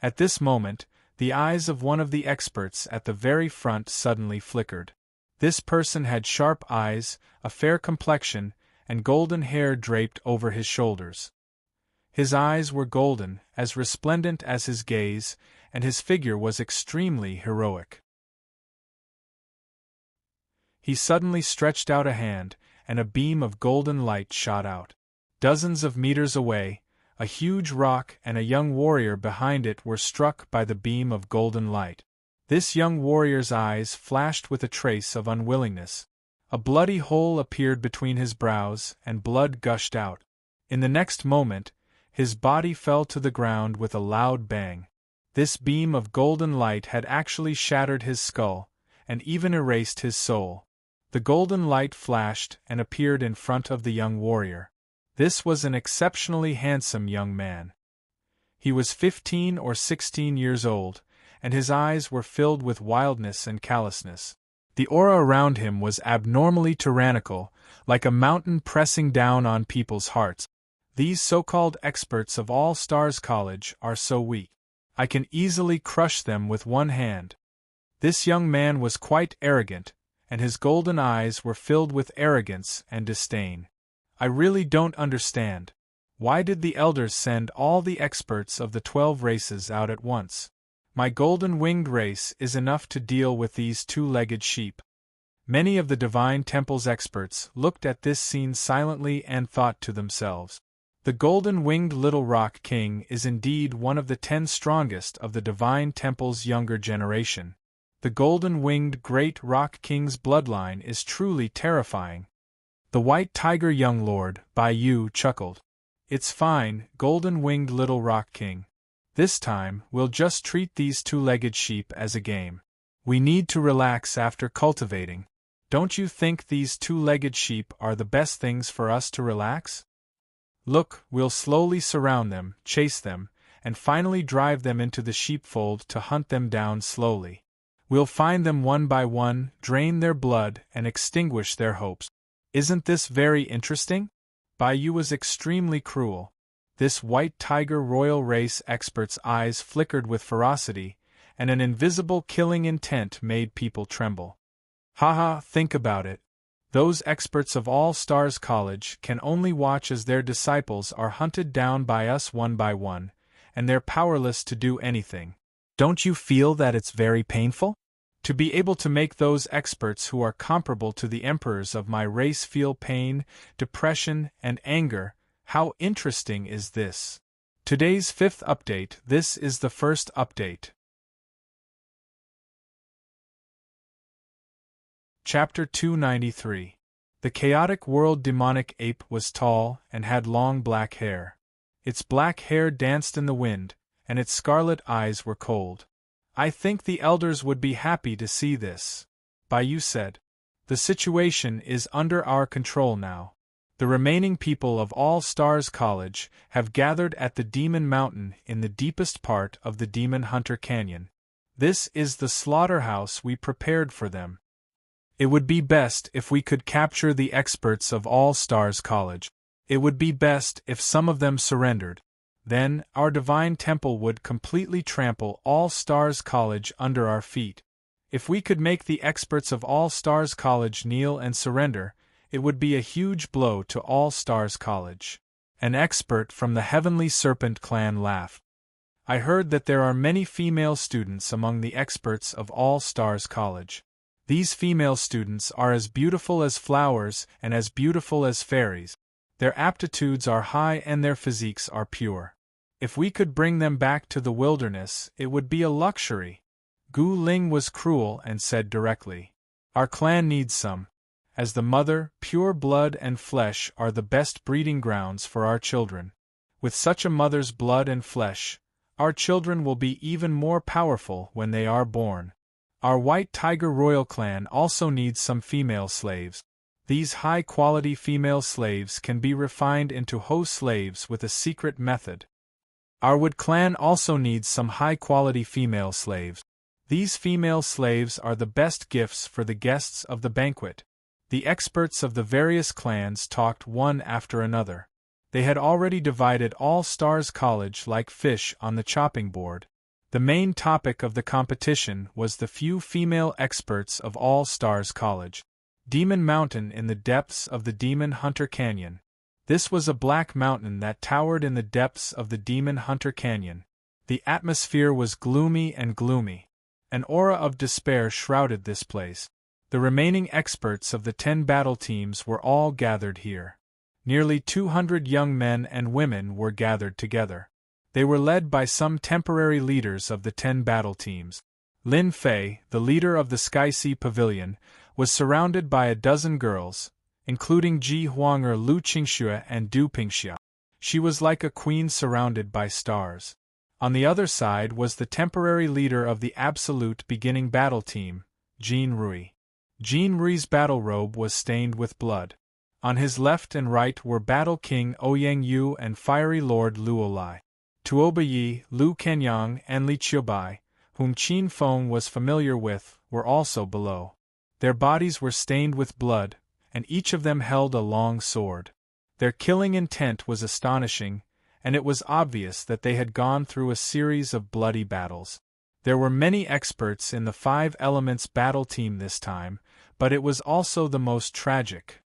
At this moment, the eyes of one of the experts at the very front suddenly flickered. This person had sharp eyes, a fair complexion, and golden hair draped over his shoulders. His eyes were golden, as resplendent as his gaze, and his figure was extremely heroic. He suddenly stretched out a hand, and a beam of golden light shot out. Dozens of meters away, a huge rock and a young warrior behind it were struck by the beam of golden light. This young warrior's eyes flashed with a trace of unwillingness. A bloody hole appeared between his brows, and blood gushed out. In the next moment, his body fell to the ground with a loud bang. This beam of golden light had actually shattered his skull, and even erased his soul. The golden light flashed and appeared in front of the young warrior. This was an exceptionally handsome young man. He was 15 or 16 years old, and his eyes were filled with wildness and callousness. The aura around him was abnormally tyrannical, like a mountain pressing down on people's hearts. These so-called experts of All-Stars College are so weak. I can easily crush them with one hand. This young man was quite arrogant, and his golden eyes were filled with arrogance and disdain. I really don't understand. Why did the elders send all the experts of the 12 races out at once? My golden-winged race is enough to deal with these 2-legged sheep. Many of the Divine Temple's experts looked at this scene silently and thought to themselves, the golden-winged Little Rock King is indeed one of the 10 strongest of the Divine Temple's younger generation. The golden-winged Great Rock King's bloodline is truly terrifying. The White Tiger Young Lord, Bai Yu, chuckled. It's fine, golden-winged Little Rock King. This time, we'll just treat these 2-legged sheep as a game. We need to relax after cultivating. Don't you think these 2-legged sheep are the best things for us to relax? Look, we'll slowly surround them, chase them, and finally drive them into the sheepfold to hunt them down slowly. We'll find them one by one, drain their blood, and extinguish their hopes. Isn't this very interesting? Bai Yu was extremely cruel. This White Tiger Royal Race expert's eyes flickered with ferocity, and an invisible killing intent made people tremble. Haha, think about it. Those experts of All-Stars College can only watch as their disciples are hunted down by us one by one, and they're powerless to do anything. Don't you feel that it's very painful? To be able to make those experts who are comparable to the emperors of my race feel pain, depression, and anger, how interesting is this? Today's 5th update. This is the first update. Chapter 293. The chaotic world demonic ape was tall and had long black hair. Its black hair danced in the wind, and its scarlet eyes were cold. I think the elders would be happy to see this. Bai Yu said. The situation is under our control now. The remaining people of All-Stars College have gathered at the Demon Mountain in the deepest part of the Demon Hunter Canyon. This is the slaughterhouse we prepared for them. It would be best if we could capture the experts of All-Stars College. It would be best if some of them surrendered. Then, our divine temple would completely trample All Stars College under our feet. If we could make the experts of All Stars College kneel and surrender, it would be a huge blow to All Stars College. An expert from the Heavenly Serpent clan laughed. I heard that there are many female students among the experts of All Stars College. These female students are as beautiful as flowers and as beautiful as fairies. Their aptitudes are high and their physiques are pure. If we could bring them back to the wilderness, it would be a luxury. Gu Ling was cruel and said directly, "Our clan needs some. As the mother, pure blood and flesh are the best breeding grounds for our children. With such a mother's blood and flesh, our children will be even more powerful when they are born. Our White Tiger Royal clan also needs some female slaves. These high-quality female slaves can be refined into Ho slaves with a secret method. Our Wood clan also needs some high-quality female slaves. These female slaves are the best gifts for the guests of the banquet." The experts of the various clans talked one after another. They had already divided All Stars College like fish on the chopping board. The main topic of the competition was the few female experts of All Stars College. Demon Mountain in the depths of the Demon Hunter Canyon. This was a black mountain that towered in the depths of the Demon Hunter Canyon. The atmosphere was gloomy and gloomy. An aura of despair shrouded this place. The remaining experts of the 10 battle teams were all gathered here. Nearly 200 young men and women were gathered together. They were led by some temporary leaders of the 10 battle teams. Lin Fei, the leader of the Sky Sea Pavilion, was surrounded by a dozen girls, including Ji Huang'er, Lu Qingxue and Du Pingxia. She was like a queen surrounded by stars. On the other side was the temporary leader of the Absolute Beginning Battle Team, Jin Rui. Jin Rui's battle robe was stained with blood. On his left and right were Battle King Ouyang Yu and Fiery Lord Luolai. Tuoba Yi, Lu Kenyang and Li Qiubai, whom Qin Feng was familiar with, were also below. Their bodies were stained with blood, and each of them held a long sword. Their killing intent was astonishing, and it was obvious that they had gone through a series of bloody battles. There were many experts in the 5 Elements battle team this time, but it was also the most tragic.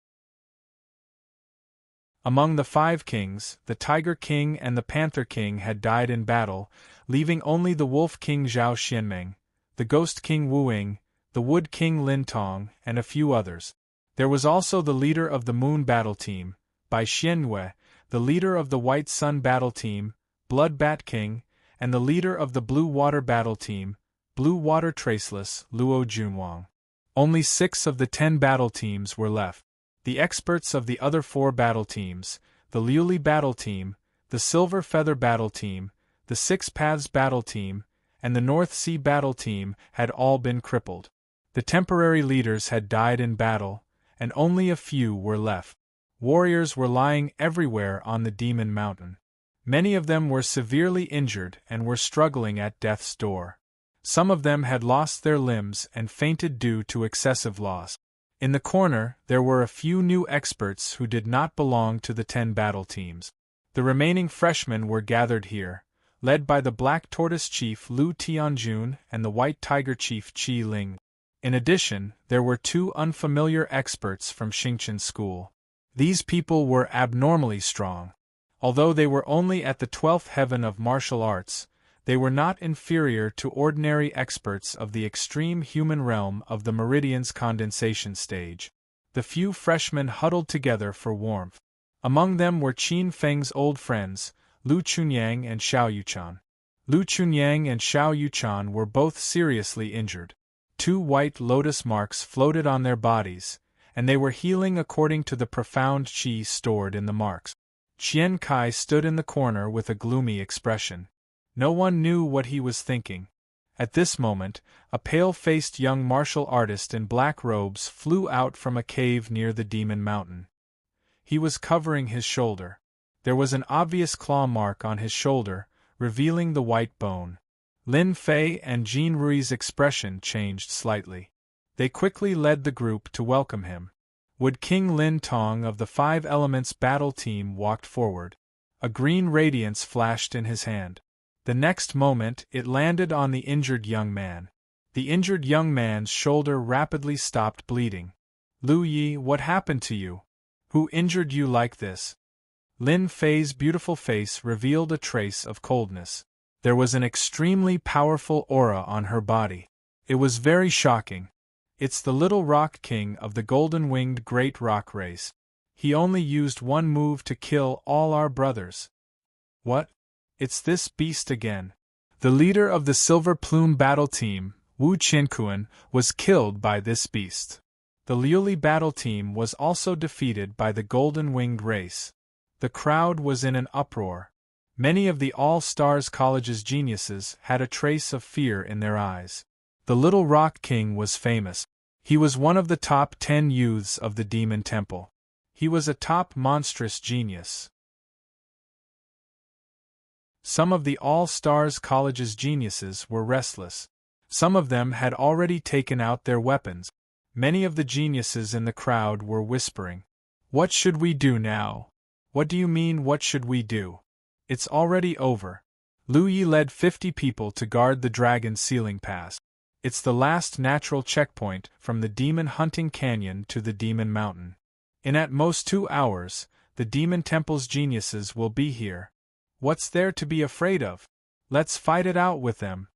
Among the 5 kings, the Tiger King and the Panther King had died in battle, leaving only the Wolf King Zhao Xianmeng, the Ghost King Wu Ying, the Wood King Lin Tong, and a few others. There was also the leader of the Moon battle team, Bai Xianyue, the leader of the White Sun battle team, Blood Bat King, and the leader of the Blue Water battle team, Blue Water Traceless, Luo Junwang. Only 6 of the 10 battle teams were left. The experts of the other 4 battle teams, the Liuli battle team, the Silver Feather battle team, the 6 Paths battle team, and the North Sea battle team had all been crippled. The temporary leaders had died in battle, and only a few were left. Warriors were lying everywhere on the Demon Mountain. Many of them were severely injured and were struggling at death's door. Some of them had lost their limbs and fainted due to excessive loss. In the corner, there were a few new experts who did not belong to the 10 battle teams. The remaining freshmen were gathered here, led by the Black Tortoise Chief Lu Tianjun and the White Tiger Chief Qi Ling. In addition, there were 2 unfamiliar experts from Xingqian School. These people were abnormally strong. Although they were only at the 12th heaven of martial arts, they were not inferior to ordinary experts of the extreme human realm of the Meridian's condensation stage. The few freshmen huddled together for warmth. Among them were Qin Feng's old friends, Lu Chunyang and Xiao Yuchan. Lu Chunyang and Xiao Yuchan were both seriously injured. 2 white lotus marks floated on their bodies, and they were healing according to the profound qi stored in the marks. Qian Kai stood in the corner with a gloomy expression. No one knew what he was thinking. At this moment, a pale-faced young martial artist in black robes flew out from a cave near the Demon Mountain. He was covering his shoulder. There was an obvious claw mark on his shoulder, revealing the white bone. Lin Fei and Jin Rui's expression changed slightly. They quickly led the group to welcome him. Wood King Lin Tong of the 5 Elements battle team walked forward. A green radiance flashed in his hand. The next moment it landed on the injured young man. The injured young man's shoulder rapidly stopped bleeding. Lu Yi, what happened to you? Who injured you like this? Lin Fei's beautiful face revealed a trace of coldness. There was an extremely powerful aura on her body. It was very shocking. It's the little rock king of the golden-winged great rock race. He only used one move to kill all our brothers. What? It's this beast again. The leader of the Silver Plume battle team, Wu Qianquan, was killed by this beast. The Liuli battle team was also defeated by the golden-winged race. The crowd was in an uproar. Many of the All-Stars College's geniuses had a trace of fear in their eyes. The Little Rock King was famous. He was one of the top 10 youths of the Demon Temple. He was a top monstrous genius. Some of the All-Stars College's geniuses were restless. Some of them had already taken out their weapons. Many of the geniuses in the crowd were whispering, "What should we do now? What do you mean, what should we do? It's already over." Lu Yi led 50 people to guard the Dragon Ceiling Pass. It's the last natural checkpoint from the Demon Hunting Canyon to the Demon Mountain. In at most 2 hours, the Demon Temple's geniuses will be here. What's there to be afraid of? Let's fight it out with them.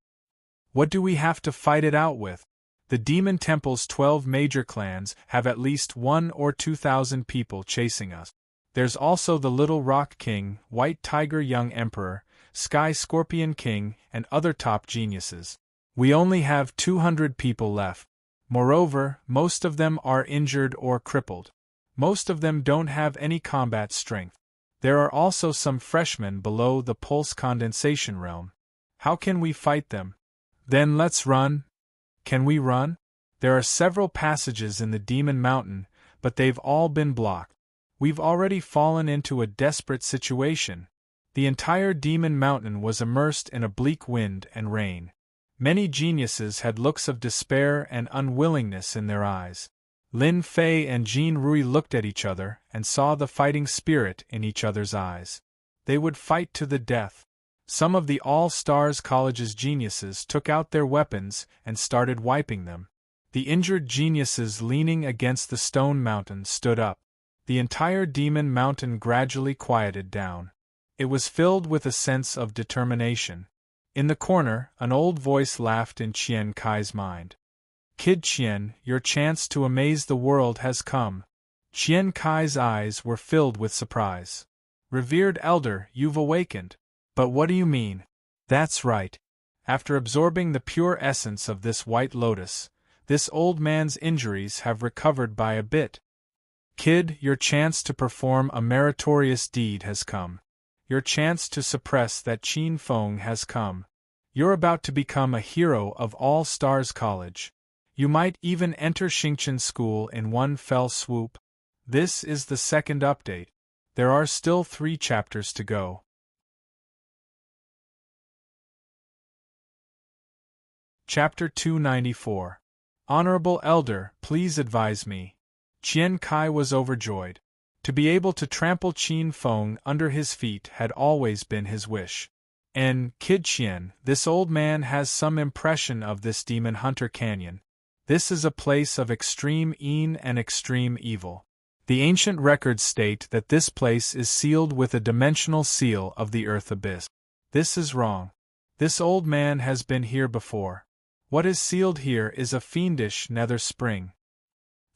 What do we have to fight it out with? The Demon Temple's 12 major clans have at least 1 or 2,000 people chasing us. There's also the Little Rock King, White Tiger Young Emperor, Sky Scorpion King, and other top geniuses. We only have 200 people left. Moreover, most of them are injured or crippled. Most of them don't have any combat strength. There are also some freshmen below the pulse condensation realm. How can we fight them? Then let's run. Can we run? There are several passages in the Demon Mountain, but they've all been blocked. We've already fallen into a desperate situation. The entire Demon Mountain was immersed in a bleak wind and rain. Many geniuses had looks of despair and unwillingness in their eyes. Lin Fei and Jean Rui looked at each other and saw the fighting spirit in each other's eyes. They would fight to the death. Some of the All-Stars College's geniuses took out their weapons and started wiping them. The injured geniuses leaning against the stone mountain stood up. The entire Demon Mountain gradually quieted down. It was filled with a sense of determination. In the corner, an old voice laughed in Qian Kai's mind. "Kid Qian, your chance to amaze the world has come." Qian Kai's eyes were filled with surprise. "Revered elder, you've awakened. But what do you mean?" "That's right. After absorbing the pure essence of this white lotus, this old man's injuries have recovered by a bit. Kid, your chance to perform a meritorious deed has come. Your chance to suppress that Qin Feng has come. You're about to become a hero of All Stars College. You might even enter Xingqian School in one fell swoop. This is the second update. There are still 3 chapters to go. Chapter 294. Honorable Elder, please advise me. Qian Kai was overjoyed. To be able to trample Qin Feng under his feet had always been his wish. And, Kid Qian, this old man has some impression of this Demon Hunter Canyon. This is a place of extreme yin and extreme evil. The ancient records state that this place is sealed with a dimensional seal of the earth abyss. This is wrong. This old man has been here before. What is sealed here is a fiendish nether spring.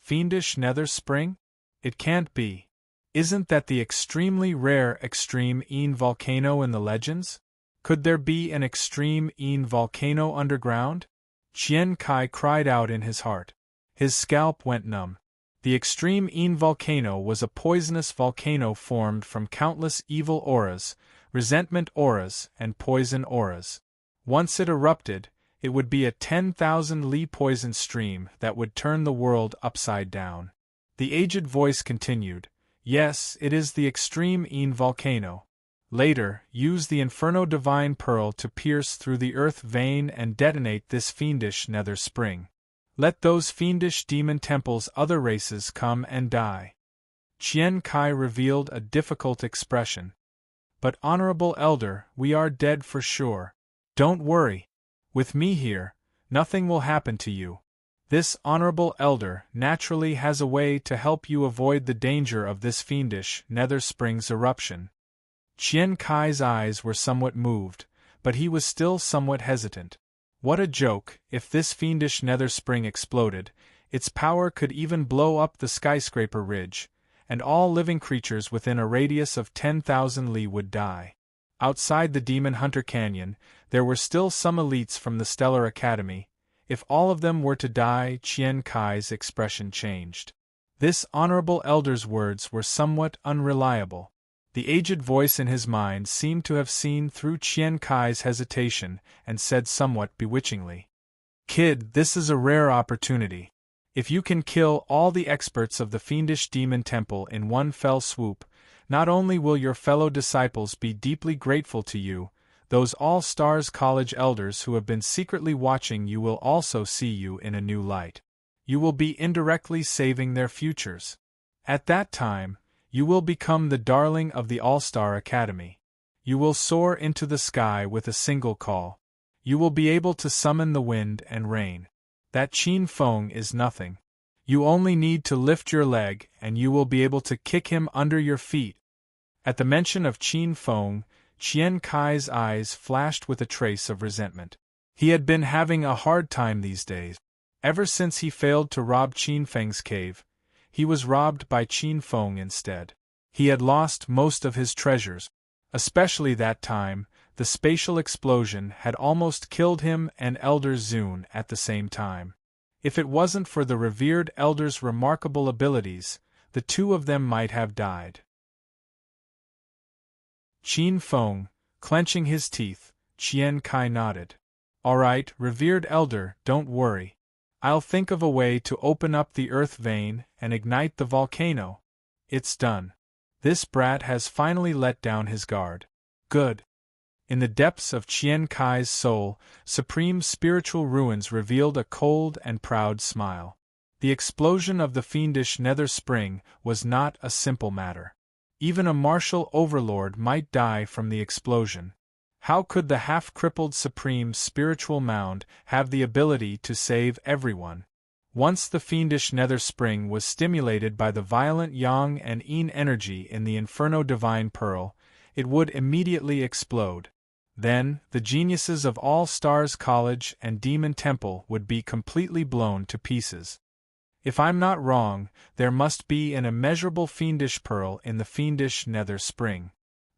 Fiendish nether spring? It can't be. Isn't that the extremely rare extreme yin volcano in the legends? Could there be an extreme yin volcano underground? Qian Kai cried out in his heart. His scalp went numb. The extreme yin volcano was a poisonous volcano formed from countless evil auras, resentment auras, and poison auras. Once it erupted, it would be a 10,000 li poison stream that would turn the world upside down. The aged voice continued, "Yes, it is the extreme yin volcano. Later, use the Inferno Divine Pearl to pierce through the earth vein and detonate this fiendish nether spring. Let those fiendish demon temples' other races come and die." Qian Kai revealed a difficult expression. "But honorable elder, we are dead for sure. Don't worry. With me here, nothing will happen to you. This honorable elder naturally has a way to help you avoid the danger of this fiendish Nether Springs eruption." Qian Kai's eyes were somewhat moved, but he was still somewhat hesitant. What a joke, if this fiendish Nether Spring exploded, its power could even blow up the skyscraper ridge, and all living creatures within a radius of 10,000 li would die. Outside the Demon Hunter Canyon, there were still some elites from the Stellar Academy. If all of them were to die, Qian Kai's expression changed. This honorable elder's words were somewhat unreliable. The aged voice in his mind seemed to have seen through Qian Kai's hesitation and said somewhat bewitchingly, "Kid, this is a rare opportunity. If you can kill all the experts of the fiendish demon temple in one fell swoop, not only will your fellow disciples be deeply grateful to you, those All-Stars College elders who have been secretly watching you will also see you in a new light. You will be indirectly saving their futures. At that time, you will become the darling of the All-Star Academy. You will soar into the sky with a single call. You will be able to summon the wind and rain. That Qin Feng is nothing. You only need to lift your leg and you will be able to kick him under your feet." At the mention of Qin Feng, Qian Kai's eyes flashed with a trace of resentment. He had been having a hard time these days. Ever since he failed to rob Qin Feng's cave, he was robbed by Qin Feng instead. He had lost most of his treasures. Especially that time, the spatial explosion had almost killed him and Elder Zun at the same time. If it wasn't for the revered elder's remarkable abilities, the two of them might have died. Qin Feng, clenching his teeth, Qian Kai nodded. "All right, revered elder, don't worry. I'll think of a way to open up the earth vein and ignite the volcano. It's done. This brat has finally let down his guard. Good." In the depths of Qian Kai's soul, supreme spiritual ruins revealed a cold and proud smile. The explosion of the fiendish Nether Spring was not a simple matter. Even a martial overlord might die from the explosion. How could the half-crippled supreme spiritual mound have the ability to save everyone? Once the fiendish Nether Spring was stimulated by the violent Yang and Yin energy in the Inferno Divine Pearl, it would immediately explode. Then, the geniuses of All-Stars College and Demon Temple would be completely blown to pieces. If I'm not wrong, there must be an immeasurable fiendish pearl in the fiendish Nether Spring.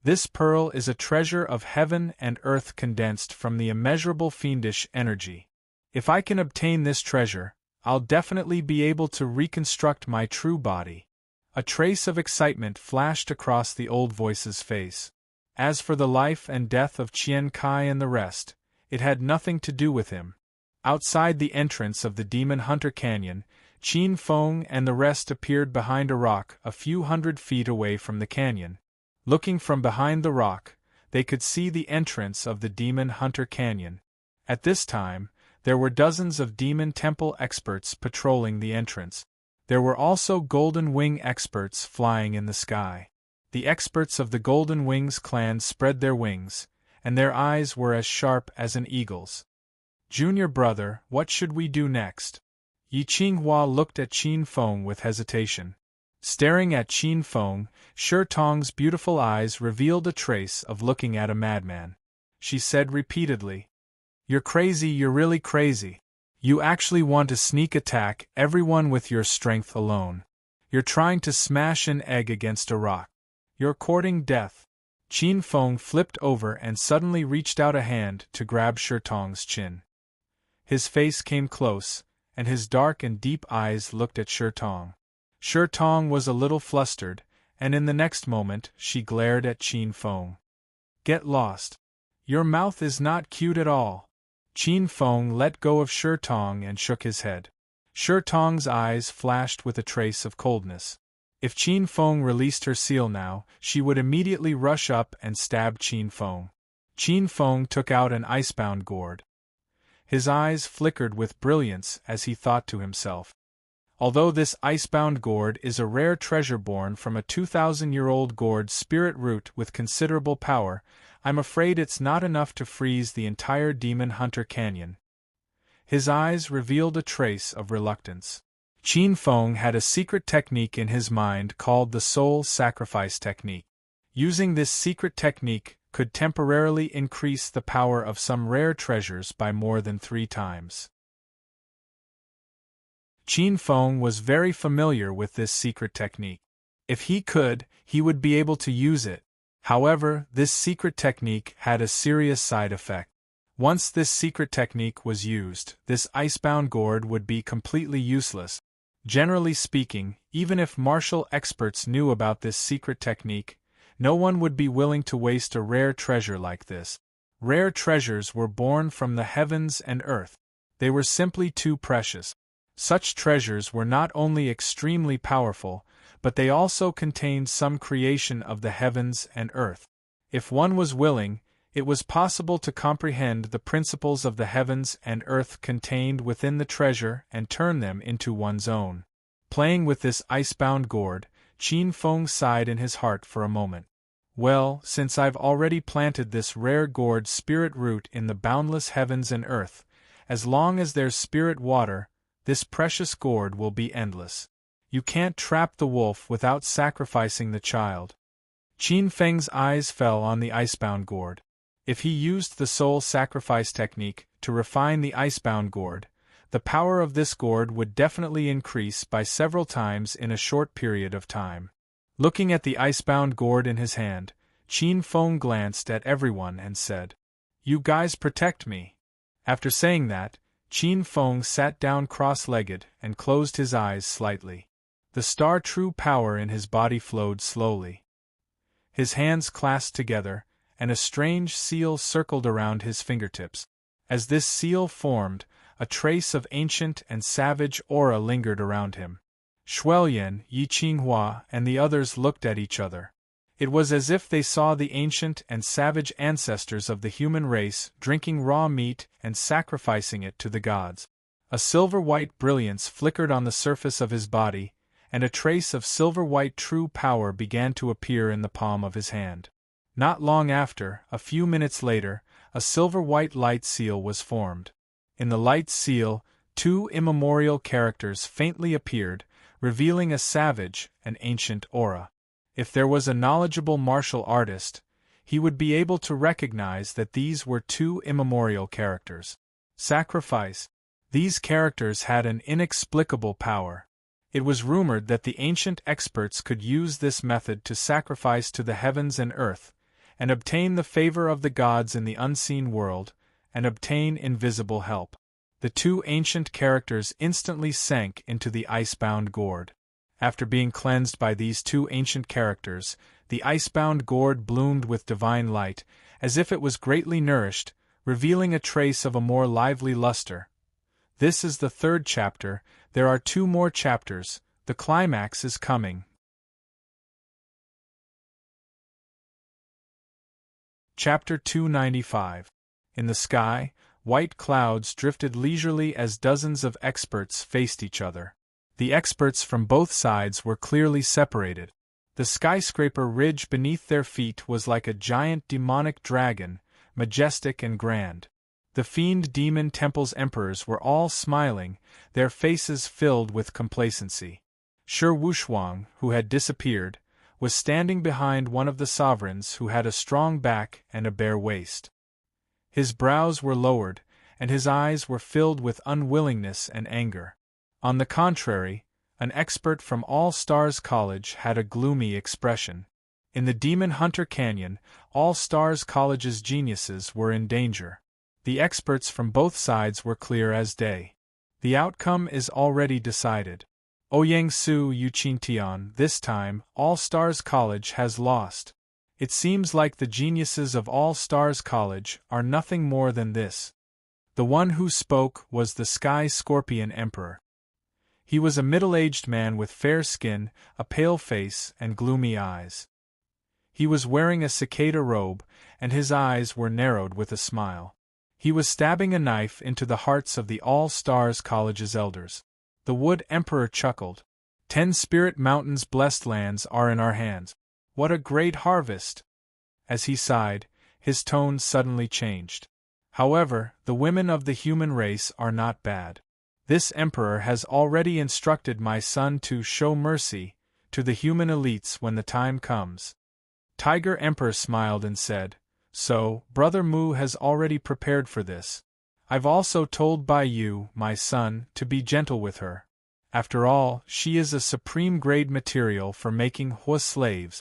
This pearl is a treasure of heaven and earth condensed from the immeasurable fiendish energy. If I can obtain this treasure, I'll definitely be able to reconstruct my true body. A trace of excitement flashed across the old voice's face. As for the life and death of Qian Kai and the rest, it had nothing to do with him. Outside the entrance of the Demon Hunter Canyon, Qin Feng and the rest appeared behind a rock a few hundred feet away from the canyon. Looking from behind the rock, they could see the entrance of the Demon Hunter Canyon. At this time, there were dozens of Demon Temple experts patrolling the entrance. There were also Golden Wing experts flying in the sky. The experts of the Golden Wings clan spread their wings, and their eyes were as sharp as an eagle's. "Junior brother, what should we do next?" Yi Qinghua looked at Qin Feng with hesitation. Staring at Qin Feng, Shi Tong's beautiful eyes revealed a trace of looking at a madman. She said repeatedly, "You're crazy, you're really crazy. You actually want to sneak attack everyone with your strength alone. You're trying to smash an egg against a rock. You're courting death." Qin Feng flipped over and suddenly reached out a hand to grab Shi Tong's chin. His face came close, and his dark and deep eyes looked at Shi Tong. Shi Tong was a little flustered, and in the next moment she glared at Qin Feng. "Get lost. Your mouth is not cute at all." Qin Feng let go of Shi Tong and shook his head. Shi Tong's eyes flashed with a trace of coldness. If Qin Feng released her seal now, she would immediately rush up and stab Qin Feng. Qin Feng took out an icebound gourd. His eyes flickered with brilliance as he thought to himself, Although this icebound gourd is a rare treasure born from a 2,000-year-old gourd spirit root with considerable power, I'm afraid it's not enough to freeze the entire Demon Hunter Canyon." His eyes revealed a trace of reluctance. Qin Feng had a secret technique in his mind called the soul sacrifice technique. Using this secret technique could temporarily increase the power of some rare treasures by more than 3 times. Qin Feng was very familiar with this secret technique. If he could, he would be able to use it. However, this secret technique had a serious side effect. Once this secret technique was used, this icebound gourd would be completely useless. Generally speaking, even if martial experts knew about this secret technique, no one would be willing to waste a rare treasure like this. Rare treasures were born from the heavens and earth. They were simply too precious. Such treasures were not only extremely powerful, but they also contained some creation of the heavens and earth. If one was willing, it was possible to comprehend the principles of the heavens and earth contained within the treasure and turn them into one's own. Playing with this icebound gourd, Qin Feng sighed in his heart for a moment. Well, since I've already planted this rare gourd spirit root in the boundless heavens and earth, as long as there's spirit water, this precious gourd will be endless. You can't trap the wolf without sacrificing the child. Qin Feng's eyes fell on the icebound gourd. If he used the soul sacrifice technique to refine the icebound gourd, the power of this gourd would definitely increase by several times in a short period of time. Looking at the icebound gourd in his hand, Qin Feng glanced at everyone and said, "You guys protect me." After saying that, Qin Feng sat down cross-legged and closed his eyes slightly. The star true power in his body flowed slowly. His hands clasped together, and a strange seal circled around his fingertips. As this seal formed, a trace of ancient and savage aura lingered around him. Shuoyan, Yi Qinghua, and the others looked at each other. It was as if they saw the ancient and savage ancestors of the human race drinking raw meat and sacrificing it to the gods. A silver-white brilliance flickered on the surface of his body, and a trace of silver-white true power began to appear in the palm of his hand. Not long after, a few minutes later, a silver-white light seal was formed. In the light seal, 2 immemorial characters faintly appeared, revealing a savage and ancient aura. If there was a knowledgeable martial artist, he would be able to recognize that these were 2 immemorial characters. Sacrifice. These characters had an inexplicable power. It was rumored that the ancient experts could use this method to sacrifice to the heavens and earth, and obtain the favor of the gods in the unseen world, and obtain invisible help. The 2 ancient characters instantly sank into the icebound gourd. After being cleansed by these 2 ancient characters, the icebound gourd bloomed with divine light, as if it was greatly nourished, revealing a trace of a more lively luster. This is the 3rd chapter. There are 2 more chapters. The climax is coming. Chapter 295. In the sky, white clouds drifted leisurely as dozens of experts faced each other. The experts from both sides were clearly separated. The skyscraper ridge beneath their feet was like a giant demonic dragon, majestic and grand. The fiend demon temple's emperors were all smiling, their faces filled with complacency. Shi Wushuang, who had disappeared, was standing behind one of the sovereigns who had a strong back and a bare waist. His brows were lowered, and his eyes were filled with unwillingness and anger. On the contrary, an expert from All Stars College had a gloomy expression. In the Demon Hunter Canyon, All Stars College's geniuses were in danger. The experts from both sides were clear as day. The outcome is already decided. Ouyang Su Yuqintian, this time, All Stars College has lost. It seems like the geniuses of All Stars College are nothing more than this. The one who spoke was the Sky Scorpion Emperor. He was a middle-aged man with fair skin, a pale face, and gloomy eyes. He was wearing a cicada robe, and his eyes were narrowed with a smile. He was stabbing a knife into the hearts of the All Stars College's elders. The Wood Emperor chuckled. 10 spirit mountains blessed lands are in our hands. What a great harvest! As he sighed, his tone suddenly changed. However, the women of the human race are not bad. This emperor has already instructed my son to show mercy to the human elites when the time comes. Tiger Emperor smiled and said, So, Brother Mu has already prepared for this. I've also told Bai Yu, my son, to be gentle with her. After all, she is a supreme grade material for making Hua slaves.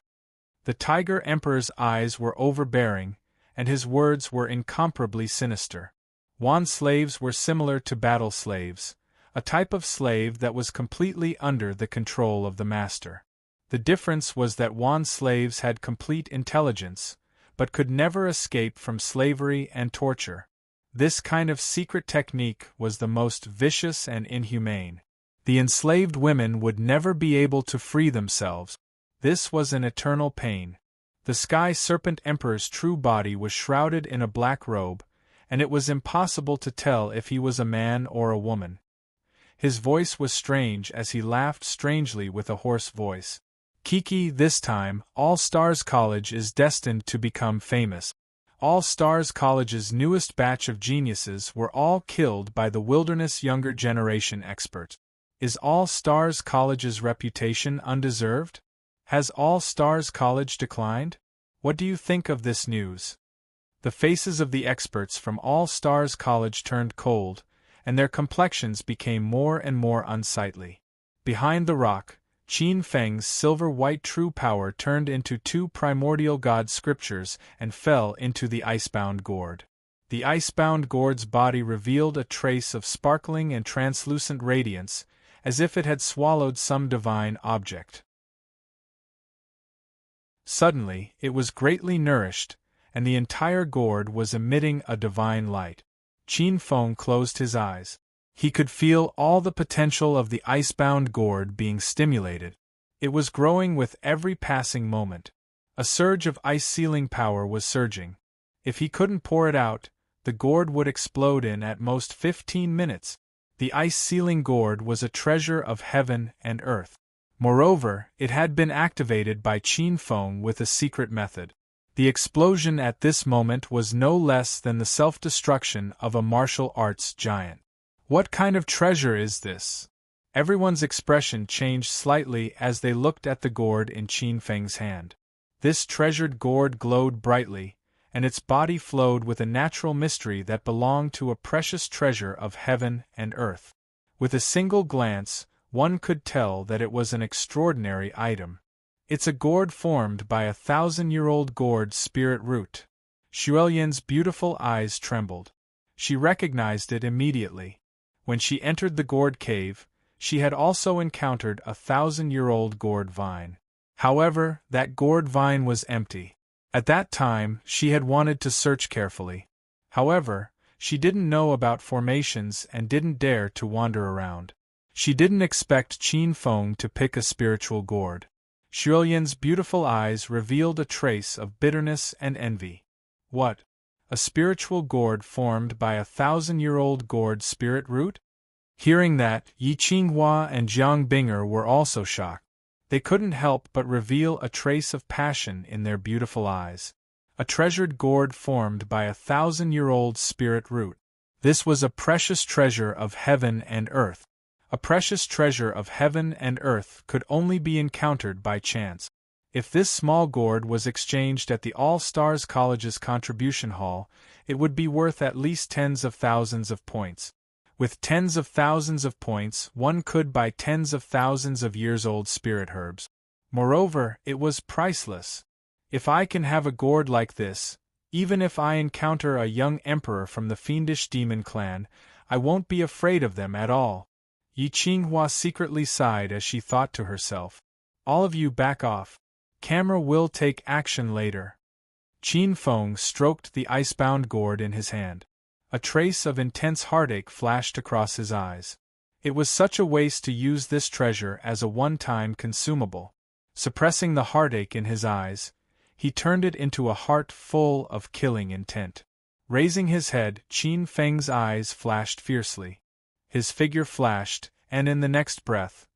The Tiger Emperor's eyes were overbearing, and his words were incomparably sinister. Wan slaves were similar to battle slaves, a type of slave that was completely under the control of the master. The difference was that Wan slaves had complete intelligence, but could never escape from slavery and torture. This kind of secret technique was the most vicious and inhumane. The enslaved women would never be able to free themselves. This was an eternal pain. The Sky Serpent Emperor's true body was shrouded in a black robe, and it was impossible to tell if he was a man or a woman. His voice was strange as he laughed strangely with a hoarse voice. Kiki, this time, All Stars College is destined to become famous. All Stars College's newest batch of geniuses were all killed by the Wilderness Younger Generation expert. Is All Stars College's reputation undeserved? Has All Stars College declined? What do you think of this news? The faces of the experts from All Stars College turned cold, and their complexions became more and more unsightly. Behind the rock, Qin Feng's silver-white true power turned into 2 primordial god scriptures and fell into the icebound gourd. The icebound gourd's body revealed a trace of sparkling and translucent radiance, as if it had swallowed some divine object. Suddenly, it was greatly nourished, and the entire gourd was emitting a divine light. Qin Feng closed his eyes. He could feel all the potential of the icebound gourd being stimulated. It was growing with every passing moment. A surge of ice-sealing power was surging. If he couldn't pour it out, the gourd would explode in at most 15 minutes. The ice-sealing gourd was a treasure of heaven and earth. Moreover, it had been activated by Qin Feng with a secret method. The explosion at this moment was no less than the self-destruction of a martial arts giant. What kind of treasure is this? Everyone's expression changed slightly as they looked at the gourd in Qin Feng's hand. This treasured gourd glowed brightly, and its body flowed with a natural mystery that belonged to a precious treasure of heaven and earth. With a single glance, one could tell that it was an extraordinary item. It's a gourd formed by a 1,000-year-old gourd spirit root. Xuelian's beautiful eyes trembled. She recognized it immediately. When she entered the gourd cave, she had also encountered a 1,000-year-old gourd vine. However, that gourd vine was empty. At that time, she had wanted to search carefully. However, she didn't know about formations and didn't dare to wander around. She didn't expect Qin Feng to pick a spiritual gourd. Xuelian's beautiful eyes revealed a trace of bitterness and envy. What? A spiritual gourd formed by a 1,000-year-old gourd spirit root? Hearing that, Yi Qinghua and Jiang Binger were also shocked. They couldn't help but reveal a trace of passion in their beautiful eyes. A treasured gourd formed by a 1,000-year-old spirit root. This was a precious treasure of heaven and earth. A precious treasure of heaven and earth could only be encountered by chance. If this small gourd was exchanged at the All Stars College's contribution hall, it would be worth at least tens of thousands of points. With tens of thousands of points, one could buy tens of thousands of years-old spirit herbs. Moreover, it was priceless. If I can have a gourd like this, even if I encounter a young emperor from the fiendish demon clan, I won't be afraid of them at all. Yi Qinghua secretly sighed as she thought to herself. All of you back off. Camera will take action later. Qin Feng stroked the icebound gourd in his hand. A trace of intense heartache flashed across his eyes. It was such a waste to use this treasure as a one-time consumable. Suppressing the heartache in his eyes, he turned it into a heart full of killing intent. Raising his head, Qin Feng's eyes flashed fiercely. His figure flashed, and in the next breath,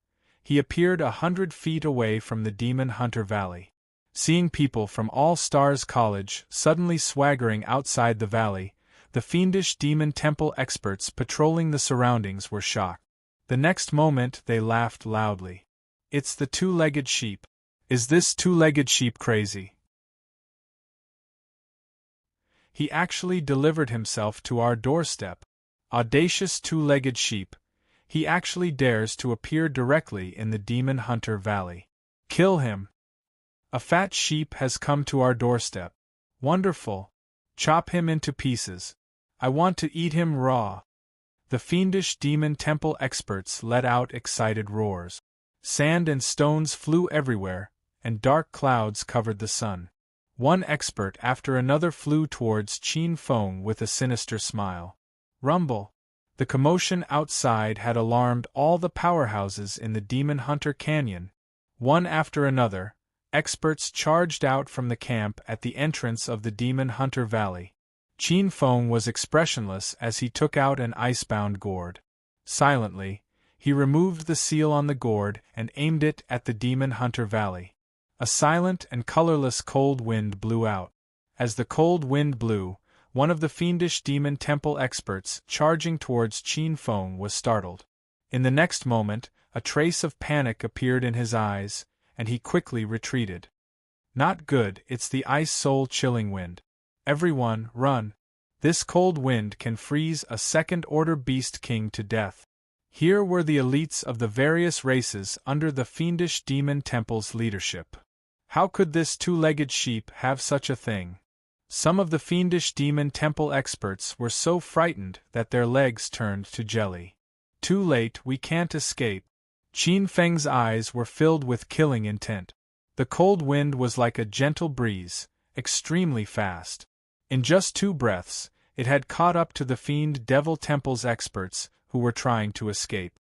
he appeared 100 feet away from the Demon Hunter Valley. Seeing people from All Stars College suddenly swaggering outside the valley, the fiendish demon temple experts patrolling the surroundings were shocked. The next moment they laughed loudly. "It's the two-legged sheep. Is this two-legged sheep crazy? He actually delivered himself to our doorstep. Audacious two-legged sheep. He actually dares to appear directly in the Demon Hunter Valley. Kill him! A fat sheep has come to our doorstep. Wonderful! Chop him into pieces. I want to eat him raw." The fiendish demon temple experts let out excited roars. Sand and stones flew everywhere, and dark clouds covered the sun. One expert after another flew towards Qin Feng with a sinister smile. Rumble! The commotion outside had alarmed all the powerhouses in the Demon Hunter Canyon. One after another, experts charged out from the camp at the entrance of the Demon Hunter Valley. Qin Feng was expressionless as he took out an ice-bound gourd. Silently, he removed the seal on the gourd and aimed it at the Demon Hunter Valley. A silent and colorless cold wind blew out. As the cold wind blew, one of the fiendish demon temple experts charging towards Qin Feng was startled. In the next moment, a trace of panic appeared in his eyes, and he quickly retreated. "Not good, it's the ice soul-chilling wind. Everyone, run! This cold wind can freeze a second-order beast king to death." Here were the elites of the various races under the fiendish demon temple's leadership. How could this two-legged sheep have such a thing? Some of the fiendish demon temple experts were so frightened that their legs turned to jelly. "Too late, we can't escape." Qin Feng's eyes were filled with killing intent. The cold wind was like a gentle breeze, extremely fast. In just 2 breaths, it had caught up to the Fiend Devil Temple's experts, who were trying to escape.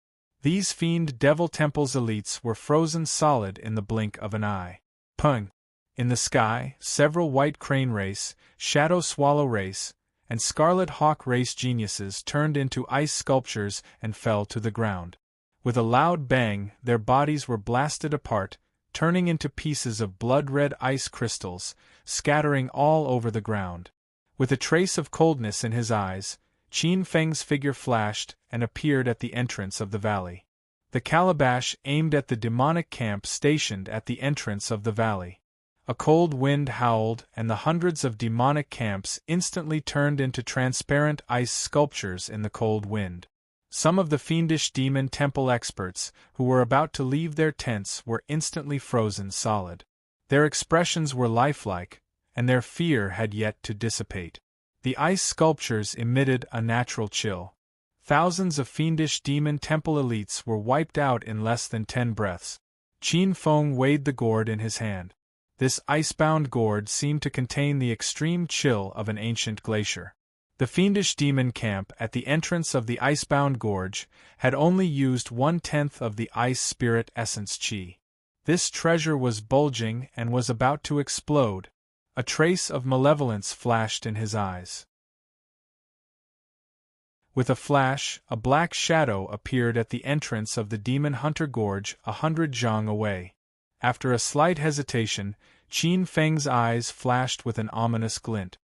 These Fiend Devil Temple's elites were frozen solid in the blink of an eye. Pung! In the sky, several White Crane Race, Shadow Swallow Race, and Scarlet Hawk Race geniuses turned into ice sculptures and fell to the ground. With a loud bang, their bodies were blasted apart, turning into pieces of blood-red ice crystals, scattering all over the ground. With a trace of coldness in his eyes, Qin Feng's figure flashed and appeared at the entrance of the valley. The calabash aimed at the demonic camp stationed at the entrance of the valley. A cold wind howled, and the hundreds of demonic camps instantly turned into transparent ice sculptures in the cold wind. Some of the fiendish demon temple experts, who were about to leave their tents, were instantly frozen solid. Their expressions were lifelike, and their fear had yet to dissipate. The ice sculptures emitted a natural chill. Thousands of fiendish demon temple elites were wiped out in less than 10 breaths. Qin Feng weighed the gourd in his hand. This ice-bound gourd seemed to contain the extreme chill of an ancient glacier. The fiendish demon camp at the entrance of the ice-bound gorge had only used 1/10 of the ice spirit essence chi. This treasure was bulging and was about to explode. A trace of malevolence flashed in his eyes. With a flash, a black shadow appeared at the entrance of the Demon Hunter Gorge 100 zhang away. After a slight hesitation, Qin Feng's eyes flashed with an ominous glint.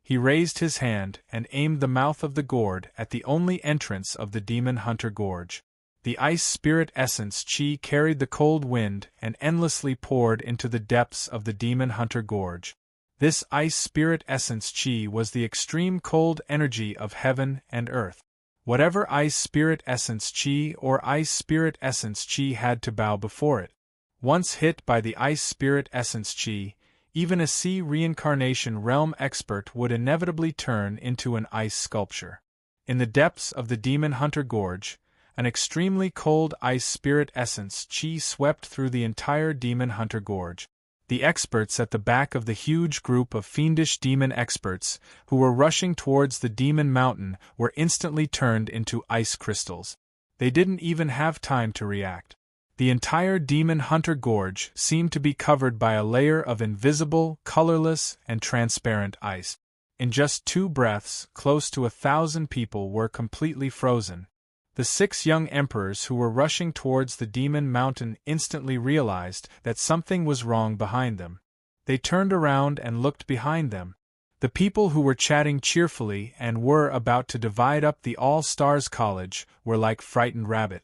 He raised his hand and aimed the mouth of the gourd at the only entrance of the Demon Hunter Gorge. The ice spirit essence chi carried the cold wind and endlessly poured into the depths of the Demon Hunter Gorge. This ice spirit essence chi was the extreme cold energy of heaven and earth. Whatever ice spirit essence chi or ice spirit essence chi had to bow before it. Once hit by the ice spirit essence chi, even a sea reincarnation realm expert would inevitably turn into an ice sculpture. In the depths of the Demon Hunter Gorge, an extremely cold ice spirit essence chi swept through the entire Demon Hunter Gorge. The experts at the back of the huge group of fiendish demon experts who were rushing towards the Demon Mountain were instantly turned into ice crystals. They didn't even have time to react. The entire Demon Hunter Gorge seemed to be covered by a layer of invisible, colorless, and transparent ice. In just 2 breaths, close to 1,000 people were completely frozen. The 6 young emperors who were rushing towards the demon mountain instantly realized that something was wrong behind them. They turned around and looked behind them. The people who were chatting cheerfully and were about to divide up the All-Stars College were like frightened rabbit.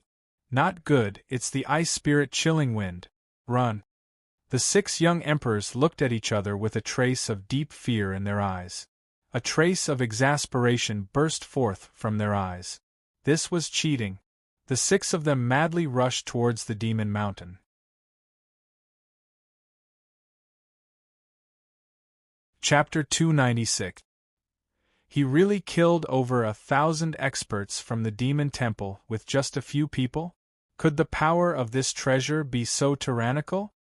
Not good, it's the ice spirit chilling wind. Run. The 6 young emperors looked at each other with a trace of deep fear in their eyes. A trace of exasperation burst forth from their eyes. This was cheating. The 6 of them madly rushed towards the demon mountain. Chapter 296. He really killed over 1,000 experts from the demon temple with just a few people? Could the power of this treasure be so tyrannical?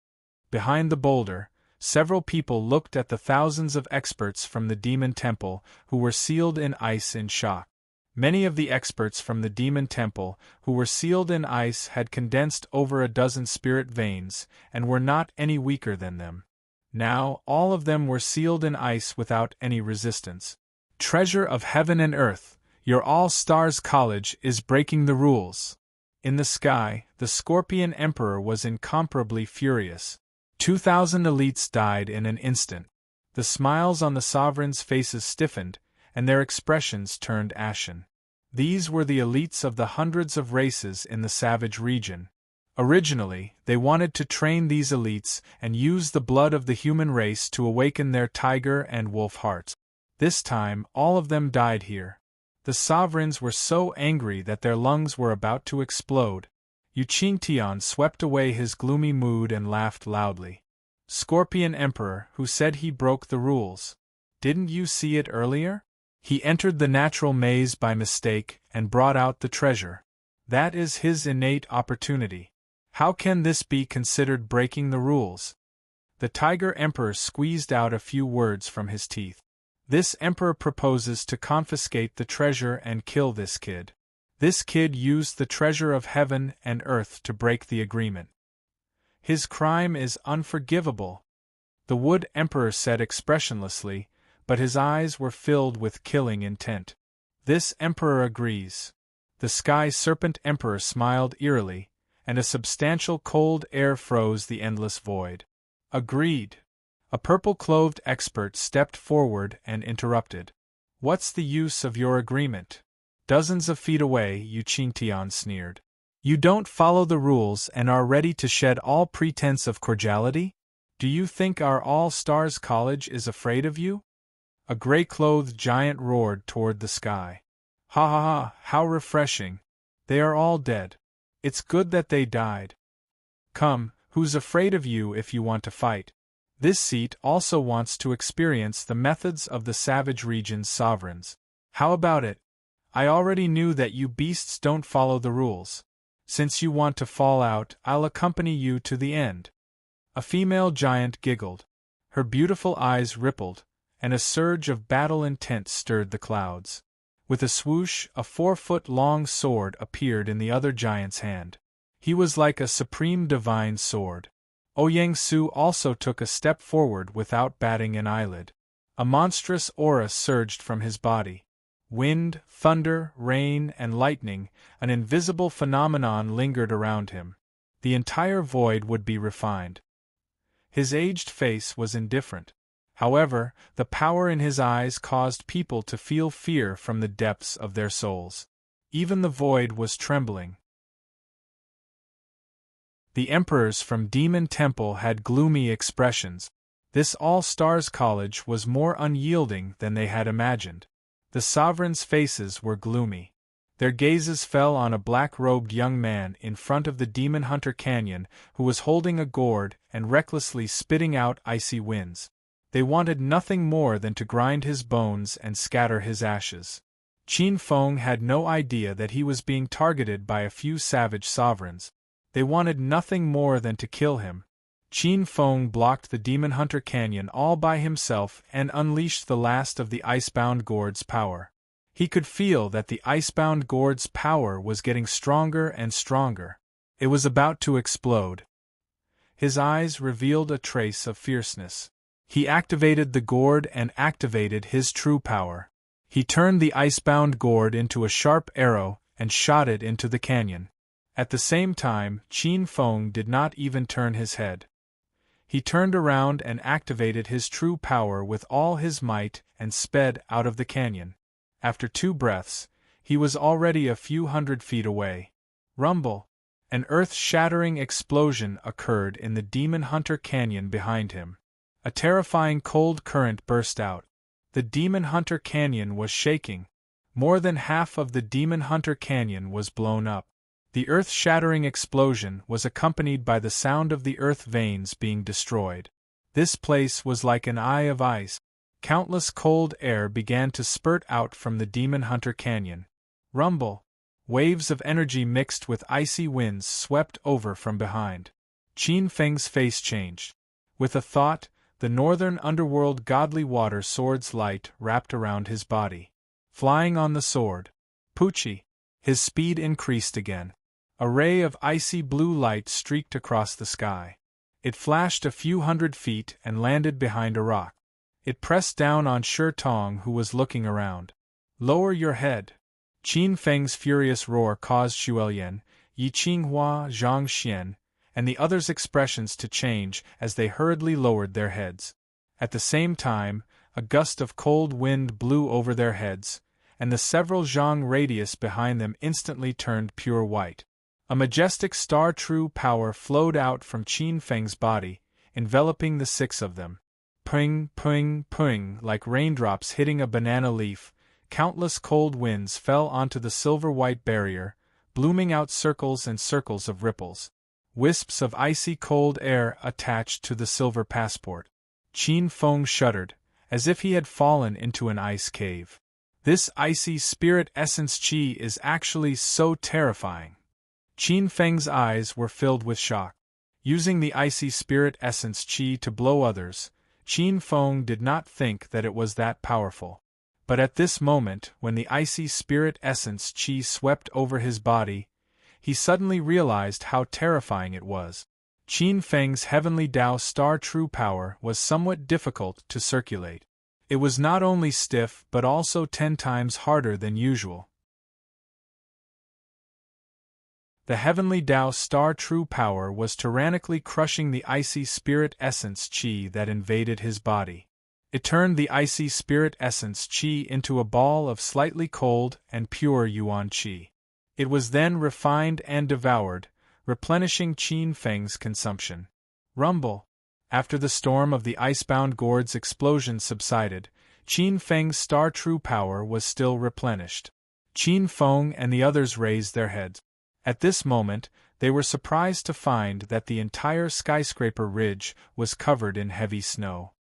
Behind the boulder, several people looked at the thousands of experts from the demon temple who were sealed in ice in shock. Many of the experts from the demon temple who were sealed in ice had condensed over a dozen spirit veins and were not any weaker than them. Now, all of them were sealed in ice without any resistance. Treasure of heaven and earth, your All-Stars College is breaking the rules. In the sky, the Scorpion Emperor was incomparably furious. 2,000 elites died in an instant. The smiles on the sovereigns' faces stiffened, and their expressions turned ashen. These were the elites of the hundreds of races in the savage region. Originally, they wanted to train these elites and use the blood of the human race to awaken their tiger and wolf hearts. This time, all of them died here. The sovereigns were so angry that their lungs were about to explode. Yuqingtian swept away his gloomy mood and laughed loudly. Scorpion Emperor, who said he broke the rules. Didn't you see it earlier? He entered the natural maze by mistake and brought out the treasure. That is his innate opportunity. How can this be considered breaking the rules? The Tiger Emperor squeezed out a few words from his teeth. This emperor proposes to confiscate the treasure and kill this kid. This kid used the treasure of heaven and earth to break the agreement. His crime is unforgivable, the Wood Emperor said expressionlessly, but his eyes were filled with killing intent. This emperor agrees. The Sky Serpent Emperor smiled eerily, and a substantial cold air froze the endless void. Agreed. A purple-clothed expert stepped forward and interrupted. What's the use of your agreement? Dozens of feet away, Yuqingtian sneered. You don't follow the rules and are ready to shed all pretense of cordiality? Do you think our All-Stars College is afraid of you? A gray-clothed giant roared toward the sky. Ha ha ha, how refreshing. They are all dead. It's good that they died. Come, who's afraid of you if you want to fight? This seat also wants to experience the methods of the savage region's sovereigns. How about it? I already knew that you beasts don't follow the rules. Since you want to fall out, I'll accompany you to the end. A female giant giggled. Her beautiful eyes rippled, and a surge of battle intent stirred the clouds. With a swoosh, a 4-foot-long sword appeared in the other giant's hand. He was like a supreme divine sword. Ouyang Su also took a step forward without batting an eyelid. A monstrous aura surged from his body. Wind, thunder, rain, and lightning, an invisible phenomenon lingered around him. The entire void would be refined. His aged face was indifferent. However, the power in his eyes caused people to feel fear from the depths of their souls. Even the void was trembling. The emperors from Demon Temple had gloomy expressions. This All-Stars College was more unyielding than they had imagined. The sovereigns' faces were gloomy. Their gazes fell on a black-robed young man in front of the Demon Hunter Canyon who was holding a gourd and recklessly spitting out icy winds. They wanted nothing more than to grind his bones and scatter his ashes. Qin Feng had no idea that he was being targeted by a few savage sovereigns. They wanted nothing more than to kill him. Qin Feng blocked the Demon Hunter Canyon all by himself and unleashed the last of the Icebound Gourd's power. He could feel that the Icebound Gourd's power was getting stronger and stronger. It was about to explode. His eyes revealed a trace of fierceness. He activated the gourd and activated his true power. He turned the Icebound Gourd into a sharp arrow and shot it into the canyon. At the same time, Qin Feng did not even turn his head. He turned around and activated his true power with all his might and sped out of the canyon. After 2 breaths, he was already a few hundred feet away. Rumble! An earth-shattering explosion occurred in the Demon Hunter Canyon behind him. A terrifying cold current burst out. The Demon Hunter Canyon was shaking. More than half of the Demon Hunter Canyon was blown up. The earth-shattering explosion was accompanied by the sound of the earth veins being destroyed. This place was like an eye of ice. Countless cold air began to spurt out from the Demon Hunter Canyon. Rumble! Waves of energy mixed with icy winds swept over from behind. Qin Feng's face changed. With a thought, the northern underworld godly water sword's light wrapped around his body. Flying on the sword. Pucci! His speed increased again. A ray of icy blue light streaked across the sky. It flashed a few hundred feet and landed behind a rock. It pressed down on Shi Tong, who was looking around. Lower your head! Qin Feng's furious roar caused Xuelian, Yi Qinghua, Zhang Xian, and the others' expressions to change as they hurriedly lowered their heads. At the same time, a gust of cold wind blew over their heads, and the several zhang radius behind them instantly turned pure white. A majestic star true power flowed out from Qin Feng's body, enveloping the 6 of them. Ping, ping, ping, like raindrops hitting a banana leaf, countless cold winds fell onto the silver-white barrier, blooming out circles and circles of ripples. Wisps of icy cold air attached to the silver passport. Qin Feng shuddered, as if he had fallen into an ice cave. This icy spirit essence qi is actually so terrifying. Qin Feng's eyes were filled with shock. Using the icy spirit essence qi to blow others, Qin Feng did not think that it was that powerful. But at this moment, when the icy spirit essence qi swept over his body, he suddenly realized how terrifying it was. Qin Feng's heavenly Tao star true power was somewhat difficult to circulate. It was not only stiff but also 10 times harder than usual. The heavenly Tao star true power was tyrannically crushing the icy spirit essence qi that invaded his body. It turned the icy spirit essence qi into a ball of slightly cold and pure yuan qi. It was then refined and devoured, replenishing Qin Feng's consumption. Rumble! After the storm of the icebound gourd's explosion subsided, Qin Feng's star true power was still replenished. Qin Feng and the others raised their heads. At this moment, they were surprised to find that the entire skyscraper ridge was covered in heavy snow.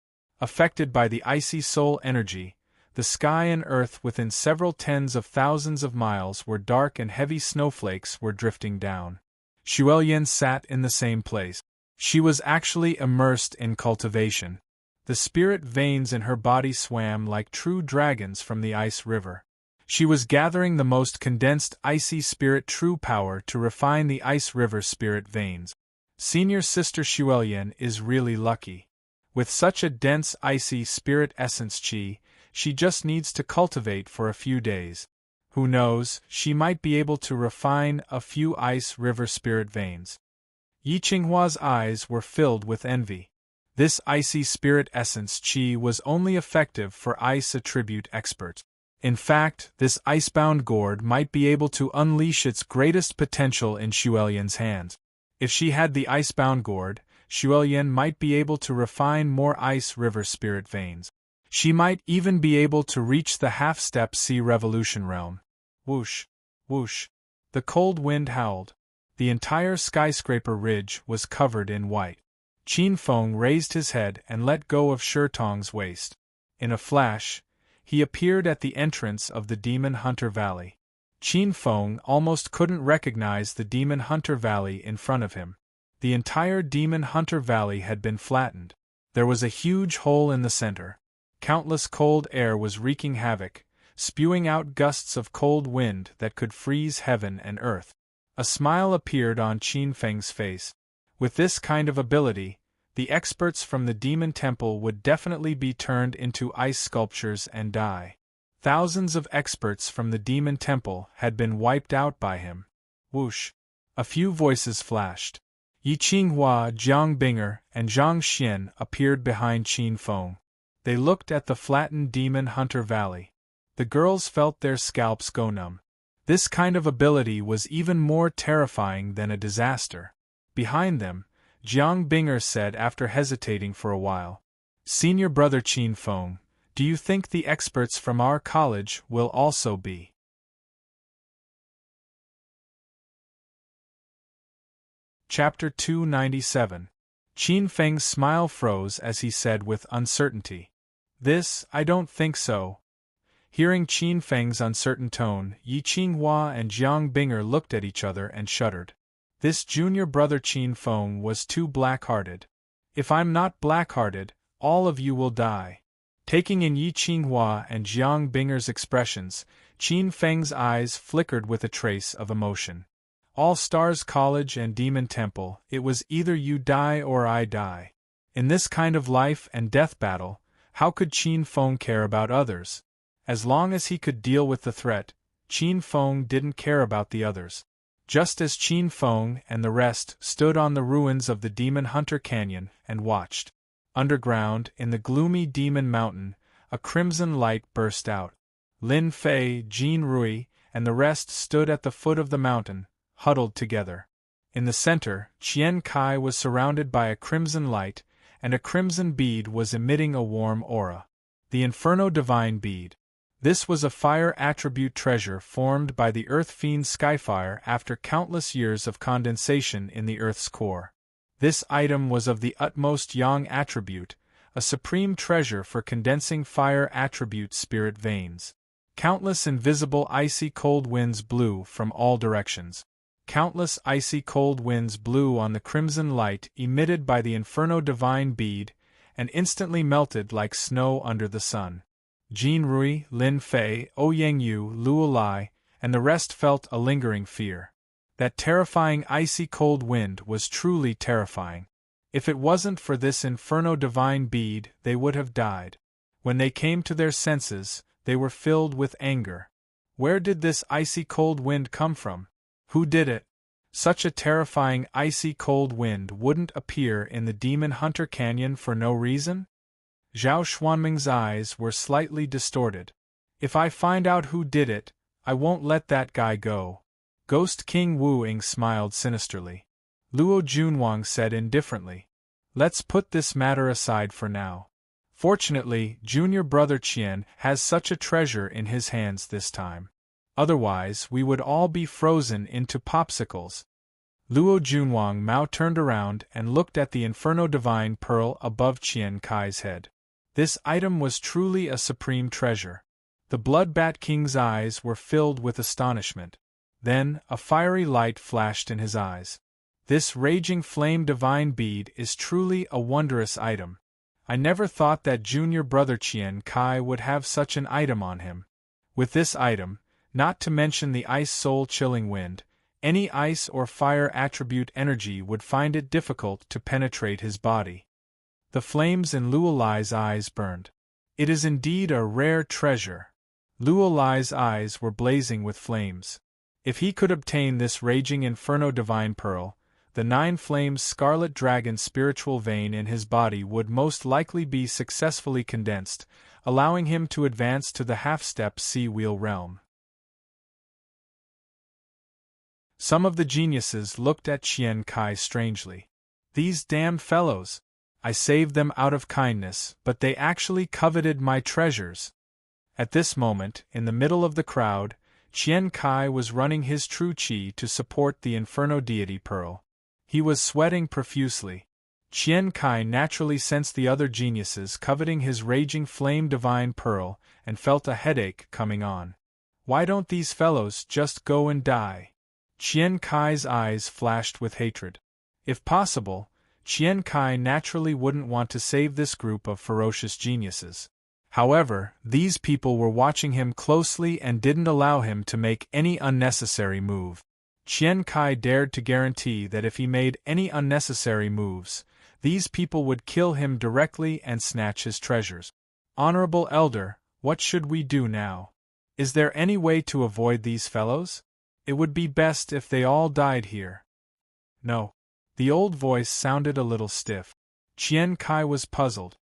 Affected by the icy soul energy, the sky and earth within several tens of thousands of miles were dark and heavy snowflakes were drifting down. Xuelian sat in the same place. She was actually immersed in cultivation. The spirit veins in her body swam like true dragons from the ice river. She was gathering the most condensed icy spirit true power to refine the ice river spirit veins. Senior Sister Xuelian is really lucky. With such a dense icy spirit essence qi, she just needs to cultivate for a few days. Who knows, she might be able to refine a few ice river spirit veins. Yi Qinghua's eyes were filled with envy. This icy spirit essence qi was only effective for ice attribute experts. In fact, this icebound gourd might be able to unleash its greatest potential in Xuelian's hands. If she had the icebound gourd, Xuelian might be able to refine more ice river spirit veins. She might even be able to reach the half-step sea revolution realm. Whoosh! Whoosh! The cold wind howled. The entire skyscraper ridge was covered in white. Qin Feng raised his head and let go of Shi Tong's waist. In a flash, he appeared at the entrance of the Demon Hunter Valley. Qin Feng almost couldn't recognize the Demon Hunter Valley in front of him. The entire Demon Hunter Valley had been flattened. There was a huge hole in the center. Countless cold air was wreaking havoc, spewing out gusts of cold wind that could freeze heaven and earth. A smile appeared on Qin Feng's face. With this kind of ability, the experts from the Demon Temple would definitely be turned into ice sculptures and die. Thousands of experts from the Demon Temple had been wiped out by him. Whoosh! A few voices flashed. Yi Qinghua, Jiang Binger, and Zhang Xian appeared behind Qin Feng. They looked at the flattened Demon Hunter Valley. The girls felt their scalps go numb. This kind of ability was even more terrifying than a disaster. Behind them, Jiang Binger said after hesitating for a while, "Senior brother Qin Feng, do you think the experts from our college will also be?" Chapter 297. Qin Feng's smile froze as he said with uncertainty, I don't think so." Hearing Qin Feng's uncertain tone, Yi Qinghua and Jiang Binger looked at each other and shuddered. This junior brother Qin Feng was too black-hearted. "If I'm not black-hearted, all of you will die." Taking in Yi Qinghua and Jiang Binger's expressions, Qin Feng's eyes flickered with a trace of emotion. All Stars College and Demon Temple, it was either you die or I die. In this kind of life and death battle, how could Qin Feng care about others? As long as he could deal with the threat, Qin Feng didn't care about the others. Just as Qin Feng and the rest stood on the ruins of the Demon Hunter Canyon and watched, underground, in the gloomy Demon Mountain, a crimson light burst out. Lin Fei, Jin Rui, and the rest stood at the foot of the mountain, huddled together. In the center, Qian Kai was surrounded by a crimson light, and a crimson bead was emitting a warm aura. The Inferno Divine Bead. This was a fire attribute treasure formed by the Earth Fiend Skyfire after countless years of condensation in the Earth's core. This item was of the utmost Yang attribute, a supreme treasure for condensing fire attribute spirit veins. Countless invisible icy cold winds blew from all directions. Countless icy cold winds blew on the crimson light emitted by the Inferno Divine Bead, and instantly melted like snow under the sun. Jin Rui, Lin Fei, Ouyang Yu, Luo Lai, and the rest felt a lingering fear. That terrifying icy cold wind was truly terrifying. If it wasn't for this Inferno Divine Bead, they would have died. When they came to their senses, they were filled with anger. Where did this icy cold wind come from? Who did it? Such a terrifying icy cold wind wouldn't appear in the Demon Hunter Canyon for no reason? Zhao Xuanming's eyes were slightly distorted. "If I find out who did it, I won't let that guy go." Ghost King Wu Ying smiled sinisterly. Luo Junwang said indifferently, "Let's put this matter aside for now. Fortunately, junior brother Qian has such a treasure in his hands this time. Otherwise, we would all be frozen into popsicles." Luo Junwang Mao turned around and looked at the Inferno Divine Pearl above Qian Kai's head. This item was truly a supreme treasure. The Bloodbat King's eyes were filled with astonishment. Then, a fiery light flashed in his eyes. "This Raging Flame Divine Bead is truly a wondrous item. I never thought that junior brother Qian Kai would have such an item on him. With this item, not to mention the ice soul-chilling wind, any ice or fire attribute energy would find it difficult to penetrate his body." The flames in Luo Lai's eyes burned. "It is indeed a rare treasure." Luo Lai's eyes were blazing with flames. If he could obtain this Raging Inferno Divine Pearl, the 9 Flames Scarlet Dragon spiritual vein in his body would most likely be successfully condensed, allowing him to advance to the half-step Sea-Wheel realm. Some of the geniuses looked at Qian Kai strangely. "These damn fellows! I saved them out of kindness, but they actually coveted my treasures." At this moment, in the middle of the crowd, Qian Kai was running his true qi to support the Inferno Deity Pearl. He was sweating profusely. Qian Kai naturally sensed the other geniuses coveting his Raging Flame Divine Pearl and felt a headache coming on. Why don't these fellows just go and die? Qian Kai's eyes flashed with hatred. If possible, Qian Kai naturally wouldn't want to save this group of ferocious geniuses. However, these people were watching him closely and didn't allow him to make any unnecessary move. Qian Kai dared to guarantee that if he made any unnecessary moves, these people would kill him directly and snatch his treasures. "Honorable Elder, what should we do now?" Is there any way to avoid these fellows? It would be best if they all died here. No. The old voice sounded a little stiff. Qian Kai was puzzled.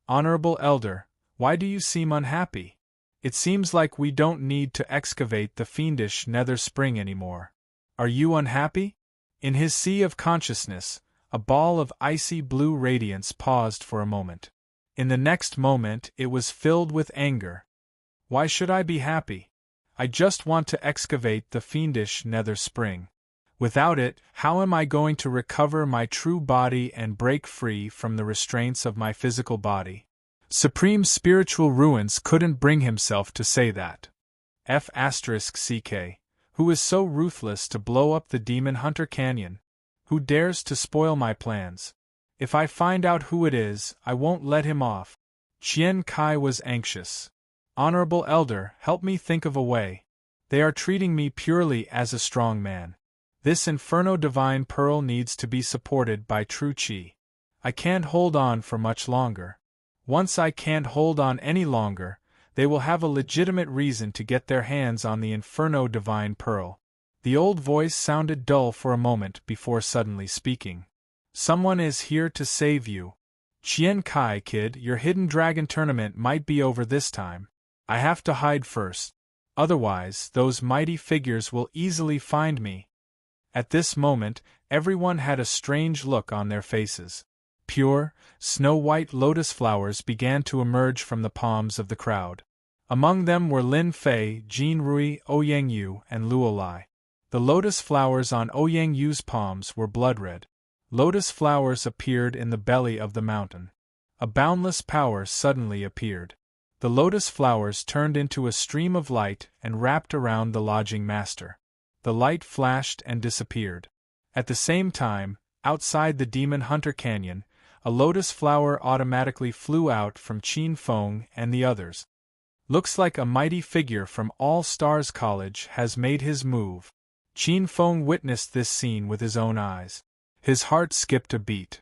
Honorable Elder, why do you seem unhappy? It seems like we don't need to excavate the fiendish nether spring anymore. Are you unhappy? In his sea of consciousness, a ball of icy blue radiance paused for a moment. In the next moment it was filled with anger. Why should I be happy? I just want to excavate the fiendish nether spring. Without it, how am I going to recover my true body and break free from the restraints of my physical body? Supreme Spiritual Ruins couldn't bring himself to say that. F***CK, who is so ruthless to blow up the Demon Hunter Canyon? Who dares to spoil my plans? If I find out who it is, I won't let him off. Qian Kai was anxious. Honorable Elder, help me think of a way. They are treating me purely as a strong man. This Inferno Divine Pearl needs to be supported by true Qi. I can't hold on for much longer. Once I can't hold on any longer, they will have a legitimate reason to get their hands on the Inferno Divine Pearl. The old voice sounded dull for a moment before suddenly speaking. Someone is here to save you. Qian Kai, kid, your hidden dragon tournament might be over this time. I have to hide first. Otherwise, those mighty figures will easily find me. At this moment, everyone had a strange look on their faces. Pure, snow-white lotus flowers began to emerge from the palms of the crowd. Among them were Lin Fei, Jin Rui, Ouyang Yu, and Luo Lai. The lotus flowers on Ouyang Yu's palms were blood-red. Lotus flowers appeared in the belly of the mountain. A boundless power suddenly appeared. The lotus flowers turned into a stream of light and wrapped around the lodging master. The light flashed and disappeared. At the same time, outside the Demon Hunter Canyon, a lotus flower automatically flew out from Qin Feng and the others. Looks like a mighty figure from All Stars College has made his move. Qin Feng witnessed this scene with his own eyes. His heart skipped a beat.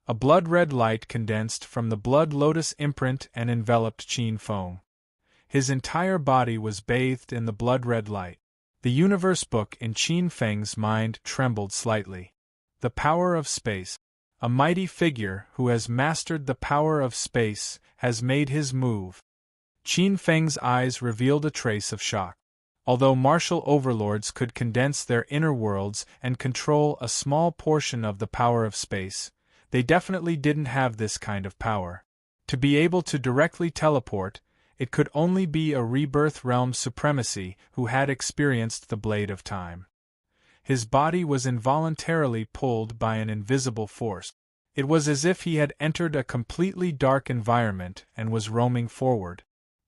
A blood-red light condensed from the blood lotus imprint and enveloped Qin Feng. His entire body was bathed in the blood-red light. The universe book in Qin Feng's mind trembled slightly. The power of space. A mighty figure who has mastered the power of space has made his move. Qin Feng's eyes revealed a trace of shock. Although martial overlords could condense their inner worlds and control a small portion of the power of space, they definitely didn't have this kind of power. To be able to directly teleport, it could only be a rebirth realm supremacy who had experienced the blade of time. His body was involuntarily pulled by an invisible force. It was as if he had entered a completely dark environment and was roaming forward.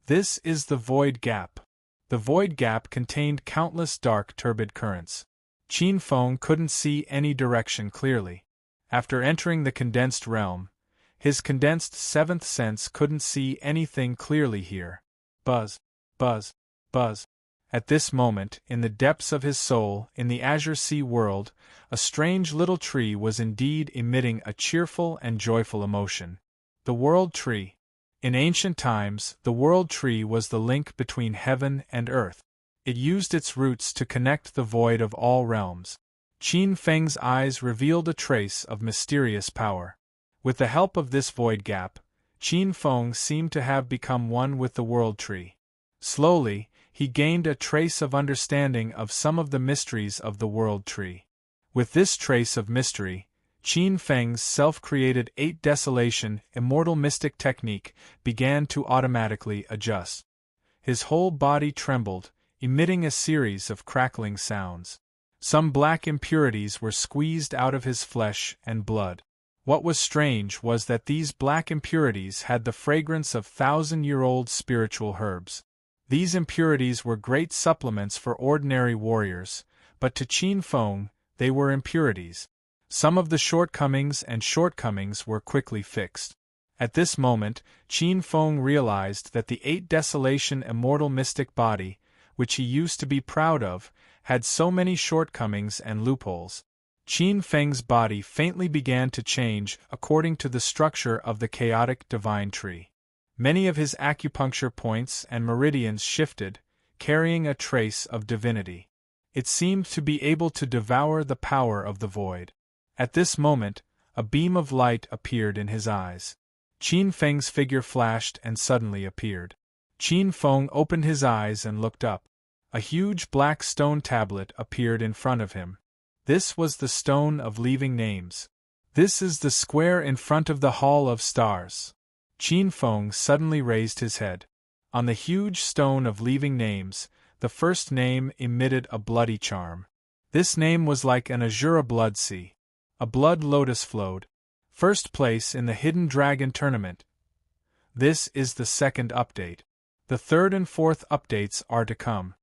This is the Void Gap. The Void Gap contained countless dark turbid currents. Qin Feng couldn't see any direction clearly. After entering the condensed realm, his condensed seventh sense couldn't see anything clearly here. Buzz, buzz, buzz. At this moment, in the depths of his soul, in the Azure Sea world, a strange little tree was indeed emitting a cheerful and joyful emotion. The World Tree. In ancient times, the World Tree was the link between heaven and earth. It used its roots to connect the void of all realms. Qin Feng's eyes revealed a trace of mysterious power. With the help of this void gap, Qin Feng seemed to have become one with the World Tree. Slowly, he gained a trace of understanding of some of the mysteries of the World Tree. With this trace of mystery, Qin Feng's self-created 8 Desolation Immortal Mystic technique began to automatically adjust. His whole body trembled, emitting a series of crackling sounds. Some black impurities were squeezed out of his flesh and blood. What was strange was that these black impurities had the fragrance of thousand-year-old spiritual herbs. These impurities were great supplements for ordinary warriors, but to Qin Feng, they were impurities. Some of the shortcomings were quickly fixed. At this moment, Qin Feng realized that the 8 Desolation Immortal Mystic body, which he used to be proud of, had so many shortcomings and loopholes. Qin Feng's body faintly began to change according to the structure of the chaotic divine tree. Many of his acupuncture points and meridians shifted, carrying a trace of divinity. It seemed to be able to devour the power of the void. At this moment, a beam of light appeared in his eyes. Qin Feng's figure flashed and suddenly appeared. Qin Feng opened his eyes and looked up. A huge black stone tablet appeared in front of him. This was the stone of leaving names. This is the square in front of the Hall of Stars. Qin Feng suddenly raised his head. On the huge stone of leaving names, the first name emitted a bloody charm. This name was like an azure blood sea. A blood lotus flowed. First place in the Hidden Dragon Tournament. This is the second update. The third and fourth updates are to come.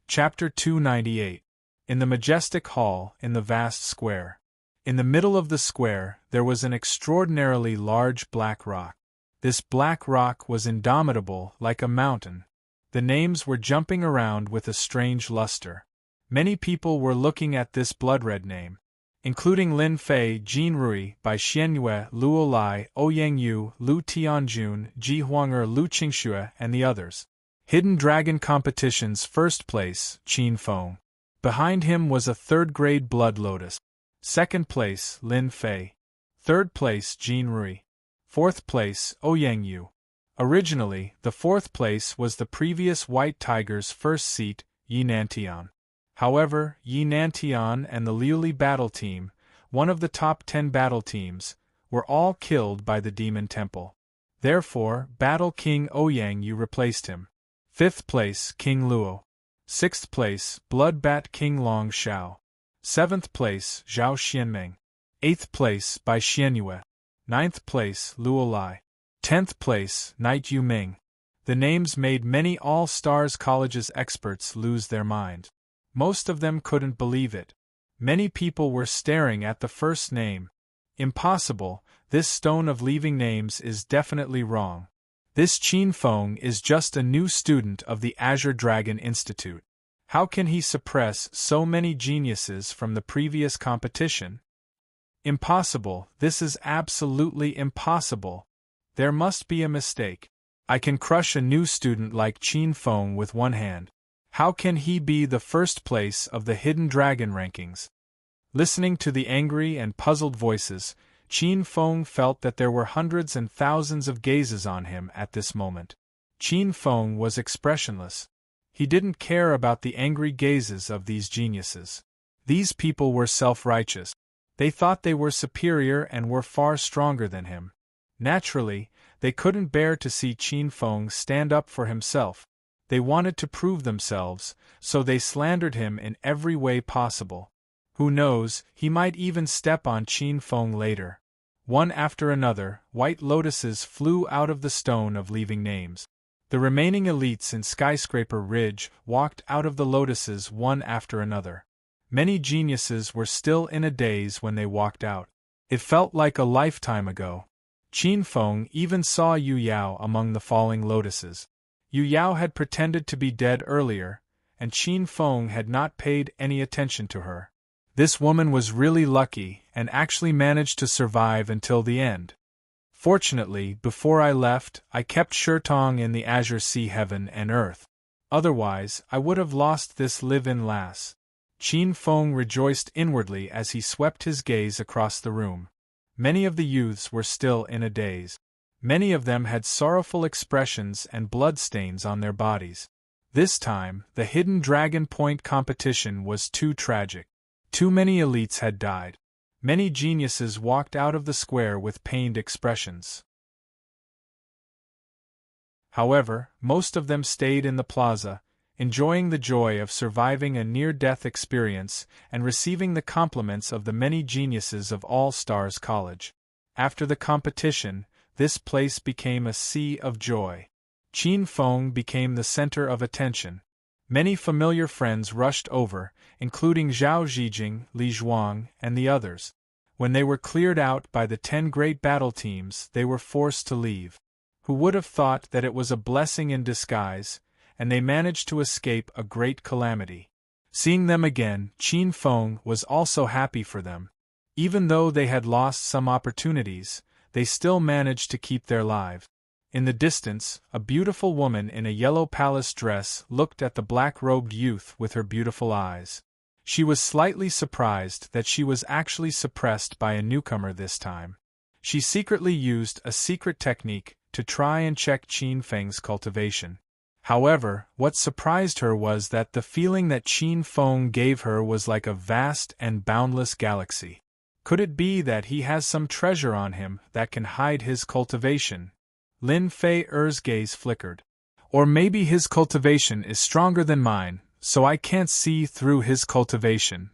Chapter 298. In the majestic hall, in the vast square. In the middle of the square, there was an extraordinarily large black rock. This black rock was indomitable, like a mountain. The names were jumping around with a strange luster. Many people were looking at this blood-red name, including Lin Fei, Jin Rui, Bai Xianyue, Luo Lai, Ouyang Yu, Lu Tianjun, Ji Huang'er, Lu Qingxue, and the others. Hidden Dragon Competition's first place, Qin Feng. Behind him was a third-grade blood lotus. Second place, Lin Fei. Third place, Jin Rui. Fourth place, Ouyang Yu. Originally, the fourth place was the previous White Tiger's first seat, Yi Nantian. However, Yi Nantian and the Liuli battle team, one of the top 10 battle teams, were all killed by the Demon Temple. Therefore, Battle King Ouyang Yu replaced him. Fifth place, King Luo. Sixth place, Bloodbat King Long Xiao. Seventh place, Zhao Xianmeng. Eighth place, Bai Xianyue. Ninth place, Luo Lai. 10th place, Knight Yu Ming. The names made many All-Stars College's experts lose their mind. Most of them couldn't believe it. Many people were staring at the first name. Impossible, this stone of leaving names is definitely wrong. This Qin Feng is just a new student of the Azure Dragon Institute. How can he suppress so many geniuses from the previous competition? Impossible, this is absolutely impossible. There must be a mistake. I can crush a new student like Qin Feng with one hand. How can he be the first place of the Hidden Dragon rankings? Listening to the angry and puzzled voices, Qin Feng felt that there were hundreds and thousands of gazes on him at this moment. Qin Feng was expressionless. He didn't care about the angry gazes of these geniuses. These people were self-righteous. They thought they were superior and were far stronger than him. Naturally, they couldn't bear to see Qin Feng stand up for himself. They wanted to prove themselves, so they slandered him in every way possible. Who knows, he might even step on Qin Feng later. One after another, white lotuses flew out of the stone of leaving names. The remaining elites in Skyscraper Ridge walked out of the lotuses one after another. Many geniuses were still in a daze when they walked out. It felt like a lifetime ago. Qin Feng even saw Yu Yao among the falling lotuses. Yu Yao had pretended to be dead earlier, and Qin Feng had not paid any attention to her. This woman was really lucky and actually managed to survive until the end. Fortunately, before I left, I kept Shurtong in the Azure Sea Heaven and Earth. Otherwise, I would have lost this live-in lass. Qin Feng rejoiced inwardly as he swept his gaze across the room. Many of the youths were still in a daze. Many of them had sorrowful expressions and bloodstains on their bodies. This time, the Hidden Dragon Point competition was too tragic. Too many elites had died. Many geniuses walked out of the square with pained expressions. However, most of them stayed in the plaza, enjoying the joy of surviving a near-death experience and receiving the compliments of the many geniuses of All-Stars College. After the competition, this place became a sea of joy. Qin Feng became the center of attention. Many familiar friends rushed over, including Zhao Zijing, Li Zhuang, and the others. When they were cleared out by the 10 great battle teams, they were forced to leave. Who would have thought that it was a blessing in disguise, and they managed to escape a great calamity. Seeing them again, Qin Feng was also happy for them. Even though they had lost some opportunities, they still managed to keep their lives. In the distance, a beautiful woman in a yellow palace dress looked at the black-robed youth with her beautiful eyes. She was slightly surprised that she was actually suppressed by a newcomer this time. She secretly used a secret technique to try and check Qin Feng's cultivation. However, what surprised her was that the feeling that Qin Feng gave her was like a vast and boundless galaxy. Could it be that he has some treasure on him that can hide his cultivation? Lin Fei-er's gaze flickered. Or maybe his cultivation is stronger than mine, so I can't see through his cultivation.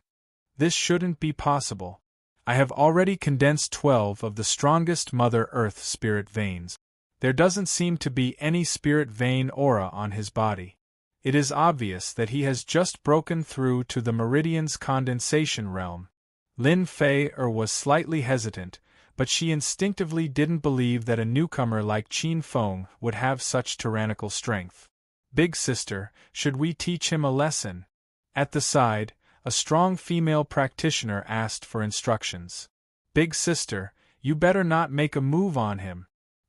This shouldn't be possible. I have already condensed 12 of the strongest Mother Earth spirit veins. There doesn't seem to be any spirit vein aura on his body. It is obvious that he has just broken through to the Meridian's condensation realm. Lin Fei-er was slightly hesitant, but she instinctively didn't believe that a newcomer like Qin Feng would have such tyrannical strength. Big sister, should we teach him a lesson? At the side, a strong female practitioner asked for instructions. Big sister, you better not make a move on him.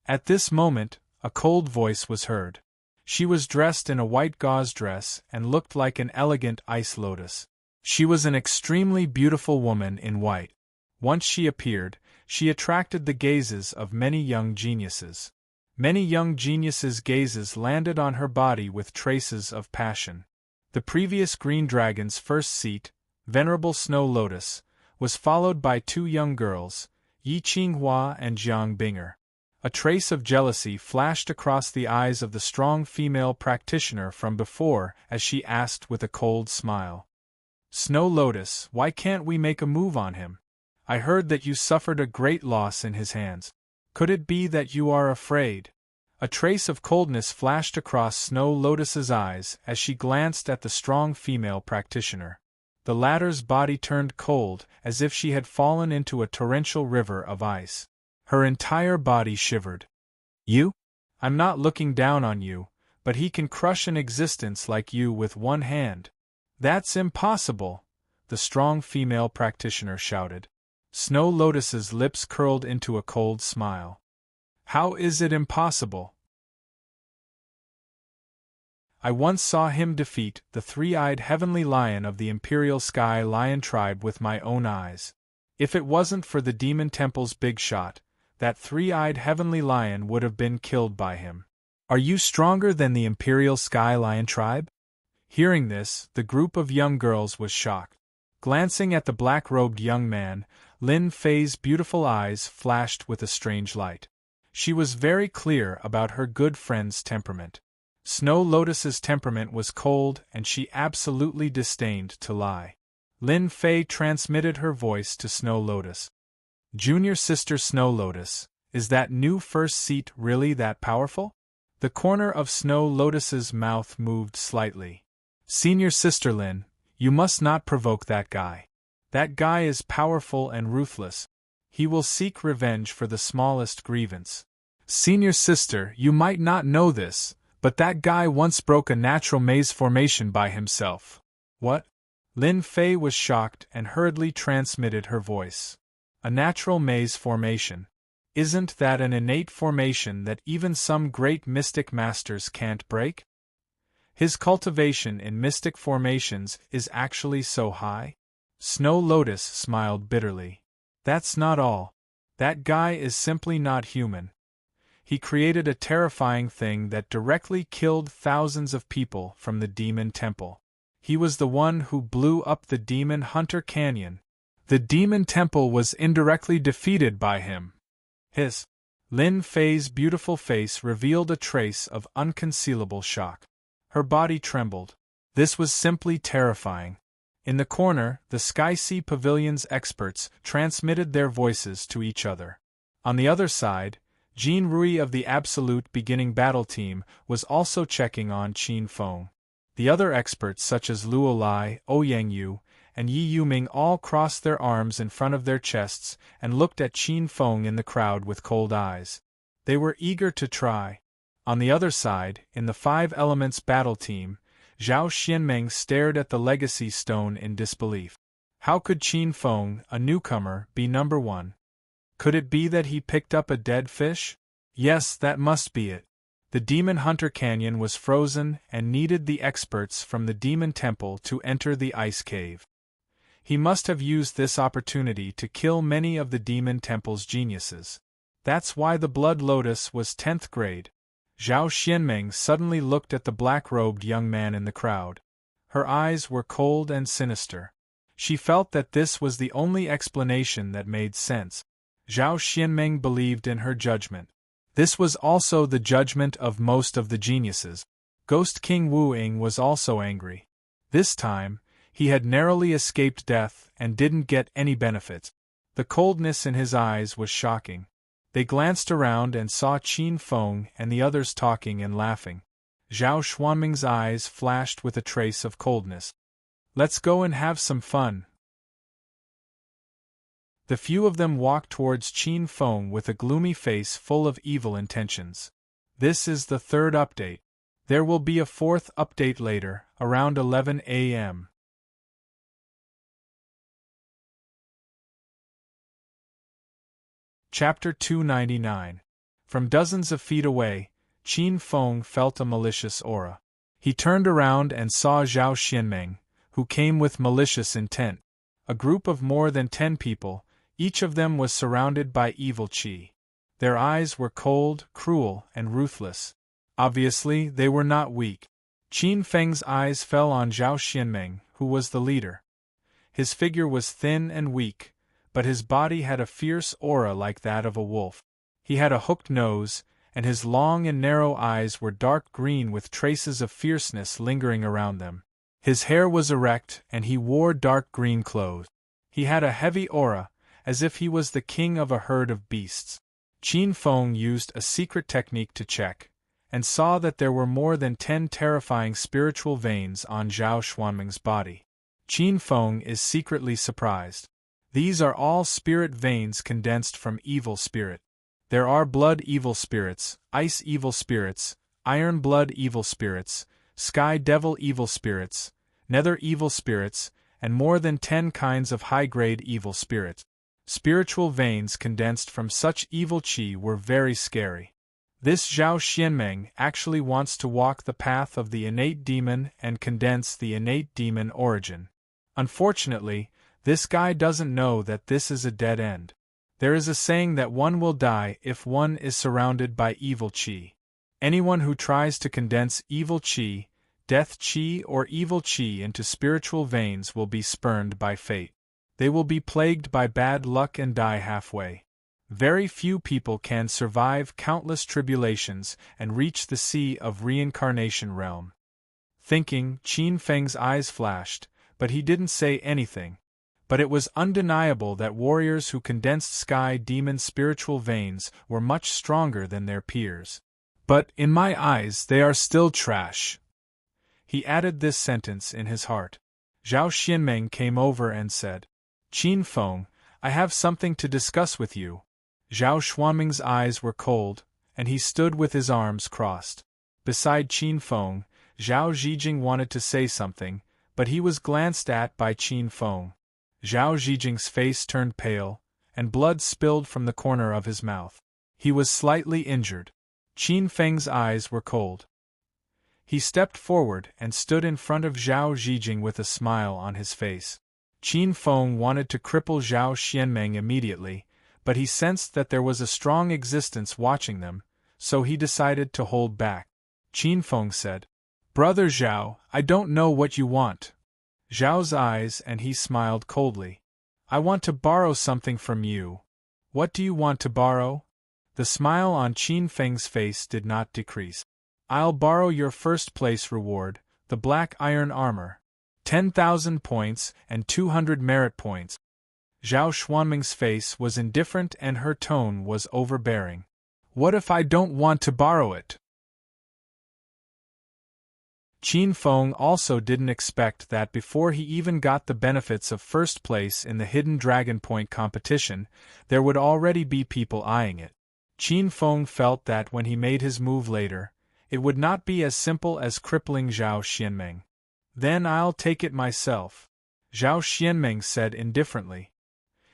At this moment, a cold voice was heard. She was dressed in a white gauze dress and looked like an elegant ice lotus. She was an extremely beautiful woman in white. Once she appeared, she attracted the gazes of many young geniuses. Many young geniuses' gazes landed on her body with traces of passion. The previous Green Dragon's first seat, Venerable Snow Lotus, was followed by two young girls, Yi Qinghua and Jiang Binger. A trace of jealousy flashed across the eyes of the strong female practitioner from before as she asked with a cold smile. Snow Lotus, why can't we make a move on him? I heard that you suffered a great loss in his hands. Could it be that you are afraid? A trace of coldness flashed across Snow Lotus's eyes as she glanced at the strong female practitioner. The latter's body turned cold as if she had fallen into a torrential river of ice. Her entire body shivered. You? I'm not looking down on you, but he can crush an existence like you with one hand. That's impossible, the strong female practitioner shouted. Snow Lotus's lips curled into a cold smile. How is it impossible? I once saw him defeat the three-eyed heavenly lion of the Imperial Sky Lion tribe with my own eyes. If it wasn't for the Demon Temple's big shot, that three-eyed heavenly lion would have been killed by him. Are you stronger than the Imperial Sky Lion tribe? Hearing this, the group of young girls was shocked. Glancing at the black-robed young man, Lin Fei's beautiful eyes flashed with a strange light. She was very clear about her good friend's temperament. Snow Lotus's temperament was cold and she absolutely disdained to lie. Lin Fei transmitted her voice to Snow Lotus. Junior sister Snow Lotus, is that new first seat really that powerful? The corner of Snow Lotus's mouth moved slightly. Senior sister Lin, you must not provoke that guy. That guy is powerful and ruthless. He will seek revenge for the smallest grievance. Senior sister, you might not know this, but that guy once broke a natural maze formation by himself. What? Lin Fei was shocked and hurriedly transmitted her voice. A natural maze formation. Isn't that an innate formation that even some great mystic masters can't break? His cultivation in mystic formations is actually so high? Snow Lotus smiled bitterly. That's not all. That guy is simply not human. He created a terrifying thing that directly killed thousands of people from the Demon Temple. He was the one who blew up the Demon Hunter Canyon. The Demon Temple was indirectly defeated by him. Lin Fei's beautiful face revealed a trace of unconcealable shock. Her body trembled. This was simply terrifying. In the corner, the Sky Sea Pavilion's experts transmitted their voices to each other. On the other side, Jean Rui of the Absolute Beginning Battle Team was also checking on Qin Feng. The other experts such as Luo Lai, Ouyang Yu, and Yi Yuming all crossed their arms in front of their chests and looked at Qin Feng in the crowd with cold eyes. They were eager to try. On the other side, in the Five Elements battle team, Zhao Xianmeng stared at the legacy stone in disbelief. How could Qin Feng, a newcomer, be number one? Could it be that he picked up a dead fish? Yes, that must be it. The Demon Hunter Canyon was frozen and needed the experts from the Demon Temple to enter the ice cave. He must have used this opportunity to kill many of the Demon Temple's geniuses. That's why the Blood Lotus was 10th grade. Zhao Xianmeng suddenly looked at the black-robed young man in the crowd. Her eyes were cold and sinister. She felt that this was the only explanation that made sense. Zhao Xianmeng believed in her judgment. This was also the judgment of most of the geniuses. Ghost King Wu Ying was also angry. This time, he had narrowly escaped death and didn't get any benefits. The coldness in his eyes was shocking. They glanced around and saw Qin Feng and the others talking and laughing. Zhao Xuanming's eyes flashed with a trace of coldness. Let's go and have some fun. The few of them walked towards Qin Feng with a gloomy face full of evil intentions. This is the third update. There will be a fourth update later, around 11 a.m. Chapter 299. From dozens of feet away, Qin Feng felt a malicious aura. He turned around and saw Zhao Xianmeng, who came with malicious intent. A group of more than 10 people, each of them was surrounded by evil qi. Their eyes were cold, cruel, and ruthless. Obviously, they were not weak. Qin Feng's eyes fell on Zhao Xianmeng, who was the leader. His figure was thin and weak, but his body had a fierce aura like that of a wolf. He had a hooked nose, and his long and narrow eyes were dark green with traces of fierceness lingering around them. His hair was erect, and he wore dark green clothes. He had a heavy aura, as if he was the king of a herd of beasts. Qin Feng used a secret technique to check, and saw that there were more than 10 terrifying spiritual veins on Zhao Xuanming's body. Qin Feng is secretly surprised. These are all spirit veins condensed from evil spirit. There are blood evil spirits, ice evil spirits, iron blood evil spirits, sky devil evil spirits, nether evil spirits, and more than 10 kinds of high-grade evil spirits. Spiritual veins condensed from such evil qi were very scary. This Zhao Xianmeng actually wants to walk the path of the innate demon and condense the innate demon origin. Unfortunately, this guy doesn't know that this is a dead end. There is a saying that one will die if one is surrounded by evil qi. Anyone who tries to condense evil qi, death qi, or evil qi into spiritual veins will be spurned by fate. They will be plagued by bad luck and die halfway. Very few people can survive countless tribulations and reach the sea of reincarnation realm. Thinking, Qin Feng's eyes flashed, but he didn't say anything. But it was undeniable that warriors who condensed sky demon spiritual veins were much stronger than their peers. But, in my eyes, they are still trash. He added this sentence in his heart. Zhao Xianmeng came over and said, Qin Feng, I have something to discuss with you. Zhao Xuanming's eyes were cold, and he stood with his arms crossed. Beside Qin Feng, Zhao Zhijing wanted to say something, but he was glanced at by Qin Feng. Zhao Zhijing's face turned pale, and blood spilled from the corner of his mouth. He was slightly injured. Qin Feng's eyes were cold. He stepped forward and stood in front of Zhao Zhijing with a smile on his face. Qin Feng wanted to cripple Zhao Xianmeng immediately, but he sensed that there was a strong existence watching them, so he decided to hold back. Qin Feng said, Brother Zhao, I don't know what you want. Zhao's eyes and he smiled coldly. I want to borrow something from you. What do you want to borrow? The smile on Qin Feng's face did not decrease. I'll borrow your first place reward, the black iron armor. 10,000 points and 200 merit points. Zhao Xuanming's face was indifferent and her tone was overbearing. What if I don't want to borrow it? Qin Feng also didn't expect that before he even got the benefits of first place in the Hidden Dragon Point competition, there would already be people eyeing it. Qin Feng felt that when he made his move later, it would not be as simple as crippling Zhao Xianmeng. Then I'll take it myself. Zhao Xianming said indifferently.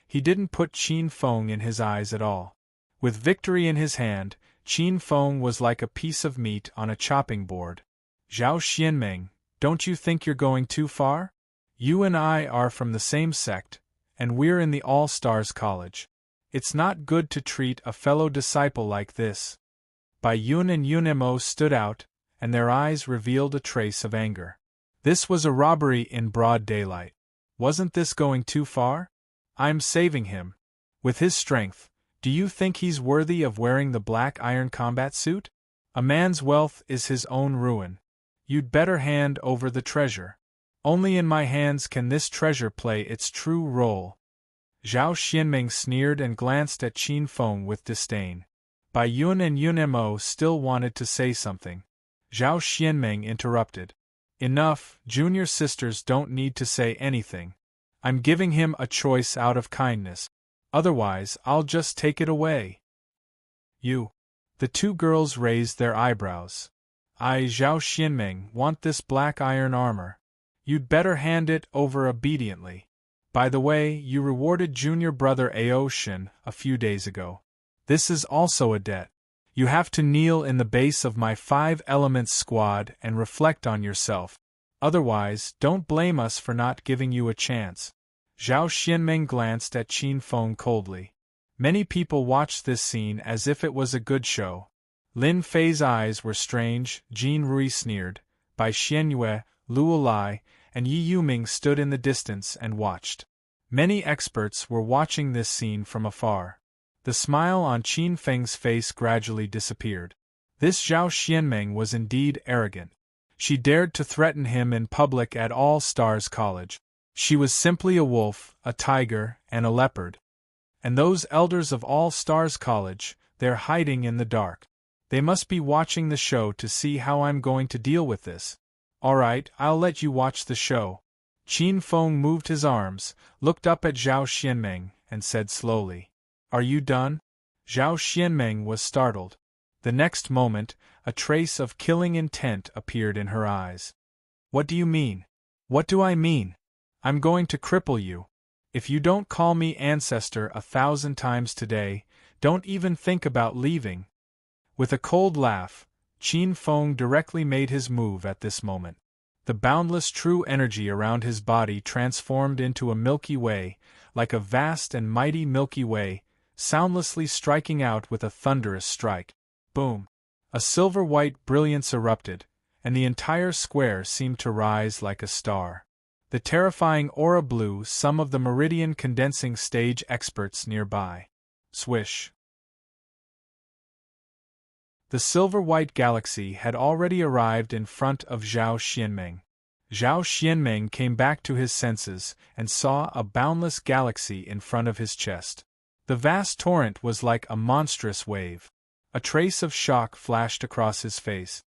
He didn't put Qin Feng in his eyes at all. With victory in his hand, Qin Feng was like a piece of meat on a chopping board. Zhao Xianming, don't you think you're going too far? You and I are from the same sect, and we're in the All-Stars College. It's not good to treat a fellow disciple like this. Bai Yun and Yun Mo stood out, and their eyes revealed a trace of anger. This was a robbery in broad daylight. Wasn't this going too far? I'm saving him. With his strength, do you think he's worthy of wearing the black iron combat suit? A man's wealth is his own ruin. You'd better hand over the treasure. Only in my hands can this treasure play its true role. Zhao Xianming sneered and glanced at Qin Feng with disdain. Bai Yun and Yun Mo still wanted to say something. Zhao Xianming interrupted. Enough, junior sisters don't need to say anything. I'm giving him a choice out of kindness. Otherwise, I'll just take it away. You. The two girls raised their eyebrows. I, Zhao Xianming, want this black iron armor. You'd better hand it over obediently. By the way, you rewarded junior brother Ao Shin a few days ago. This is also a debt. You have to kneel in the base of my 5 Elements squad and reflect on yourself. Otherwise, don't blame us for not giving you a chance. Zhao Xianming glanced at Qin Feng coldly. Many people watched this scene as if it was a good show. Lin Fei's eyes were strange, Jin Rui sneered, Bai Xianyue, Luo Lai, and Yi Yuming stood in the distance and watched. Many experts were watching this scene from afar. The smile on Qin Feng's face gradually disappeared. This Zhao Xianming was indeed arrogant. She dared to threaten him in public at All Stars College. She was simply a wolf, a tiger, and a leopard. And those elders of All Stars College, they're hiding in the dark. They must be watching the show to see how I'm going to deal with this. Alright, I'll let you watch the show. Qin Feng moved his arms, looked up at Zhao Xianming, and said slowly, Are you done? Zhao Xianming was startled. The next moment, a trace of killing intent appeared in her eyes. What do you mean? What do I mean? I'm going to cripple you. If you don't call me ancestor 1,000 times today, don't even think about leaving. With a cold laugh, Qin Feng directly made his move at this moment. The boundless true energy around his body transformed into a Milky Way, like a vast and mighty Milky Way, soundlessly striking out with a thunderous strike. Boom! A silver-white brilliance erupted, and the entire square seemed to rise like a star. The terrifying aura blew some of the meridian condensing stage experts nearby. Swish! The silver-white galaxy had already arrived in front of Zhao Xianming. Zhao Xianming came back to his senses and saw a boundless galaxy in front of his chest. The vast torrent was like a monstrous wave. A trace of shock flashed across his face.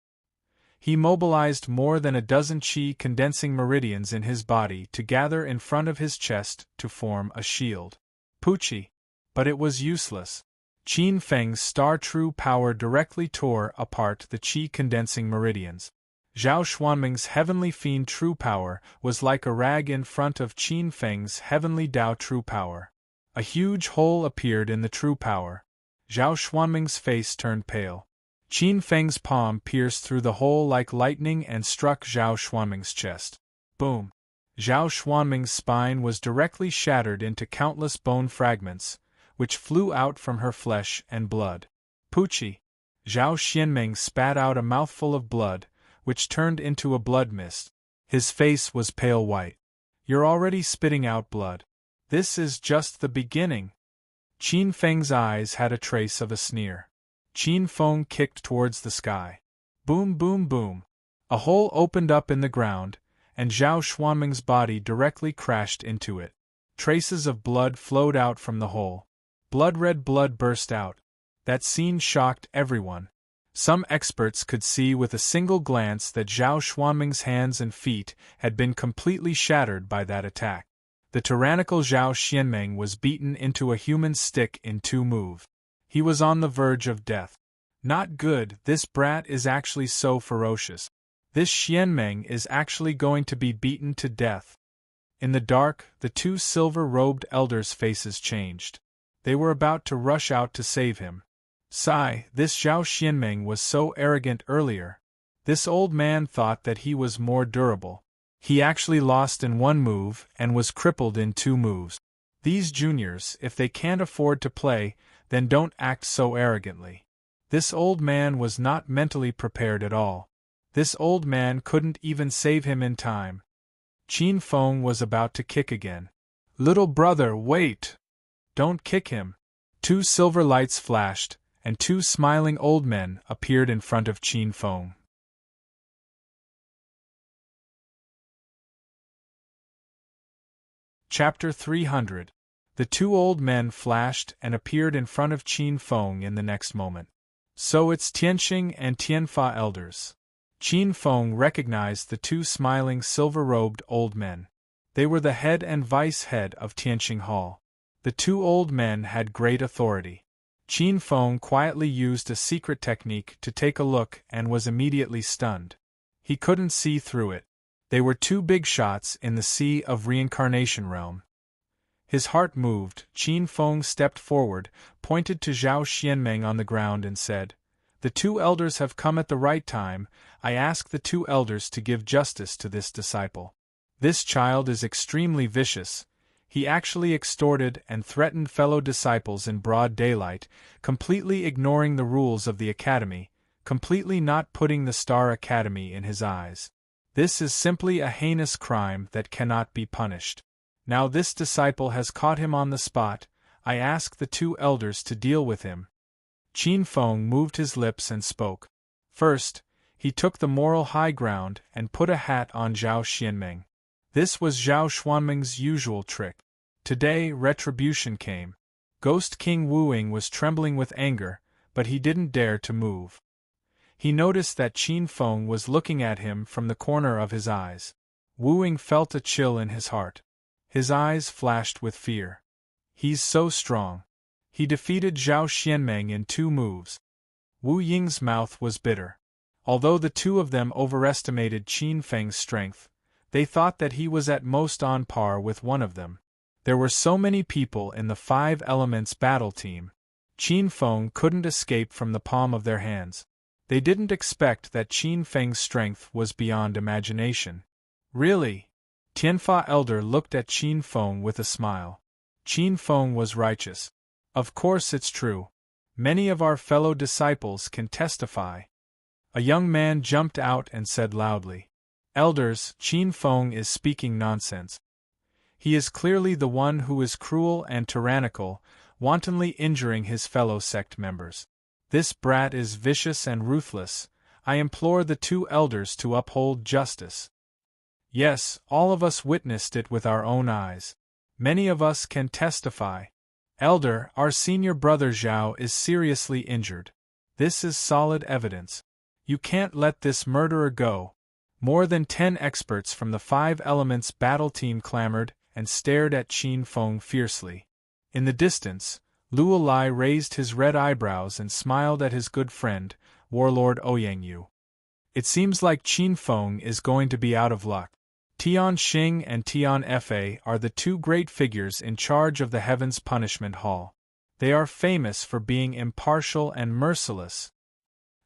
He mobilized more than a dozen qi condensing meridians in his body to gather in front of his chest to form a shield. Poochie! But it was useless. Qin Feng's star true power directly tore apart the qi condensing meridians. Zhao Xuanming's heavenly fiend true power was like a rag in front of Qin Feng's heavenly Dao true power. A huge hole appeared in the true power. Zhao Xuanming's face turned pale. Qin Feng's palm pierced through the hole like lightning and struck Zhao Xuanming's chest. Boom! Zhao Xuanming's spine was directly shattered into countless bone fragments, which flew out from her flesh and blood. Poochie! Zhao Xianming spat out a mouthful of blood, which turned into a blood mist. His face was pale white. You're already spitting out blood. This is just the beginning. Qin Feng's eyes had a trace of a sneer. Qin Feng kicked towards the sky. Boom, boom, boom. A hole opened up in the ground, and Zhao Xuanming's body directly crashed into it. Traces of blood flowed out from the hole. Blood-red blood burst out. That scene shocked everyone. Some experts could see with a single glance that Zhao Xuanming's hands and feet had been completely shattered by that attack. The tyrannical Zhao Xianming was beaten into a human stick in 2 moves. He was on the verge of death. Not good, this brat is actually so ferocious. This Xianming is actually going to be beaten to death. In the dark, the two silver-robed elders' faces changed. They were about to rush out to save him. Sigh, this Zhao Xianmeng was so arrogant earlier. This old man thought that he was more durable. He actually lost in one move and was crippled in 2 moves. These juniors, if they can't afford to play, then don't act so arrogantly. This old man was not mentally prepared at all. This old man couldn't even save him in time. Qin Feng was about to kick again. Little brother, wait! Don't kick him. 2 silver lights flashed, and 2 smiling old men appeared in front of Qin Feng. Chapter 300. The 2 old men flashed and appeared in front of Qin Feng in the next moment. So it's Tianxing and Tianfa elders. Qin Feng recognized the 2 smiling silver-robed old men. They were the head and vice-head of Tianxing Hall. The 2 old men had great authority. Qin Feng quietly used a secret technique to take a look and was immediately stunned. He couldn't see through it. They were 2 big shots in the sea of reincarnation realm. His heart moved. Qin Feng stepped forward, pointed to Zhao Xianmeng on the ground and said, "The 2 elders have come at the right time. I ask the 2 elders to give justice to this disciple. This child is extremely vicious. He actually extorted and threatened fellow disciples in broad daylight, completely ignoring the rules of the academy, completely not putting the Star Academy in his eyes. This is simply a heinous crime that cannot be punished. Now this disciple has caught him on the spot. I ask the 2 elders to deal with him." Qin Feng moved his lips and spoke. First, he took the moral high ground and put a hat on Zhao Xianmeng. This was Zhao Xuanmeng's usual trick. Today, retribution came. Ghost King Wu Ying was trembling with anger, but he didn't dare to move. He noticed that Qin Feng was looking at him from the corner of his eyes. Wu Ying felt a chill in his heart. His eyes flashed with fear. He's so strong. He defeated Zhao Xianmeng in 2 moves. Wu Ying's mouth was bitter. Although the 2 of them overestimated Qin Feng's strength, they thought that he was at most on par with one of them. There were so many people in the 5 Elements battle team. Qin Feng couldn't escape from the palm of their hands. They didn't expect that Qin Feng's strength was beyond imagination. Really? Tianfa elder looked at Qin Feng with a smile. Qin Feng was righteous. Of course it's true. Many of our fellow disciples can testify. A young man jumped out and said loudly, "Elders, Qin Feng is speaking nonsense. He is clearly the one who is cruel and tyrannical, wantonly injuring his fellow sect members. This brat is vicious and ruthless. I implore the 2 elders to uphold justice." Yes, all of us witnessed it with our own eyes. Many of us can testify. Elder, our senior brother Zhao is seriously injured. This is solid evidence. You can't let this murderer go. More than 10 experts from the 5 Elements battle team clamored and stared at Qin Feng fiercely. In the distance, Luo Lai raised his red eyebrows and smiled at his good friend, Warlord Ouyangyu. It seems like Qin Feng is going to be out of luck. Tian Xing and Tian Fa are the 2 great figures in charge of the Heaven's Punishment Hall. They are famous for being impartial and merciless.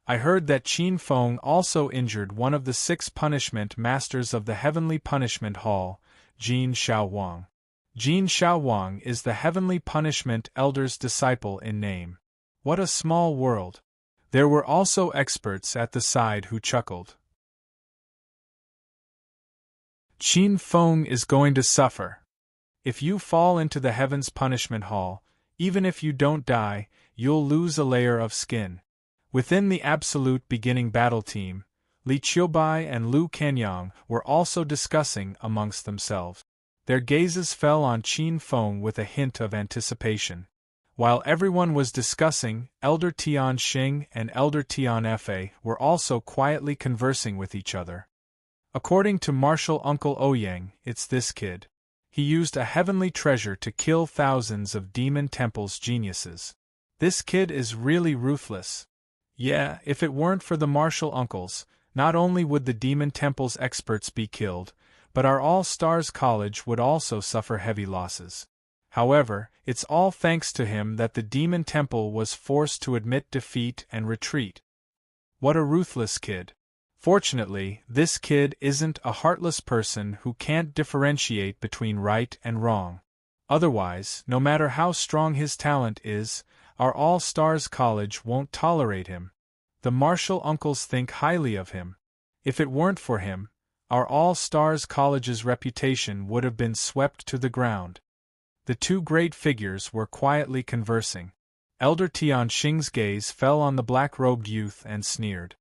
I heard that Qin Feng also injured one of the 6 punishment masters of the Heavenly Punishment Hall, Jin Shaowang. Jin Shaowang is the Heavenly Punishment Elder's disciple in name. What a small world. There were also experts at the side who chuckled. Qin Feng is going to suffer. If you fall into the Heaven's Punishment Hall, even if you don't die, you'll lose a layer of skin. Within the absolute beginning battle team, Li Qiubai and Lu Kanyang were also discussing amongst themselves. Their gazes fell on Qin Feng with a hint of anticipation. While everyone was discussing, Elder Tian Xing and Elder Tian Fa were also quietly conversing with each other. According to Martial Uncle Ouyang, it's this kid. He used a heavenly treasure to kill thousands of Demon Temple's geniuses. This kid is really ruthless. Yeah, if it weren't for the Martial Uncles, not only would the Demon Temple's experts be killed, but our All-Stars College would also suffer heavy losses. However, it's all thanks to him that the Demon Temple was forced to admit defeat and retreat. What a ruthless kid. Fortunately, this kid isn't a heartless person who can't differentiate between right and wrong. Otherwise, no matter how strong his talent is, our All-Stars College won't tolerate him. The Marshall uncles think highly of him. If it weren't for him, our All-Stars College's reputation would have been swept to the ground. The two great figures were quietly conversing. Elder Tianxing's gaze fell on the black-robed youth and sneered.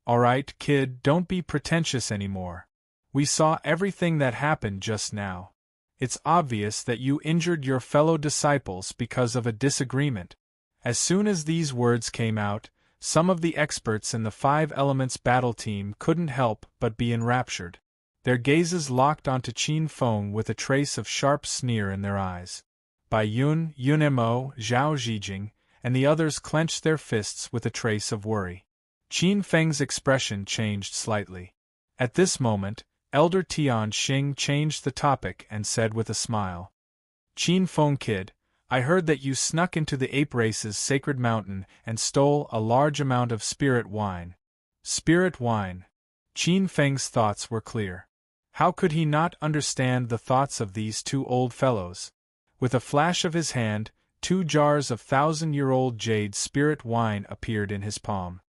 "All right, kid, don't be pretentious anymore. We saw everything that happened just now. It's obvious that you injured your fellow disciples because of a disagreement." As soon as these words came out, some of the experts in the Five Elements battle team couldn't help but be enraptured. Their gazes locked onto Qin Feng with a trace of sharp sneer in their eyes. Bai Yun, Mo, Zhao Zijing, and the others clenched their fists with a trace of worry. Qin Feng's expression changed slightly. At this moment, Elder Tianxing changed the topic and said with a smile, "Qin Feng kid, I heard that you snuck into the ape race's sacred mountain and stole a large amount of spirit wine." Spirit wine. Qin Feng's thoughts were clear. How could he not understand the thoughts of these two old fellows? With a flash of his hand, 2 jars of 1,000-year-old jade spirit wine appeared in his palm.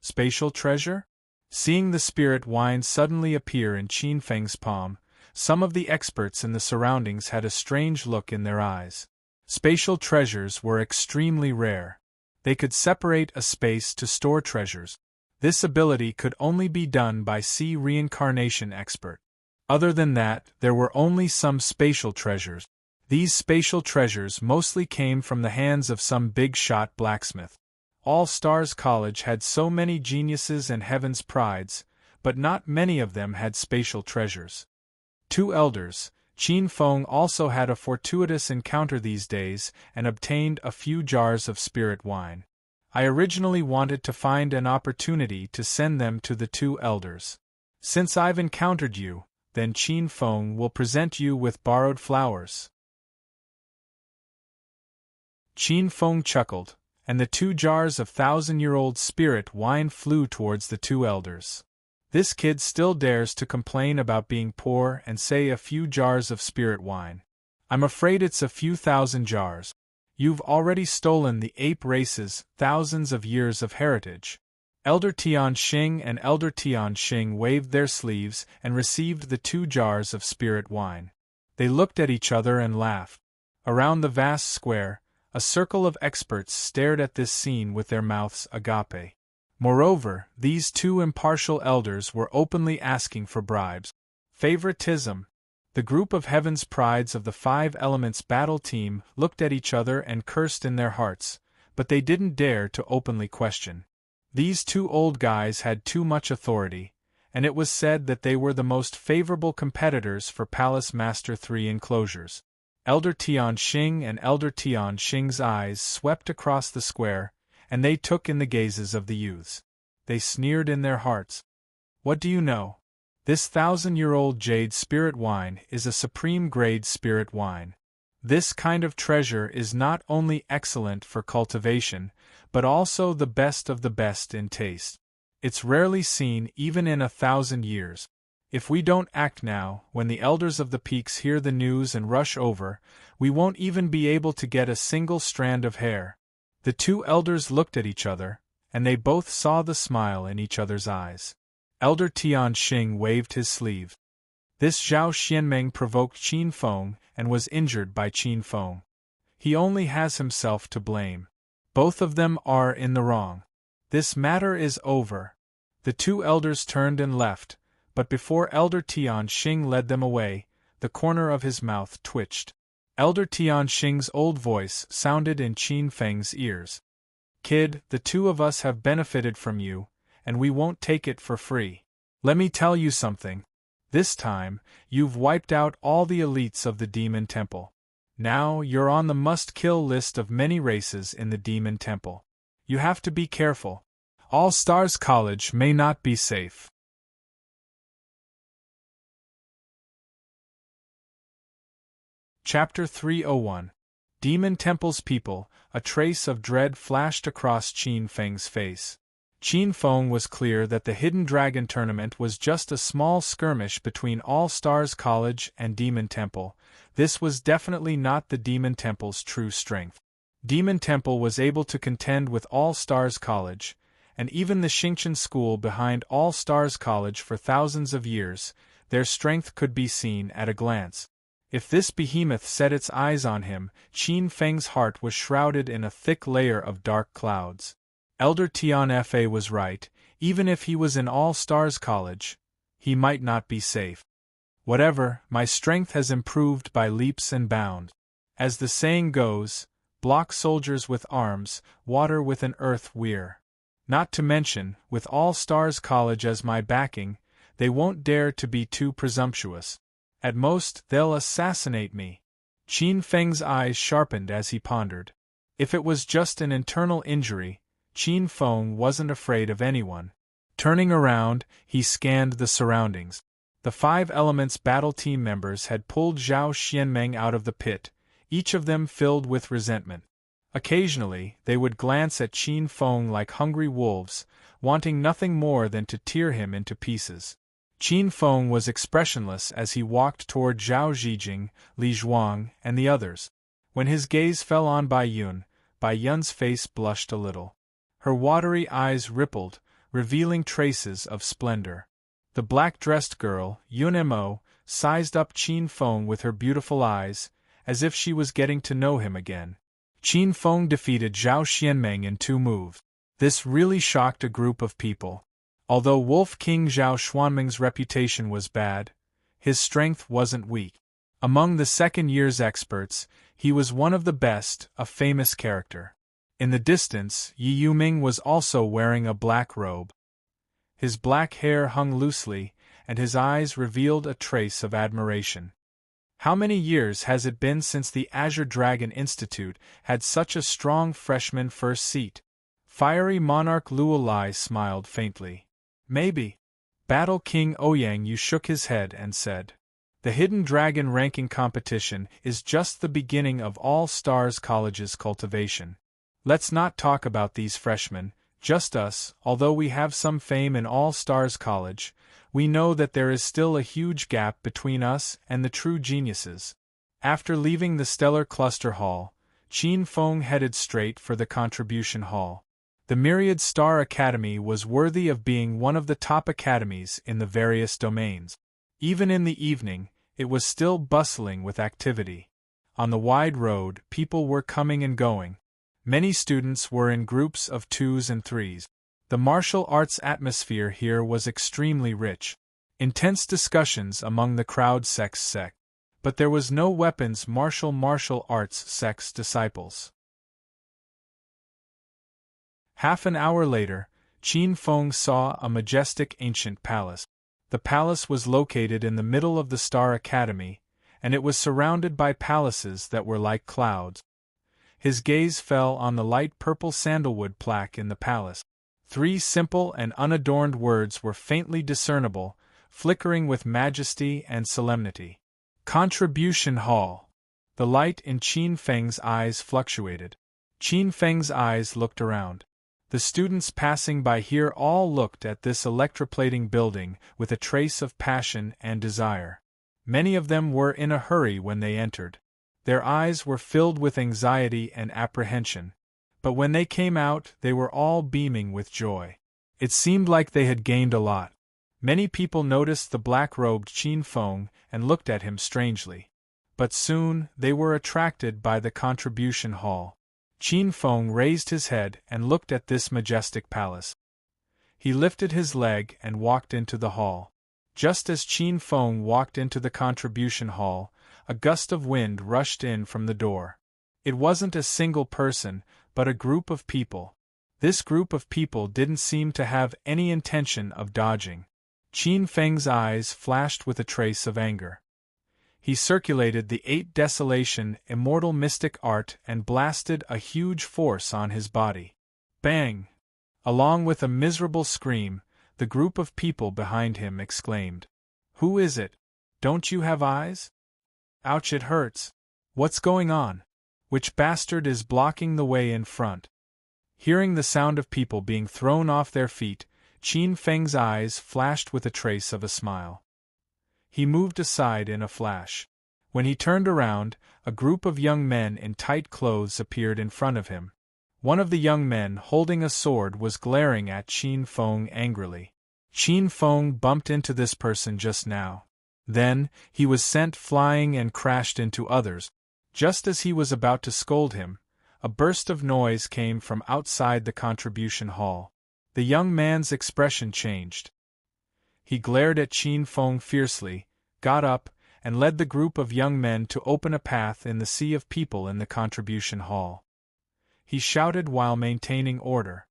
Spatial treasure? Seeing the spirit wine suddenly appear in Qin Feng's palm, some of the experts in the surroundings had a strange look in their eyes. Spatial treasures were extremely rare. They could separate a space to store treasures. This ability could only be done by sea reincarnation expert. Other than that, there were only some spatial treasures. These spatial treasures mostly came from the hands of some big-shot blacksmith. All-Stars College had so many geniuses and heaven's prides, but not many of them had spatial treasures. 2 elders, Qin Feng also had a fortuitous encounter these days and obtained a few jars of spirit wine. I originally wanted to find an opportunity to send them to the 2 elders. Since I've encountered you, then Qin Feng will present you with borrowed flowers. Qin Feng chuckled, and the 2 jars of 1,000-year-old spirit wine flew towards the 2 elders. This kid still dares to complain about being poor and say a few jars of spirit wine. I'm afraid it's a few thousand jars. You've already stolen the ape race's thousands of years of heritage. Elder Tianxing and Elder Tianxing waved their sleeves and received the 2 jars of spirit wine. They looked at each other and laughed. Around the vast square, a circle of experts stared at this scene with their mouths agape. Moreover, these 2 impartial elders were openly asking for bribes. Favoritism. The group of Heaven's Prides of the Five Elements battle team looked at each other and cursed in their hearts, but they didn't dare to openly question. These 2 old guys had too much authority, and it was said that they were the most favorable competitors for Palace Master 3 enclosures. Elder Tianxing and Elder Tianxing's eyes swept across the square, and they took in the gazes of the youths. They sneered in their hearts. What do you know? This 1,000-year-old jade spirit wine is a supreme-grade spirit wine. This kind of treasure is not only excellent for cultivation, but also the best of the best in taste. It's rarely seen even in 1,000 years. If we don't act now, when the elders of the peaks hear the news and rush over, we won't even be able to get a single strand of hair. The 2 elders looked at each other, and they both saw the smile in each other's eyes. Elder Tianxing waved his sleeve. This Zhao Xianmeng provoked Qin Feng and was injured by Qin Feng. He only has himself to blame. Both of them are in the wrong. This matter is over. The 2 elders turned and left, but before Elder Tianxing led them away, the corner of his mouth twitched. Elder Tianxing's old voice sounded in Qin Feng's ears. "Kid, the 2 of us have benefited from you, and we won't take it for free. Let me tell you something. This time, you've wiped out all the elites of the Demon Temple. Now you're on the must-kill list of many races in the Demon Temple. You have to be careful. All-Stars College may not be safe." Chapter 301. Demon Temple's People. A trace of dread flashed across Qin Feng's face. Qin Feng was clear that the Hidden Dragon Tournament was just a small skirmish between All Stars College and Demon Temple. This was definitely not the Demon Temple's true strength. Demon Temple was able to contend with All Stars College, and even the Xingqian school behind All Stars College for thousands of years. Their strength could be seen at a glance. If this behemoth set its eyes on him, Qin Feng's heart was shrouded in a thick layer of dark clouds. Elder Tian Fa was right, even if he was in All Stars College, he might not be safe. Whatever, my strength has improved by leaps and bounds. As the saying goes, block soldiers with arms, water with an earth weir. Not to mention, with All Stars College as my backing, they won't dare to be too presumptuous. At most, they'll assassinate me. Qin Feng's eyes sharpened as he pondered. If it was just an internal injury, Qin Feng wasn't afraid of anyone. Turning around, he scanned the surroundings. The 5 Elements battle team members had pulled Zhao Xianmeng out of the pit, each of them filled with resentment. Occasionally, they would glance at Qin Feng like hungry wolves, wanting nothing more than to tear him into pieces. Qin Feng was expressionless as he walked toward Zhao Zhijing, Li Zhuang, and the others. When his gaze fell on Bai Yun's face blushed a little. Her watery eyes rippled, revealing traces of splendor. The black-dressed girl, Yun Mo, sized up Qin Feng with her beautiful eyes, as if she was getting to know him again. Qin Feng defeated Zhao Xianmeng in 2 moves. This really shocked a group of people. Although Wolf King Zhao Xuanmeng's reputation was bad, his strength wasn't weak. Among the second year's experts, he was one of the best, a famous character. In the distance, Yi Yuming was also wearing a black robe. His black hair hung loosely, and his eyes revealed a trace of admiration. How many years has it been since the Azure Dragon Institute had such a strong freshman first seat? Fiery Monarch Luolai smiled faintly. Maybe. Battle King Ouyang Yu shook his head and said, "The Hidden Dragon ranking competition is just the beginning of All Stars College's cultivation. Let's not talk about these freshmen, just us. Although we have some fame in All Stars College, we know that there is still a huge gap between us and the true geniuses." After leaving the Stellar Cluster Hall, Qin Feng headed straight for the Contribution Hall. The Myriad Star Academy was worthy of being one of the top academies in the various domains. Even in the evening, it was still bustling with activity. On the wide road, people were coming and going. Many students were in groups of 2s and 3s. The martial arts atmosphere here was extremely rich. Intense discussions among the crowd sect. But there was no weapons martial arts sect's disciples. Half an hour later, Qin Feng saw a majestic ancient palace. The palace was located in the middle of the Star Academy, and it was surrounded by palaces that were like clouds. His gaze fell on the light purple sandalwood plaque in the palace. 3 simple and unadorned words were faintly discernible, flickering with majesty and solemnity. Contribution Hall. The light in Qin Feng's eyes fluctuated. Qin Feng's eyes looked around. The students passing by here all looked at this electroplating building with a trace of passion and desire. Many of them were in a hurry when they entered. Their eyes were filled with anxiety and apprehension. But when they came out, they were all beaming with joy. It seemed like they had gained a lot. Many people noticed the black-robed Qin Feng and looked at him strangely. But soon, they were attracted by the Contribution Hall. Qin Feng raised his head and looked at this majestic palace. He lifted his leg and walked into the hall. Just as Qin Feng walked into the Contribution Hall, a gust of wind rushed in from the door. It wasn't a single person, but a group of people. This group of people didn't seem to have any intention of dodging. Qin Feng's eyes flashed with a trace of anger. He circulated the 8 Desolation Immortal Mystic Art and blasted a huge force on his body. Bang! Along with a miserable scream, the group of people behind him exclaimed, "Who is it? Don't you have eyes? Ouch, it hurts." What's going on? Which bastard is blocking the way in front? Hearing the sound of people being thrown off their feet, Qin Feng's eyes flashed with a trace of a smile. He moved aside in a flash. When he turned around, a group of young men in tight clothes appeared in front of him. One of the young men holding a sword was glaring at Qin Feng angrily. Qin Feng bumped into this person just now. Then, he was sent flying and crashed into others. Just as he was about to scold him, a burst of noise came from outside the contribution hall. The young man's expression changed. He glared at Qin Feng fiercely, got up, and led the group of young men to open a path in the sea of people in the contribution hall. He shouted while maintaining order.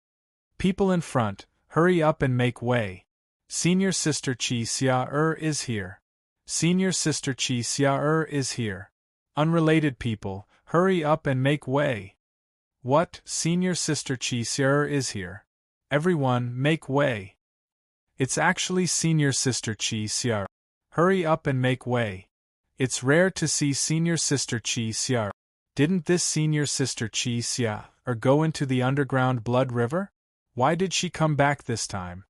"People in front, hurry up and make way. Senior Sister Qi Xia is here. Senior Sister Qi Xia is here. Unrelated people, hurry up and make way." "What, Senior Sister Qi Xia is here? Everyone, make way. It's actually Senior Sister Qi Xia. Hurry up and make way. It's rare to see Senior Sister Qi Xia. Didn't this Senior Sister Qi Xia go into the underground blood river? Why did she come back this time?"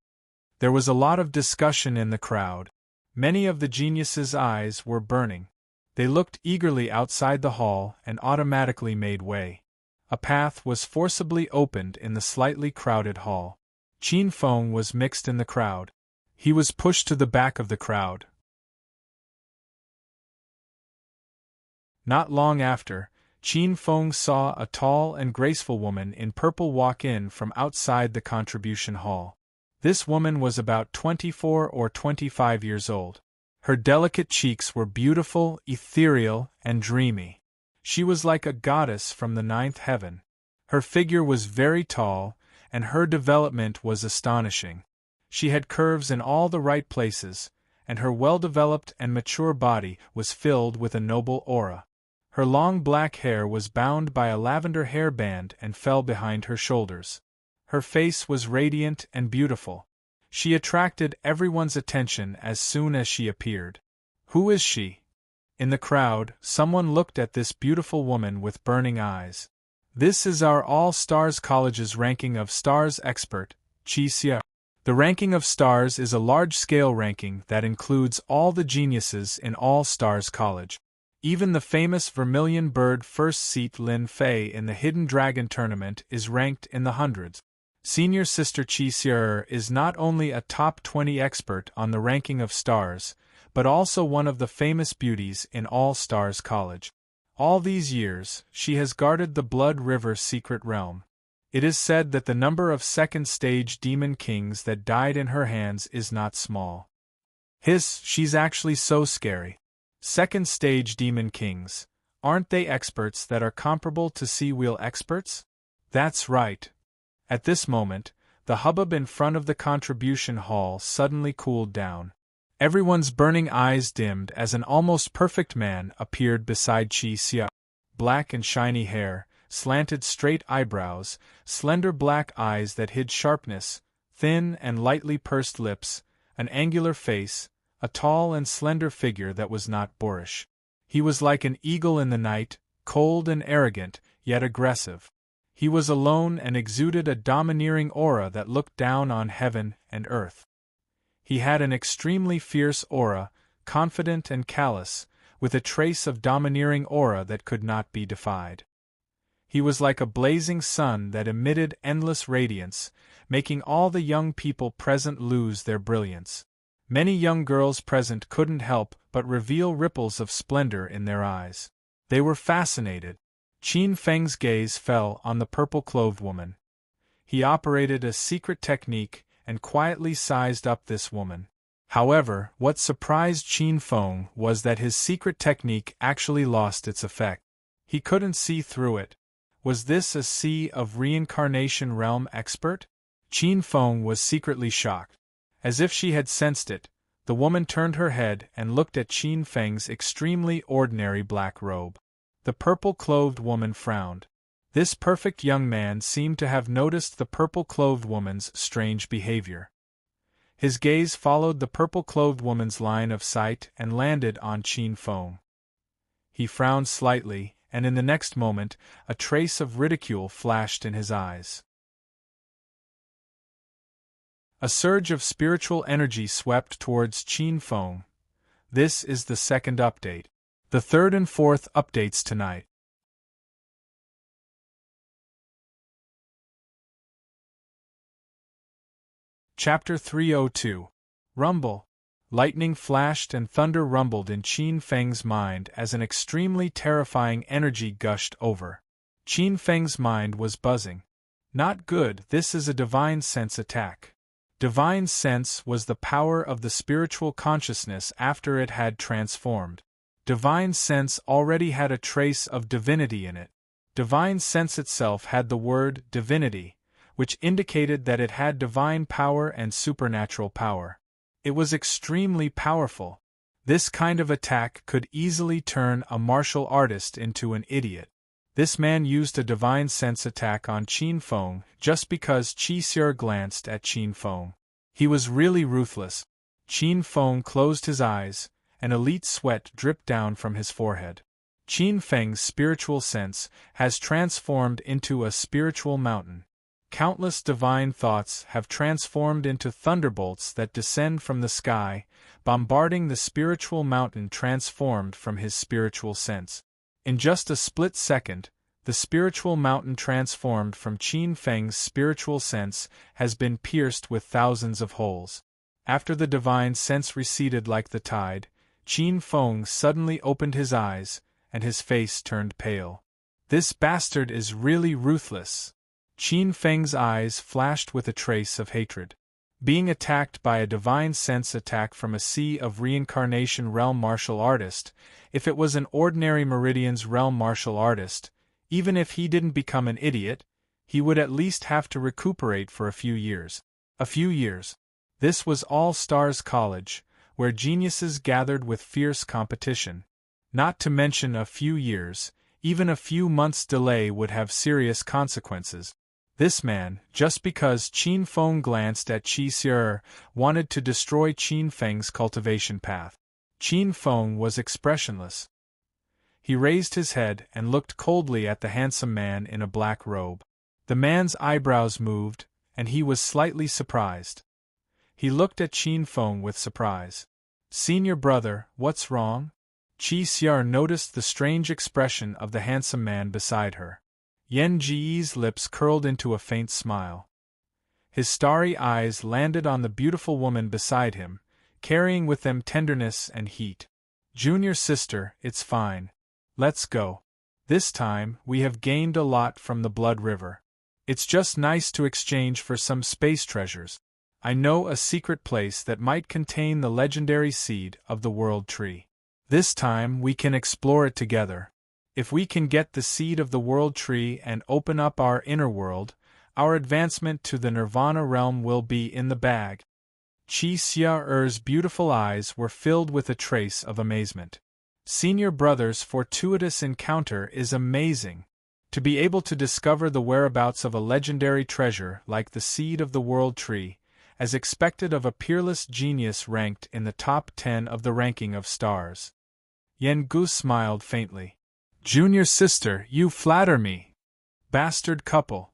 There was a lot of discussion in the crowd. Many of the geniuses' eyes were burning. They looked eagerly outside the hall and automatically made way. A path was forcibly opened in the slightly crowded hall. Qin Feng was mixed in the crowd. He was pushed to the back of the crowd. Not long after, Qin Feng saw a tall and graceful woman in purple walk in from outside the contribution hall. This woman was about 24 or 25 years old. Her delicate cheeks were beautiful, ethereal, and dreamy. She was like a goddess from the ninth heaven. Her figure was very tall, and her development was astonishing. She had curves in all the right places, and her well-developed and mature body was filled with a noble aura. Her long black hair was bound by a lavender hairband and fell behind her shoulders. Her face was radiant and beautiful. She attracted everyone's attention as soon as she appeared. "Who is she?" In the crowd, someone looked at this beautiful woman with burning eyes. "This is our All Stars College's ranking of stars expert, Qi Xia." The ranking of stars is a large-scale ranking that includes all the geniuses in All Stars College. Even the famous Vermilion Bird first seat Lin Fei in the Hidden Dragon tournament is ranked in the hundreds. Senior Sister Qi Xia is not only a top 20 expert on the ranking of stars, but also one of the famous beauties in All Stars College. All these years, she has guarded the Blood River secret realm. It is said that the number of second-stage demon kings that died in her hands is not small. Hiss, she's actually so scary. Second-stage demon kings, aren't they experts that are comparable to sea-wheel experts? That's right. At this moment, the hubbub in front of the contribution hall suddenly cooled down. Everyone's burning eyes dimmed as an almost perfect man appeared beside Qi Xia. Black and shiny hair, slanted straight eyebrows, slender black eyes that hid sharpness, thin and lightly pursed lips, an angular face, a tall and slender figure that was not boorish. He was like an eagle in the night, cold and arrogant, yet aggressive. He was alone and exuded a domineering aura that looked down on heaven and earth. He had an extremely fierce aura, confident and callous, with a trace of domineering aura that could not be defied. He was like a blazing sun that emitted endless radiance, making all the young people present lose their brilliance. Many young girls present couldn't help but reveal ripples of splendor in their eyes. They were fascinated. Qin Feng's gaze fell on the purple-clothed woman. He operated a secret technique and quietly sized up this woman. However, what surprised Qin Feng was that his secret technique actually lost its effect. He couldn't see through it. Was this a Sea of Reincarnation realm expert? Qin Feng was secretly shocked. As if she had sensed it, the woman turned her head and looked at Qin Feng's extremely ordinary black robe. The purple-clothed woman frowned. This perfect young man seemed to have noticed the purple-clothed woman's strange behavior. His gaze followed the purple-clothed woman's line of sight and landed on Qin Feng. He frowned slightly, and in the next moment, a trace of ridicule flashed in his eyes. A surge of spiritual energy swept towards Qin Feng. This is the second update. The third and fourth updates tonight. Chapter 302. Rumble. Lightning flashed and thunder rumbled in Qin Feng's mind as an extremely terrifying energy gushed over. Qin Feng's mind was buzzing. Not good, this is a divine sense attack. Divine sense was the power of the spiritual consciousness after it had transformed. Divine sense already had a trace of divinity in it. Divine sense itself had the word divinity, which indicated that it had divine power and supernatural power. It was extremely powerful. This kind of attack could easily turn a martial artist into an idiot. This man used a divine sense attack on Qin Feng just because Qi Xie glanced at Qin Feng. He was really ruthless. Qin Feng closed his eyes, and elite sweat dripped down from his forehead. Qin Feng's spiritual sense has transformed into a spiritual mountain. Countless divine thoughts have transformed into thunderbolts that descend from the sky, bombarding the spiritual mountain transformed from his spiritual sense. In just a split second, the spiritual mountain transformed from Qin Feng's spiritual sense has been pierced with thousands of holes. After the divine sense receded like the tide, Qin Feng suddenly opened his eyes, and his face turned pale. This bastard is really ruthless. Qin Feng's eyes flashed with a trace of hatred. Being attacked by a divine sense attack from a Sea of Reincarnation realm martial artist, if it was an ordinary Meridian's realm martial artist, even if he didn't become an idiot, he would at least have to recuperate for a few years. A few years. This was All Stars College, where geniuses gathered with fierce competition. Not to mention a few years, even a few months' delay would have serious consequences. This man, just because Qin Feng glanced at Qi Xie, wanted to destroy Qin Feng's cultivation path. Qin Feng was expressionless. He raised his head and looked coldly at the handsome man in a black robe. The man's eyebrows moved, and he was slightly surprised. He looked at Qin Feng with surprise. "Senior brother, what's wrong?" Qi Xie noticed the strange expression of the handsome man beside her. Yan Ji's lips curled into a faint smile. His starry eyes landed on the beautiful woman beside him, carrying with them tenderness and heat. "Junior sister, it's fine. Let's go. This time, we have gained a lot from the Blood River. It's just nice to exchange for some space treasures. I know a secret place that might contain the legendary seed of the World Tree. This time we can explore it together. If we can get the seed of the World Tree and open up our inner world, our advancement to the Nirvana realm will be in the bag." Qi Xie's beautiful eyes were filled with a trace of amazement. Senior brother's fortuitous encounter is amazing. To be able to discover the whereabouts of a legendary treasure like the seed of the World Tree, as expected of a peerless genius ranked in the top 10 of the ranking of stars. Yan Gu smiled faintly. "Junior sister, you flatter me. Bastard couple."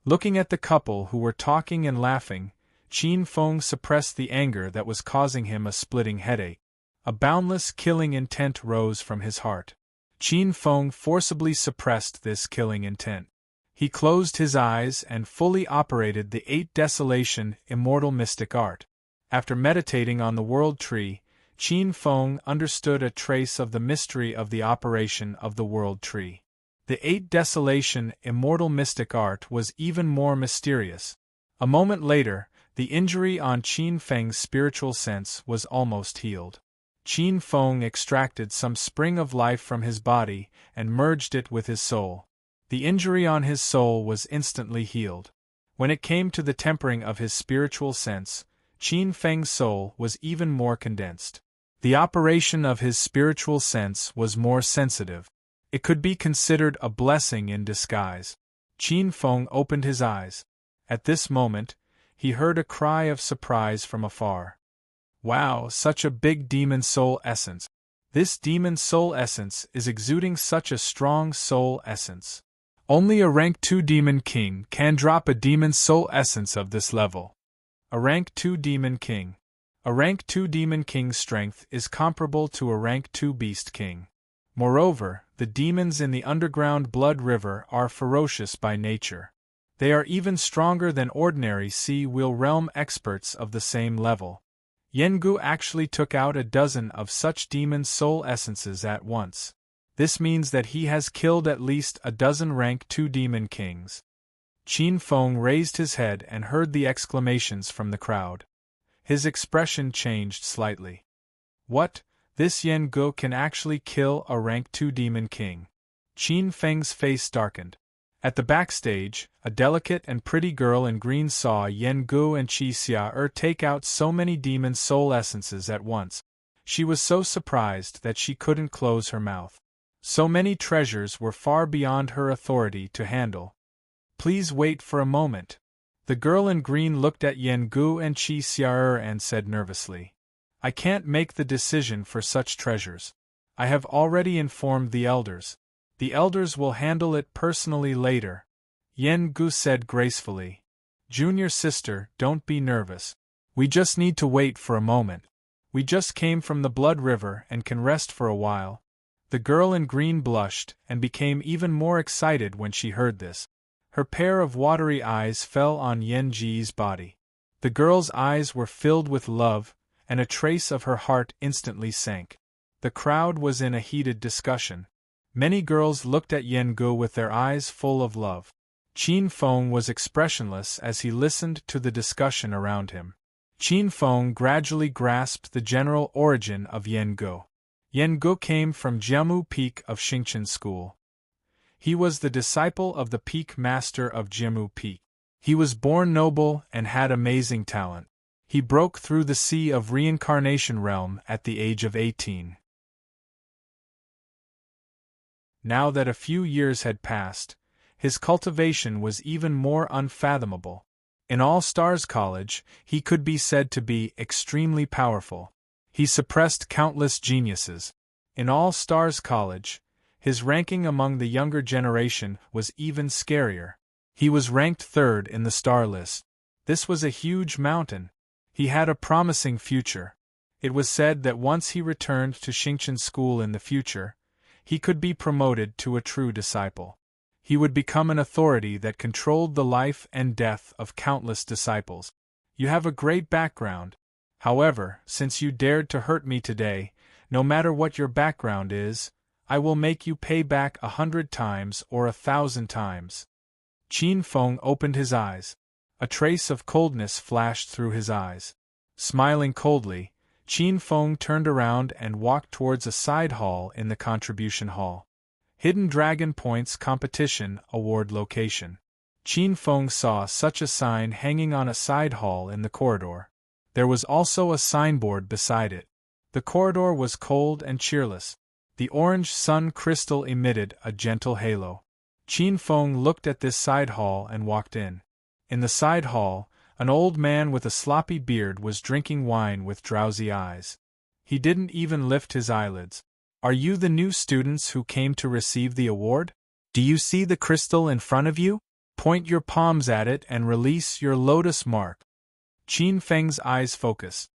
Looking at the couple who were talking and laughing, Qin Feng suppressed the anger that was causing him a splitting headache. A boundless killing intent rose from his heart. Qin Feng forcibly suppressed this killing intent. He closed his eyes and fully operated the 8 Desolation Immortal Mystic Art. After meditating on the World Tree, Qin Feng understood a trace of the mystery of the operation of the World Tree. The 8 Desolation Immortal Mystic Art was even more mysterious. A moment later, the injury on Qin Feng's spiritual sense was almost healed. Qin Feng extracted some spring of life from his body and merged it with his soul. The injury on his soul was instantly healed. When it came to the tempering of his spiritual sense, Qin Feng's soul was even more condensed. The operation of his spiritual sense was more sensitive. It could be considered a blessing in disguise. Qin Feng opened his eyes. At this moment, he heard a cry of surprise from afar. Wow, such a big demon soul essence. This demon soul essence is exuding such a strong soul essence. Only a rank 2 demon king can drop a demon soul essence of this level. A rank 2 demon king. A rank 2 demon king's strength is comparable to a rank 2 beast king. Moreover, the demons in the underground blood river are ferocious by nature. They are even stronger than ordinary sea-wheel realm experts of the same level. Yengu actually took out a dozen of such demon soul essences at once. This means that he has killed at least a dozen rank 2 demon kings. Qin Feng raised his head and heard the exclamations from the crowd. His expression changed slightly. What? This Yengu can actually kill a rank 2 demon king. Qin Feng's face darkened. At the backstage, a delicate and pretty girl in green saw Yengu and Qi Xia take out so many demon soul essences at once. She was so surprised that she couldn't close her mouth. So many treasures were far beyond her authority to handle. Please wait for a moment. The girl in green looked at Yengu and Qi Xia and said nervously, I can't make the decision for such treasures. I have already informed the elders. The elders will handle it personally later. Yengu said gracefully. Junior sister, don't be nervous. We just need to wait for a moment. We just came from the Blood River and can rest for a while. The girl in green blushed and became even more excited when she heard this. Her pair of watery eyes fell on Yenji's body. The girl's eyes were filled with love, and a trace of her heart instantly sank. The crowd was in a heated discussion. Many girls looked at Yengu with their eyes full of love. Qin Feng was expressionless as he listened to the discussion around him. Qin Feng gradually grasped the general origin of Yengu. Yengu came from Jiamu Peak of Xingqian School. He was the disciple of the Peak Master of Jiamu Peak. He was born noble and had amazing talent. He broke through the sea of reincarnation realm at the age of 18. Now that a few years had passed, his cultivation was even more unfathomable. In All Stars College, he could be said to be extremely powerful. He suppressed countless geniuses. In All Stars College, his ranking among the younger generation was even scarier. He was ranked 3rd in the star list. This was a huge mountain. He had a promising future. It was said that once he returned to Xingqian School in the future, he could be promoted to a true disciple. He would become an authority that controlled the life and death of countless disciples. You have a great background. However, since you dared to hurt me today, no matter what your background is, I will make you pay back 100 times or 1,000 times. Qin Feng opened his eyes. A trace of coldness flashed through his eyes. Smiling coldly, Qin Feng turned around and walked towards a side hall in the contribution hall. Hidden Dragon Points Competition Award Location. Qin Feng saw such a sign hanging on a side hall in the corridor. There was also a signboard beside it. The corridor was cold and cheerless. The orange sun crystal emitted a gentle halo. Qin Feng looked at this side hall and walked in. In the side hall, an old man with a sloppy beard was drinking wine with drowsy eyes. He didn't even lift his eyelids. Are you the new students who came to receive the award? Do you see the crystal in front of you? Point your palms at it and release your lotus mark. Qin Feng's eyes focused.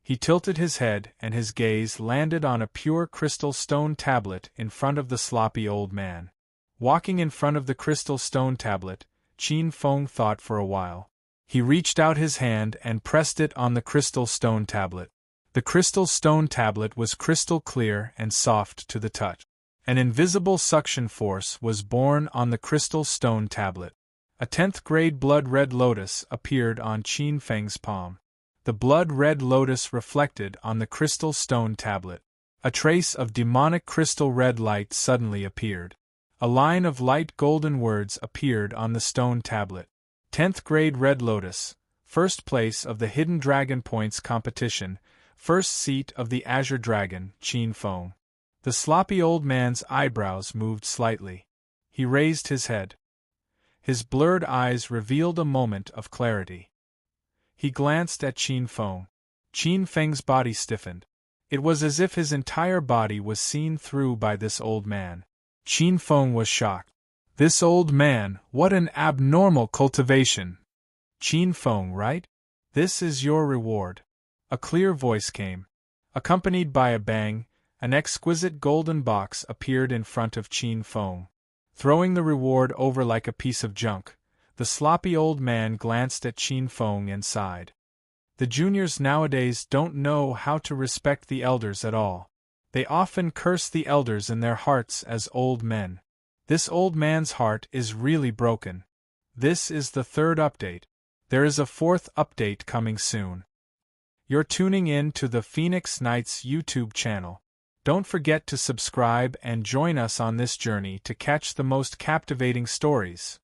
He tilted his head and his gaze landed on a pure crystal stone tablet in front of the sloppy old man. Walking in front of the crystal stone tablet, Qin Feng thought for a while. He reached out his hand and pressed it on the crystal stone tablet. The crystal stone tablet was crystal clear and soft to the touch. An invisible suction force was born on the crystal stone tablet. A 10th grade blood red lotus appeared on Qin Feng's palm. The blood red lotus reflected on the crystal stone tablet. A trace of demonic crystal red light suddenly appeared. A line of light golden words appeared on the stone tablet. 10th grade red lotus, first place of the Hidden Dragon Points competition, first seat of the Azure Dragon, Qin Feng. The sloppy old man's eyebrows moved slightly. He raised his head. His blurred eyes revealed a moment of clarity. He glanced at Qin Feng. Qin Feng's body stiffened. It was as if his entire body was seen through by this old man. Qin Feng was shocked. This old man, what an abnormal cultivation! Qin Feng, right? This is your reward. A clear voice came. Accompanied by a bang, an exquisite golden box appeared in front of Qin Feng. Throwing the reward over like a piece of junk, the sloppy old man glanced at Qin Feng and sighed. The juniors nowadays don't know how to respect the elders at all. They often curse the elders in their hearts as old men. This old man's heart is really broken. This is the third update. There is a fourth update coming soon. You're tuning in to the Phoenix Knights YouTube channel. Don't forget to subscribe and join us on this journey to catch the most captivating stories.